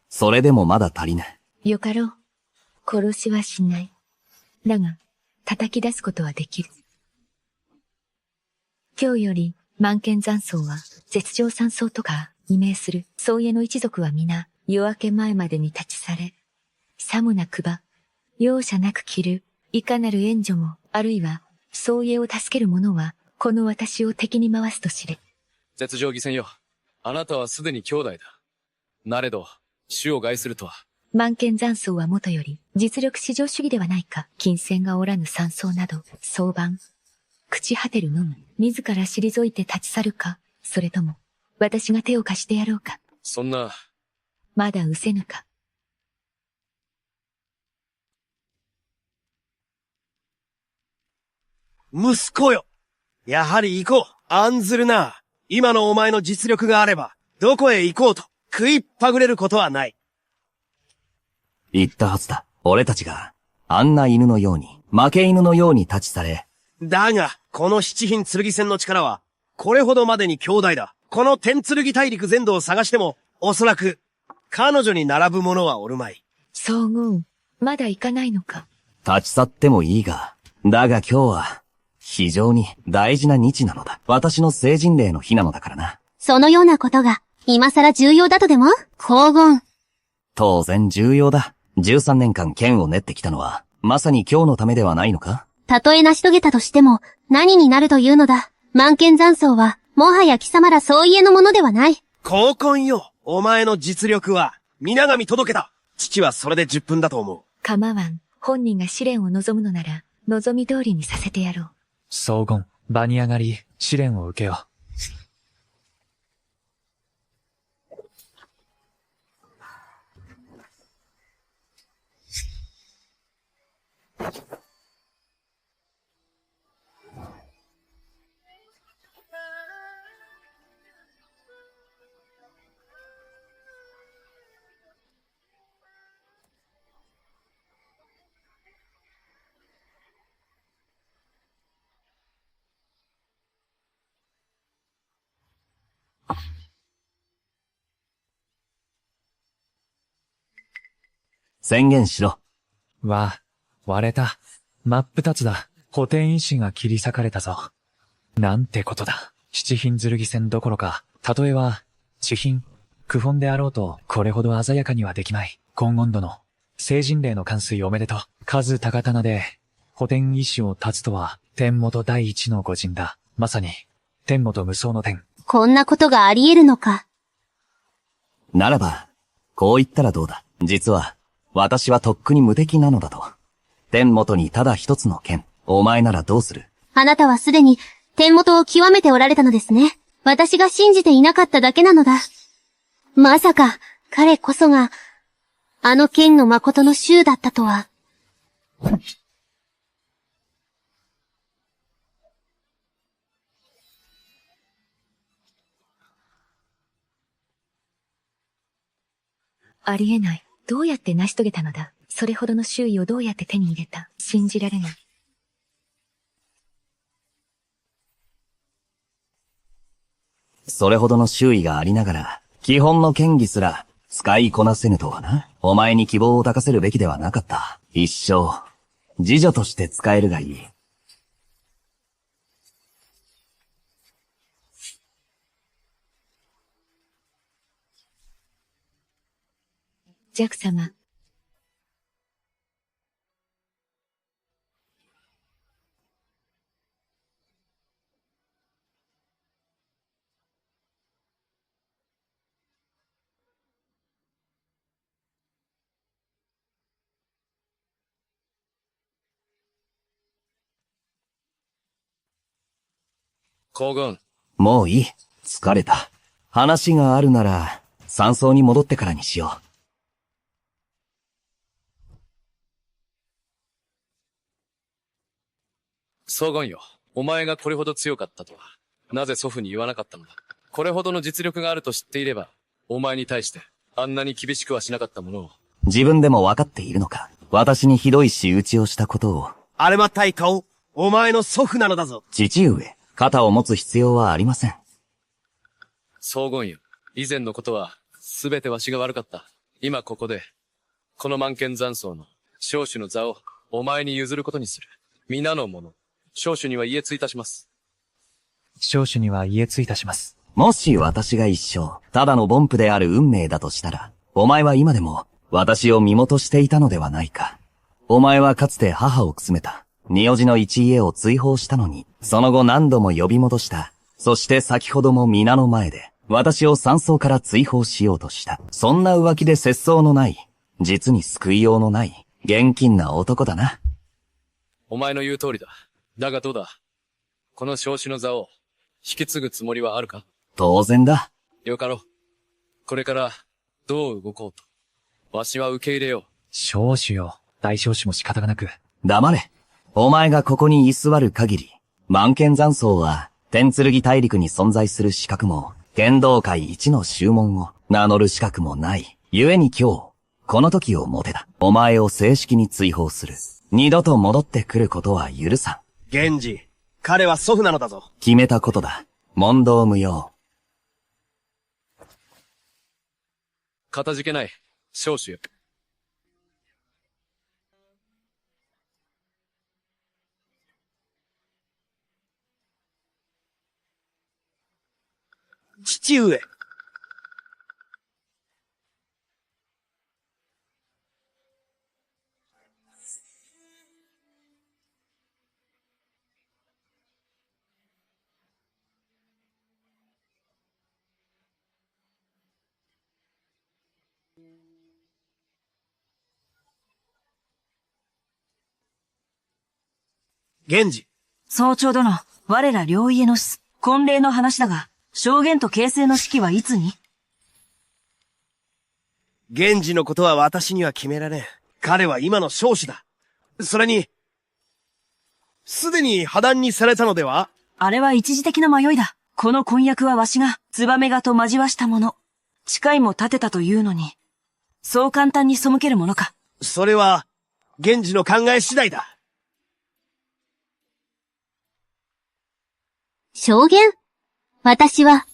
それでもまだ足りない。よかろう。殺しはしない。だが、叩き出すことはできる。今日より、満剣山荘は、絶頂山荘とか、異名する、宗家の一族は皆、夜明け前までに立ち去れ。さもなくば、容赦なく着る、いかなる援助も、あるいは、宗家を助ける者は、この私を敵に回すと知れ。絶情義戦よ。あなたはすでに兄弟だ。なれど、主を害するとは。満剣山荘はもとより、実力至上主義ではないか。金銭がおらぬ山荘など、相番。朽ち果てるのみ、自ら退いて立ち去るか、それとも、私が手を貸してやろうか。そんな。まだ失せぬか。息子よ。やはり行こう。案ずるな。今のお前の実力があれば、どこへ行こうと、食いっぱぐれることはない。言ったはずだ。俺たちが、あんな犬のように、負け犬のように立ち去れ。だが、この七品剣戦の力は、これほどまでに兄弟だ。この天剣大陸全土を探しても、おそらく、彼女に並ぶ者はおるまい。そうごう。まだ行かないのか。立ち去ってもいいが、だが今日は、非常に大事な日なのだ。私の成人礼の日なのだからな。そのようなことが、今更重要だとでも？黄金。当然重要だ。13年間剣を練ってきたのは、まさに今日のためではないのか？たとえ成し遂げたとしても、何になるというのだ。満剣残草は、もはや貴様ら総家のものではない。高婚よ。お前の実力は、皆神届けた。父はそれで10分だと思う。構わん。本人が試練を望むのなら、望み通りにさせてやろう。荘厳、場に上がり、試練を受けよう。宣言しろ。割れた。真っ二つだ。補填石が切り裂かれたぞ。なんてことだ。七品剣戦どころか、たとえは、地品、九本であろうと、これほど鮮やかにはできまい。今温度の、成人礼の完遂おめでとう。数高棚で、補填石を立つとは、天元第一の御人だ。まさに、天元無双の天。こんなことがあり得るのか。ならば、こう言ったらどうだ。実は、私はとっくに無敵なのだと。天元にただ一つの剣。お前ならどうする？あなたはすでに、天元を極めておられたのですね。私が信じていなかっただけなのだ。まさか、彼こそが、あの剣の誠の衆だったとは。ありえない。どうやって成し遂げたのだ？それほどの周囲をどうやって手に入れた？信じられない。それほどの周囲がありながら、基本の剣技すら使いこなせぬとはな。お前に希望を抱かせるべきではなかった。一生、次女として使えるがいい。ジャク様。黄金。もういい。疲れた。話があるなら、山荘に戻ってからにしよう。荘厳よ。お前がこれほど強かったとは、なぜ祖父に言わなかったのだ。これほどの実力があると知っていれば、お前に対して、あんなに厳しくはしなかったものを。自分でも分かっているのか。私にひどい仕打ちをしたことを。あれまったい顔、お前の祖父なのだぞ。父上、肩を持つ必要はありません。荘厳よ。以前のことは、すべてわしが悪かった。今ここで、この満剣残草の、少主の座を、お前に譲ることにする。皆の者、少主には家継いたします。少主には家継いたします。もし私が一生、ただの凡夫である運命だとしたら、お前は今でも、私を身元していたのではないか。お前はかつて母をくすめた。仁王寺の一家を追放したのに、その後何度も呼び戻した。そして先ほども皆の前で、私を山荘から追放しようとした。そんな浮気で節操のない、実に救いようのない、現金な男だな。お前の言う通りだ。だがどうだ。この少主の座を、引き継ぐつもりはあるか？当然だ。よかろう。これから、どう動こうと。わしは受け入れよう。少主よ。大少主も仕方がなく。黙れ。お前がここに居座る限り、満剣残草は、天剣大陸に存在する資格も、剣道界一の宗門を名乗る資格もない。故に今日、この時をもてだ。お前を正式に追放する。二度と戻ってくることは許さん。源氏、彼は祖父なのだぞ。決めたことだ。問答無用。かたじけない、少主よ。父上。源氏。総長殿、我ら両家の婚礼の話だが、証言と形成の式はいつに？源氏のことは私には決められん。彼は今の少主だ。それに、すでに破談にされたのでは？あれは一時的な迷いだ。この婚約はわしが、ツバメがと交わしたもの。誓いも立てたというのに、そう簡単に背けるものか。それは、源氏の考え次第だ。証言？私は。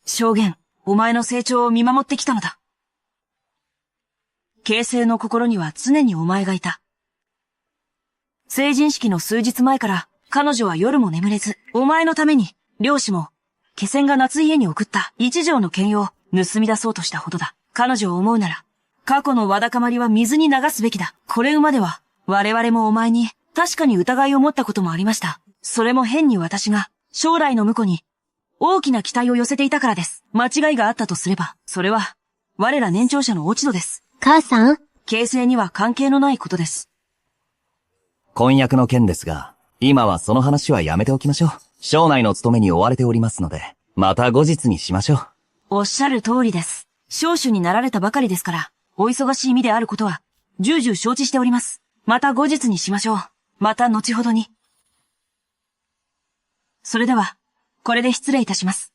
証言、お前の成長を見守ってきたのだ。形成の心には常にお前がいた。成人式の数日前から、彼女は夜も眠れず、お前のために、漁師も、気仙が夏家に送った一条の剣を盗み出そうとしたほどだ。彼女を思うなら、過去のわだかまりは水に流すべきだ。これまでは、我々もお前に、確かに疑いを持ったこともありました。それも変に私が、将来の婿に、大きな期待を寄せていたからです。間違いがあったとすれば、それは、我ら年長者の落ち度です。母さん？形成には関係のないことです。婚約の件ですが、今はその話はやめておきましょう。省内の務めに追われておりますので、また後日にしましょう。おっしゃる通りです。少主になられたばかりですから、お忙しい身であることは、重々承知しております。また後日にしましょう。また後ほどに。それでは、これで失礼いたします。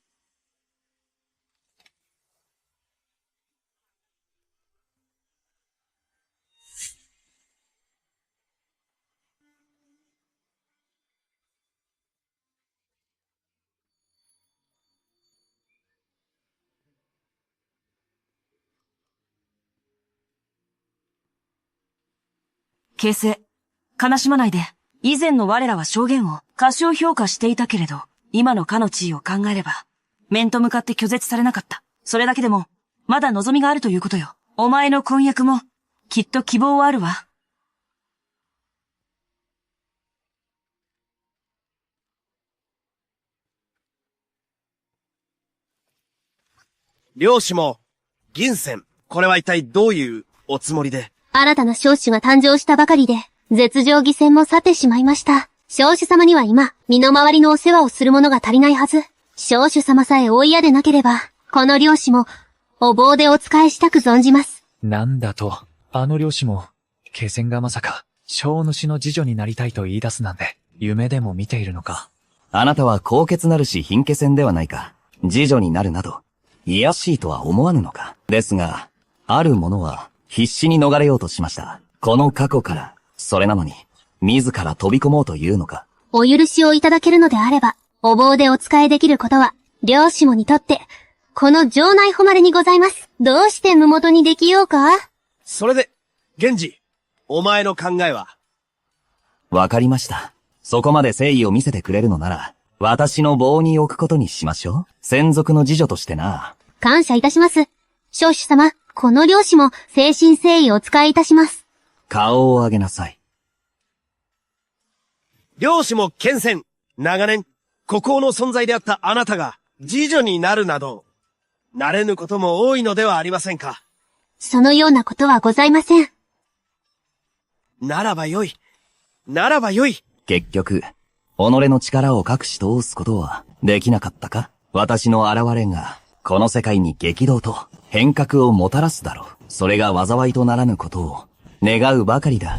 形成、悲しまないで。以前の我らは証言を過小評価していたけれど、今のかの地位を考えれば、面と向かって拒絶されなかった。それだけでも、まだ望みがあるということよ。お前の婚約も、きっと希望はあるわ。漁師も、銀銭、これは一体どういうおつもりで？新たな少主が誕生したばかりで、絶情義戦も去ってしまいました。少主様には今、身の回りのお世話をするものが足りないはず。少主様さえお嫌でなければ、この漁師も、お棒でお仕えしたく存じます。なんだと、あの漁師も、気仙がまさか、小主の次女になりたいと言い出すなんて、夢でも見ているのか。あなたは高潔なるし貧気仙ではないか。次女になるなど、卑しいとは思わぬのか。ですが、ある者は、必死に逃れようとしました。この過去から、それなのに、自ら飛び込もうというのか。お許しをいただけるのであれば、お棒でお仕えできることは、漁師もにとって、この城内誉れにございます。どうして無元にできようか？それで、源氏、お前の考えは？わかりました。そこまで誠意を見せてくれるのなら、私の棒に置くことにしましょう。専属の次女としてな。感謝いたします。少主様、この漁師も誠心誠意お仕えいたします。顔を上げなさい。漁師も剣仙、長年、孤高の存在であったあなたが、次女になるなど、なれぬことも多いのではありませんか。そのようなことはございません。ならばよい。ならばよい。結局、己の力を隠し通すことはできなかったか？私の現れが、この世界に激動と変革をもたらすだろう。それが災いとならぬことを願うばかりだ。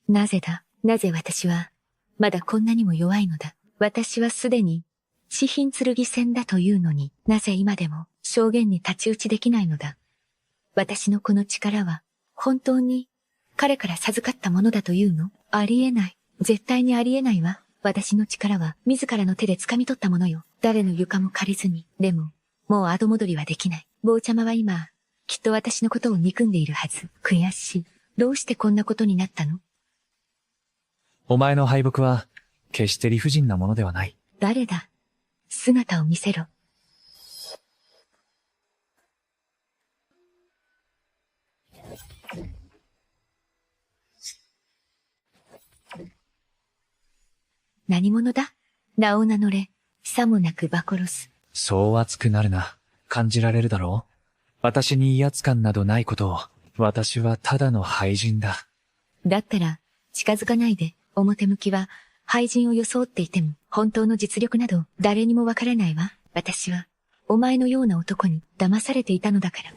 なぜだ？なぜ私は、まだこんなにも弱いのだ。私はすでに、地品剣戦だというのになぜ今でも証言に太刀打ちできないのだ。私のこの力は、本当に、彼から授かったものだというの？ありえない。絶対にありえないわ。私の力は、自らの手で掴み取ったものよ。誰の床も借りずに。でも、もう後戻りはできない。坊ちゃまは今、きっと私のことを憎んでいるはず。悔しい。どうしてこんなことになったの？お前の敗北は、決して理不尽なものではない。誰だ？姿を見せろ。何者だ？名を名乗れ。さもなくバコロス。そう熱くなるな。感じられるだろう？私に威圧感などないことを。私はただの廃人だ。だったら、近づかないで。表向きは、廃人を装っていても、本当の実力など誰にもわからないわ。私は、お前のような男に騙されていたのだから。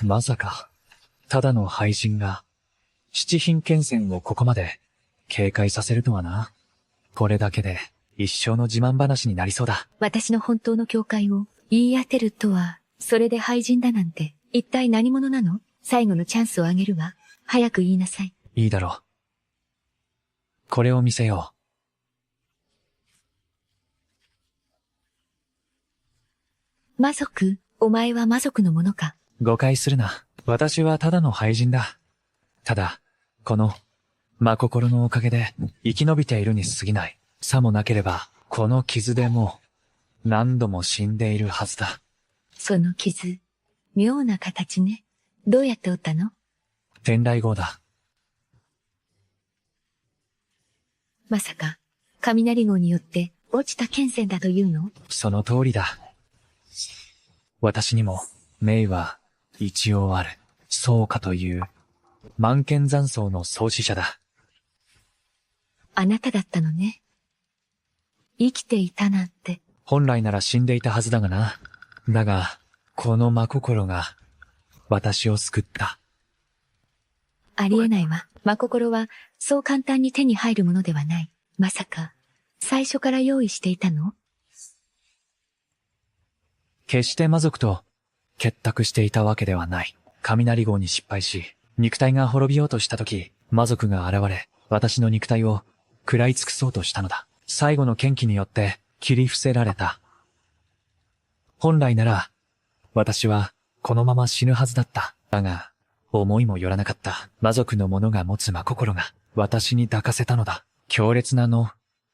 まさか、ただの廃人が、七品剣戦をここまで警戒させるとはな。これだけで一生の自慢話になりそうだ。私の本当の境界を言い当てるとは、それで廃人だなんて、一体何者なの？最後のチャンスをあげるわ。早く言いなさい。いいだろう。これを見せよう。魔族？お前は魔族のものか？誤解するな。私はただの廃人だ。ただ、この、真心のおかげで生き延びているに過ぎない。さもなければ、この傷でもう、何度も死んでいるはずだ。その傷、妙な形ね。どうやって折ったの？天雷号だ。まさか、雷号によって落ちた剣線だというの？その通りだ。私にも、命は、一応ある。そうかという、万剣残草の創始者だ。あなただったのね。生きていたなんて。本来なら死んでいたはずだがな。だが、この真心が、私を救った。ありえないわ。真心は、そう簡単に手に入るものではない。まさか、最初から用意していたの？決して魔族と、結託していたわけではない。雷号に失敗し、肉体が滅びようとしたとき、魔族が現れ、私の肉体を食らい尽くそうとしたのだ。最後の剣気によって切り伏せられた。本来なら、私はこのまま死ぬはずだった。だが、思いもよらなかった。魔族の者が持つ真心が私に抱かせたのだ。強烈なの、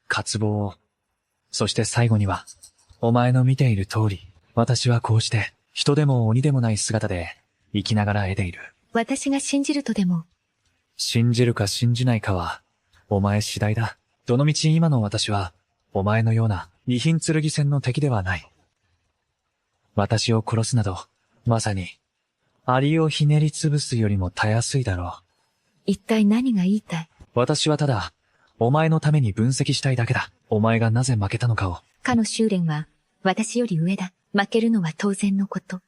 渇望を。そして最後には、お前の見ている通り、私はこうして、人でも鬼でもない姿で生きながら得ている。私が信じるとでも。信じるか信じないかは、お前次第だ。どのみち今の私は、お前のような二品剣戦の敵ではない。私を殺すなど、まさに、アリをひねりつぶすよりもたやすいだろう。一体何が言いたい？私はただ、お前のために分析したいだけだ。お前がなぜ負けたのかを。かの修練は、私より上だ。負けるのは当然のこと。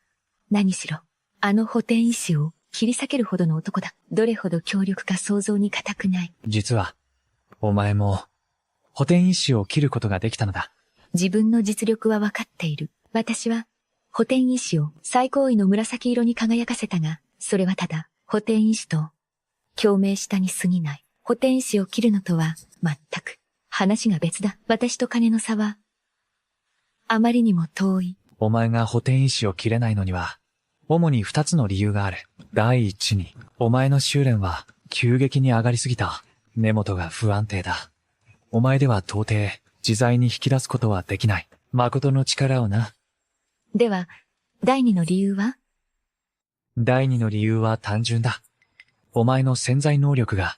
何しろ、あの補填意志を切り裂けるほどの男だ。どれほど強力か想像に難くない。実は、お前も、補填意志を切ることができたのだ。自分の実力は分かっている。私は、補填意志を最高位の紫色に輝かせたが、それはただ、補填意志と、共鳴したに過ぎない。補填意志を切るのとは、全く、話が別だ。私と金の差は、あまりにも遠い。お前が補填意志を切れないのには、主に二つの理由がある。第一に、お前の修練は急激に上がりすぎた。根元が不安定だ。お前では到底、自在に引き出すことはできない。誠の力をな。では、第二の理由は？第二の理由は単純だ。お前の潜在能力が、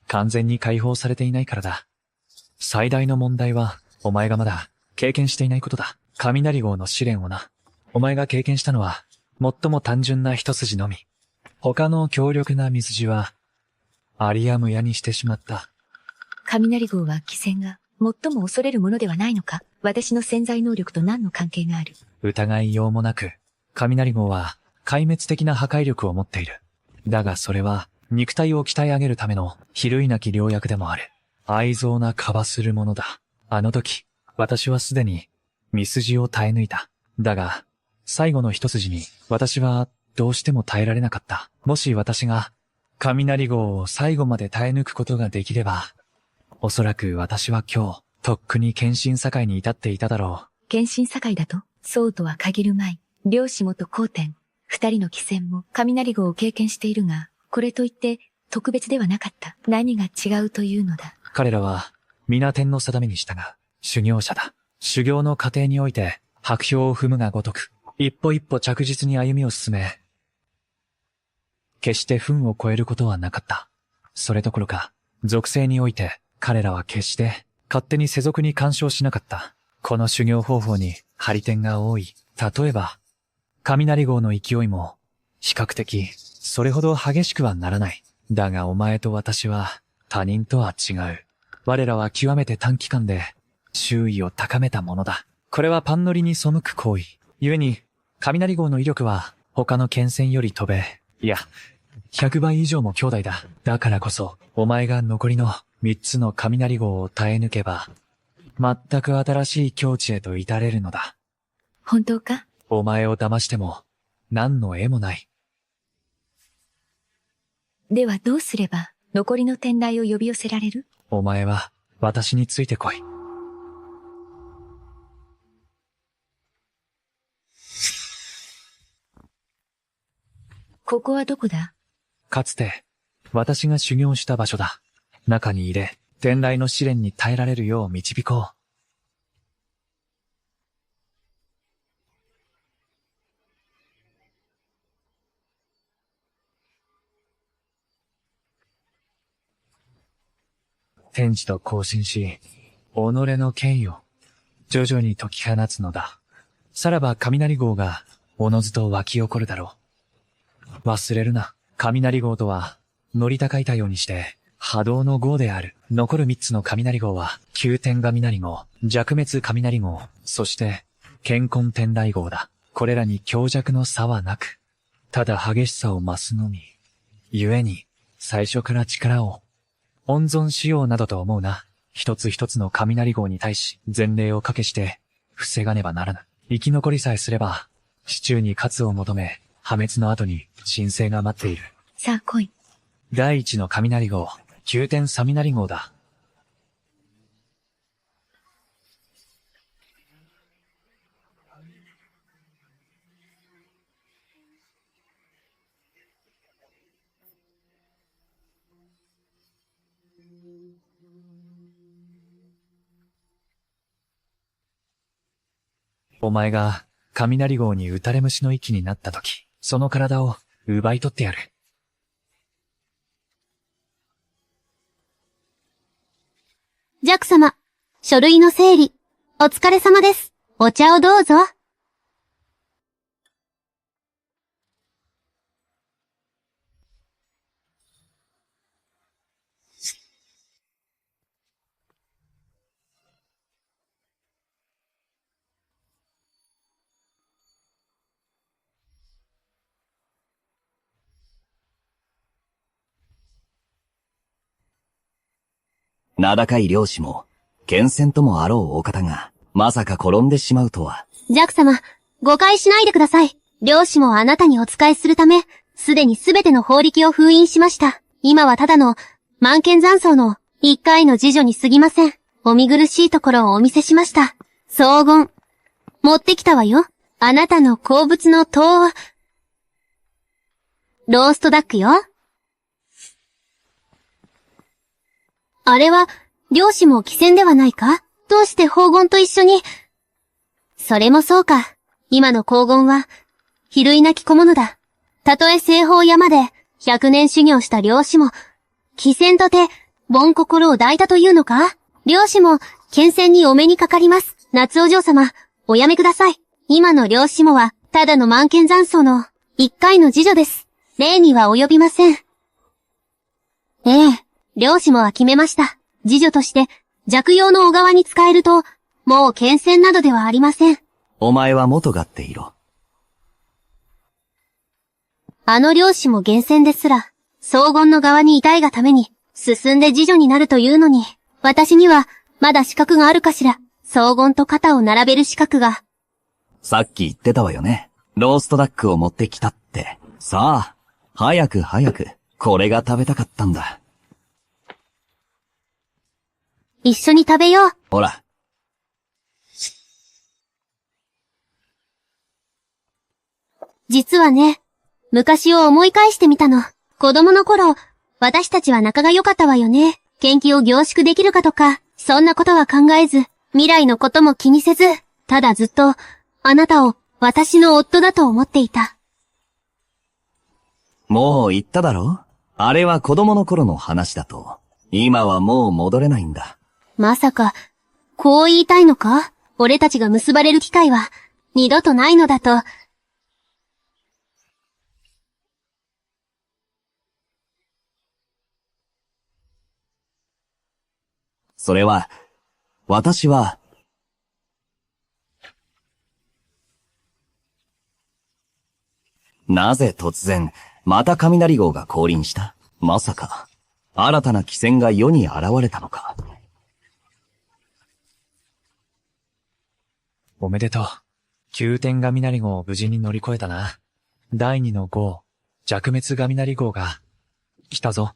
完全に解放されていないからだ。最大の問題は、お前がまだ、経験していないことだ。雷号の試練をな。お前が経験したのは、最も単純な一筋のみ。他の強力な水地は、ありやむやにしてしまった。雷号は鬼戦が最も恐れるものではないのか？私の潜在能力と何の関係がある？疑いようもなく、雷号は壊滅的な破壊力を持っている。だがそれは、肉体を鍛え上げるための比類なき良薬でもある。愛憎なかばするものだ。あの時、私はすでに、ミスジを耐え抜いた。だが、最後の一筋に、私はどうしても耐えられなかった。もし私が、雷号を最後まで耐え抜くことができれば、おそらく私は今日、とっくに献身境に至っていただろう。献身境だと？そうとは限るまい。両子元後天、二人の棋戦も雷号を経験しているが、これといって特別ではなかった。何が違うというのだ。彼らは、皆天の定めに従う、修行者だ。修行の過程において、白氷を踏むがごとく、一歩一歩着実に歩みを進め、決して分を超えることはなかった。それどころか、属性において、彼らは決して、勝手に世俗に干渉しなかった。この修行方法に、張り点が多い。例えば、雷号の勢いも、比較的、それほど激しくはならない。だがお前と私は、他人とは違う。我らは極めて短期間で、周囲を高めたものだ。これはパン乗りに背く行為。故に、雷号の威力は、他の剣戦より飛べ。いや、100倍以上も強大だ。だからこそ、お前が残りの3つの雷号を耐え抜けば、全く新しい境地へと至れるのだ。本当か？お前を騙しても、何の絵もない。ではどうすれば、残りの天台を呼び寄せられる？お前は、私についてこい。ここはどこだ？かつて、私が修行した場所だ。中に入れ、天台の試練に耐えられるよう導こう。天地と交信し、己の権威を徐々に解き放つのだ。さらば雷号がおのずと湧き起こるだろう。忘れるな。雷号とは、乗り高いたようにして、波動の号である。残る3つの雷号は、九天雷号、弱滅雷号、そして、乾坤天雷号だ。これらに強弱の差はなく、ただ激しさを増すのみ。故に、最初から力を、温存しようなどと思うな。一つ一つの雷号に対し、前例をかけして、防がねばならぬ。生き残りさえすれば、市中に勝つを求め、破滅の後に神聖が待っている。さあ来い。第一の雷号、九天雷号だ。お前が雷号に打たれ虫の息になったとき、その体を奪い取ってやる。ジャック様、書類の整理、お疲れ様です。お茶をどうぞ。名高い漁師も、剣戦ともあろうお方が、まさか転んでしまうとは。ジャック様、誤解しないでください。漁師もあなたにお仕えするため、すでにすべての法力を封印しました。今はただの、満剣残草の、一回の次女に過ぎません。お見苦しいところをお見せしました。荘厳。持ってきたわよ。あなたの好物のローストダックよ。あれは、漁師も貴船ではないか？どうして黄金と一緒に。それもそうか。今の黄金は、比類なき小物だ。たとえ西方山で、100年修行した漁師も、貴船とて、盆心を抱いたというのか？漁師も、剣戦にお目にかかります。夏お嬢様、おやめください。今の漁師もは、ただの満剣残草の、一回の次女です。例には及びません。ええ。漁師もは決めました。次女として、弱用の小川に使えると、もう剣戦などではありません。お前は元がっていろ。あの漁師も厳選ですら、荘厳の側にいたいがために、進んで次女になるというのに、私には、まだ資格があるかしら。荘厳と肩を並べる資格が。さっき言ってたわよね。ローストダックを持ってきたって。さあ、早く早く、これが食べたかったんだ。一緒に食べよう。ほら。実はね、昔を思い返してみたの。子供の頃、私たちは仲が良かったわよね。研究を凝縮できるかとか、そんなことは考えず、未来のことも気にせず、ただずっと、あなたを私の夫だと思っていた。もう言っただろ？あれは子供の頃の話だと。今はもう戻れないんだ。まさか、こう言いたいのか？俺たちが結ばれる機会は、二度とないのだと。それは、私は、なぜ突然、また雷号が降臨した？まさか、新たな奇戦が世に現れたのか。おめでとう。九天雷号を無事に乗り越えたな。第二の号、弱滅雷号が、来たぞ。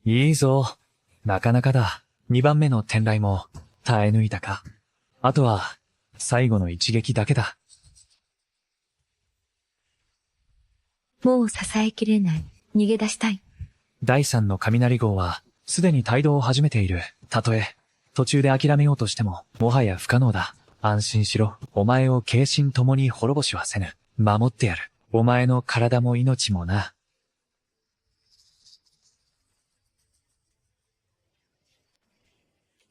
いいぞ。なかなかだ。二番目の天雷も耐え抜いたか。あとは、最後の一撃だけだ。もう支えきれない。逃げ出したい。第三の雷号は、すでに帯同を始めている。たとえ、途中で諦めようとしても、もはや不可能だ。安心しろ。お前を軽心ともに滅ぼしはせぬ。守ってやる。お前の体も命もな。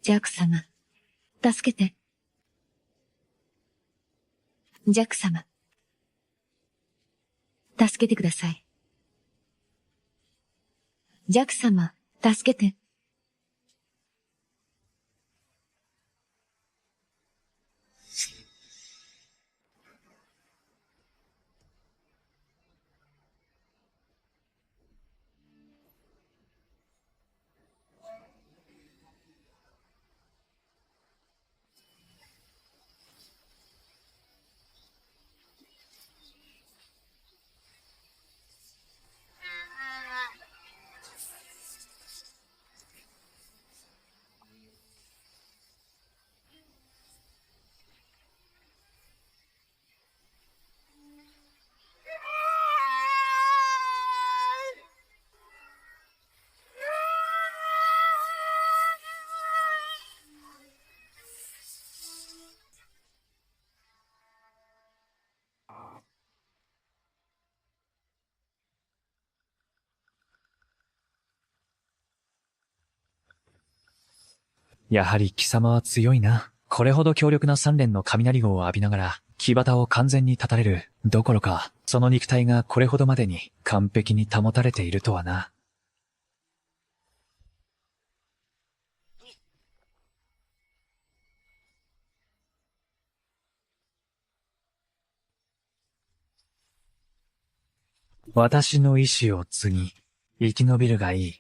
ジャック様、助けて。ジャック様、助けてください。ジャック様、助けて。やはり貴様は強いな。これほど強力な三連の雷号を浴びながら、木旗を完全に立たれる、どころか、その肉体がこれほどまでに完璧に保たれているとはな。私の意志を継ぎ、生き延びるがいい。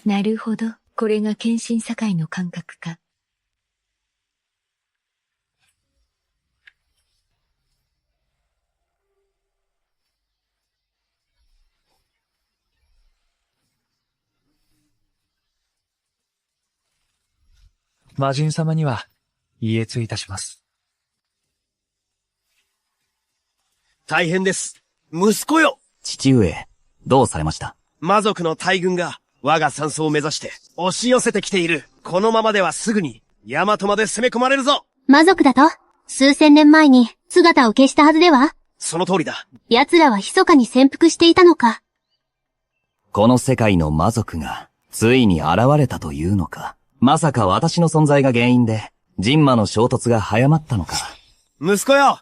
なるほど。これが献身境の感覚か。魔人様には、家通いたします。大変です。息子よ。父上、どうされました？魔族の大軍が我が山荘を目指して押し寄せてきている。このままではすぐに大和まで攻め込まれるぞ。魔族だと？数千年前に姿を消したはずでは？その通りだ。奴らは密かに潜伏していたのか。この世界の魔族がついに現れたというのか。まさか私の存在が原因で、ジンマの衝突が早まったのか。息子よ、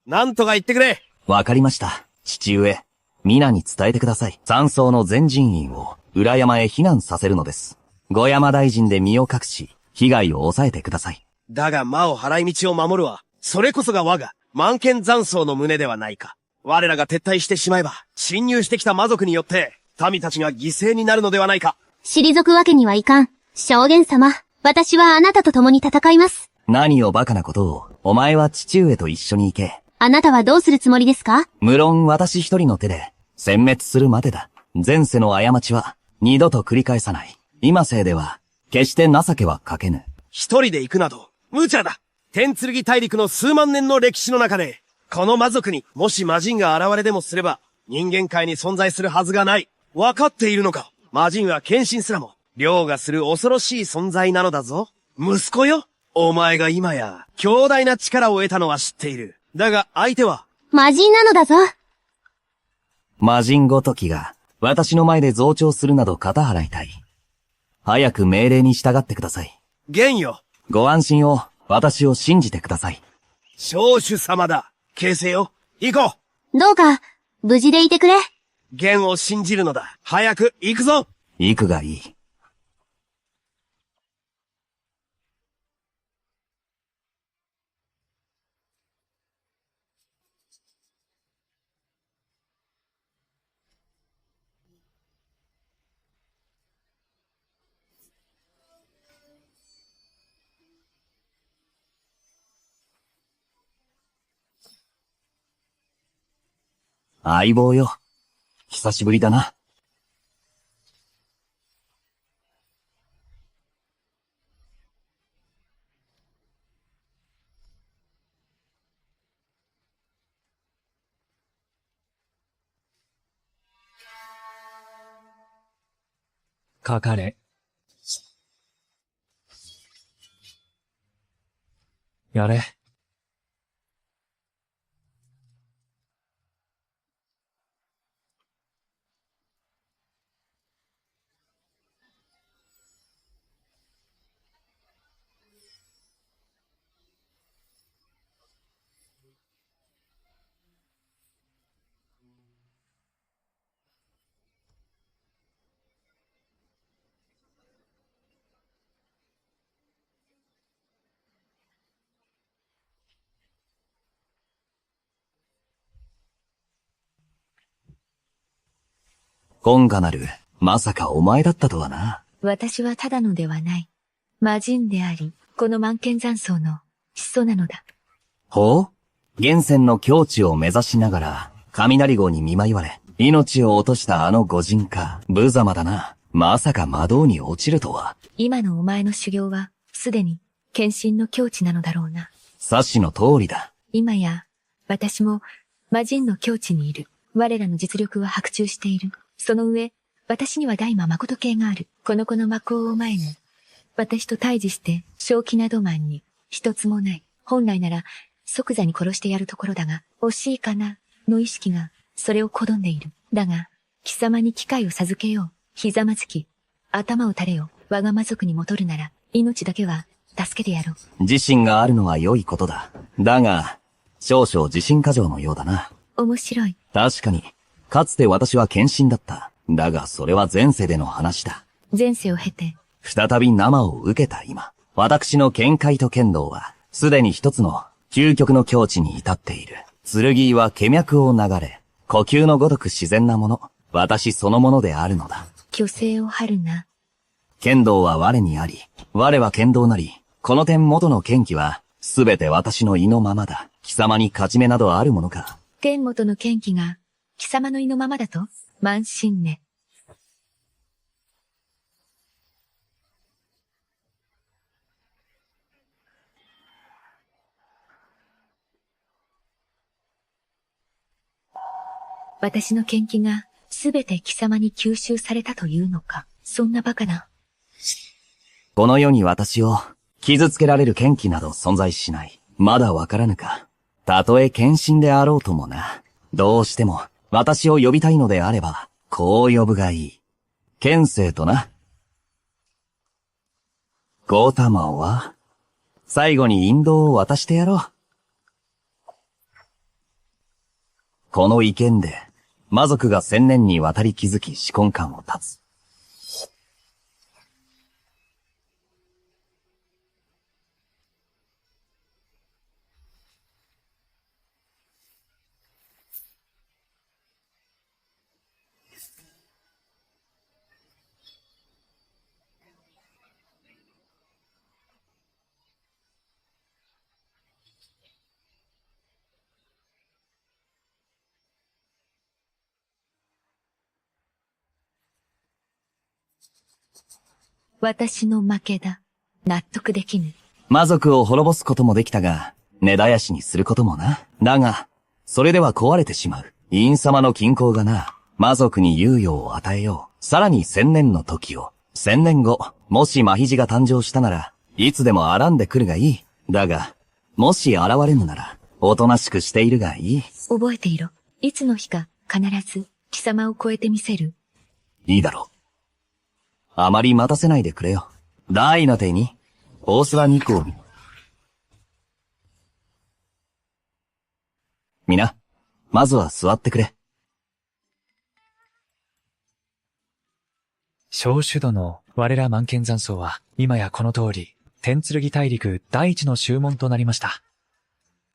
なんとか言ってくれ。わかりました。父上、皆に伝えてください。山荘の全人員を裏山へ避難させるのです。五山大臣で身を隠し、被害を抑えてください。だが魔を払い道を守るは、それこそが我が、万剣山荘の胸ではないか。我らが撤退してしまえば、侵入してきた魔族によって、民たちが犠牲になるのではないか。退くわけにはいかん。将軍様、私はあなたと共に戦います。何をバカなことを、お前は父上と一緒に行け。あなたはどうするつもりですか？無論私一人の手で、殲滅するまでだ。前世の過ちは、二度と繰り返さない。今世では、決して情けはかけぬ。一人で行くなど、無茶だ。天剣大陸の数万年の歴史の中で、この魔族にもし魔人が現れでもすれば、人間界に存在するはずがない。わかっているのか？魔人は献身すらも、凌駕する恐ろしい存在なのだぞ。息子よ。お前が今や、強大な力を得たのは知っている。だが相手は、魔人なのだぞ。魔人ごときが、私の前で増長するなど肩払いたい。早く命令に従ってください。玄よ。ご安心を、私を信じてください。長州様だ。形勢よ。行こう。どうか、無事でいてくれ。玄を信じるのだ。早く行くぞ。行くがいい。相棒よ。久しぶりだな。かかれ。やれ。今がなる、まさかお前だったとはな。私はただのではない。魔人であり、この万剣山荘の始祖なのだ。ほう？現世の境地を目指しながら、雷号に見舞われ、命を落としたあの御人か、無様だな。まさか魔道に落ちるとは。今のお前の修行は、すでに、献身の境地なのだろうな。察しの通りだ。今や、私も、魔人の境地にいる。我らの実力は白昼している。その上、私には大魔誠系がある。この子の魔行を前に、私と対峙して、正気などマンに、一つもない。本来なら、即座に殺してやるところだが、惜しいかな、の意識が、それを好んでいる。だが、貴様に機会を授けよう。ひざまずき、頭を垂れよ。我が魔族に戻るなら、命だけは、助けてやろう。自信があるのは良いことだ。だが、少々自信過剰のようだな。面白い。確かに、かつて私は献身だった。だがそれは前世での話だ。前世を経て、再び生を受けた今、私の見解と剣道は、すでに一つの究極の境地に至っている。剣は気脈を流れ、呼吸のごとく自然なもの、私そのものであるのだ。虚勢を張るな。剣道は我にあり、我は剣道なり、この点元の剣気は、すべて私の意のままだ。貴様に勝ち目などあるものか。剣元の剣気が、貴様の意のままだと？慢心ね。私の剣気が、すべて貴様に吸収されたというのか。そんな馬鹿な。この世に私を、傷つけられる剣気など存在しない。まだわからぬか。たとえ献身であろうともな。どうしても、私を呼びたいのであれば、こう呼ぶがいい。剣聖とな。ゴータマンは最後に引導を渡してやろう。この意見で、魔族が1000年にわたり築き至根館を立つ。私の負けだ。納得できぬ。魔族を滅ぼすこともできたが、根絶やしにすることもな。だが、それでは壊れてしまう。イン様の均衡がな、魔族に猶予を与えよう。さらに1000年の時を。1000年後、もしマヒジが誕生したなら、いつでもあらんでくるがいい。だが、もし現れぬなら、おとなしくしているがいい。覚えていろ。いつの日か、必ず、貴様を超えてみせる。いいだろう。あまり待たせないでくれよ。大な手に、大空肉を皆、まずは座ってくれ。小主殿、我ら満剣山荘は、今やこの通り、天剣大陸第一の宗門となりました。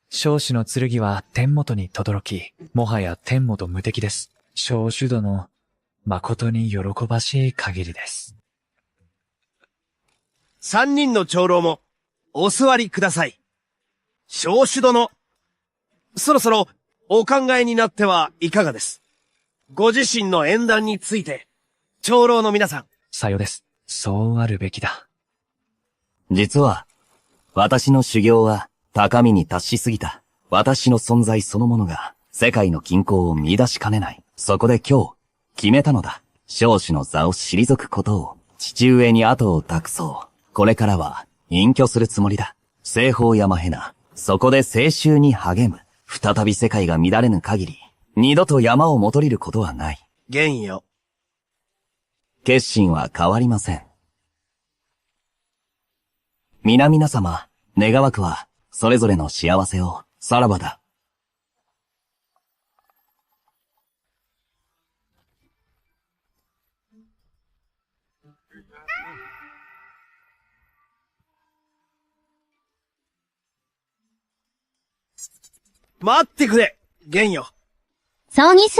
小主の剣は天元に轟き、もはや天元無敵です。小主殿、誠に喜ばしい限りです。3人の長老も、お座りください。小主殿、そろそろお考えになってはいかがです？ご自身の縁談について、長老の皆さん。さよです。そうあるべきだ。実は、私の修行は高みに達しすぎた。私の存在そのものが世界の均衡を見出しかねない。そこで今日、決めたのだ。少主の座を退くことを、父上に後を託そう。これからは隠居するつもりだ。西方山へな。そこで清修に励む。再び世界が乱れぬ限り、二度と山をもとりることはない。玄よ。決心は変わりません。皆様、願わくは、それぞれの幸せを、さらばだ。待ってくれ、玄よ。そうにす。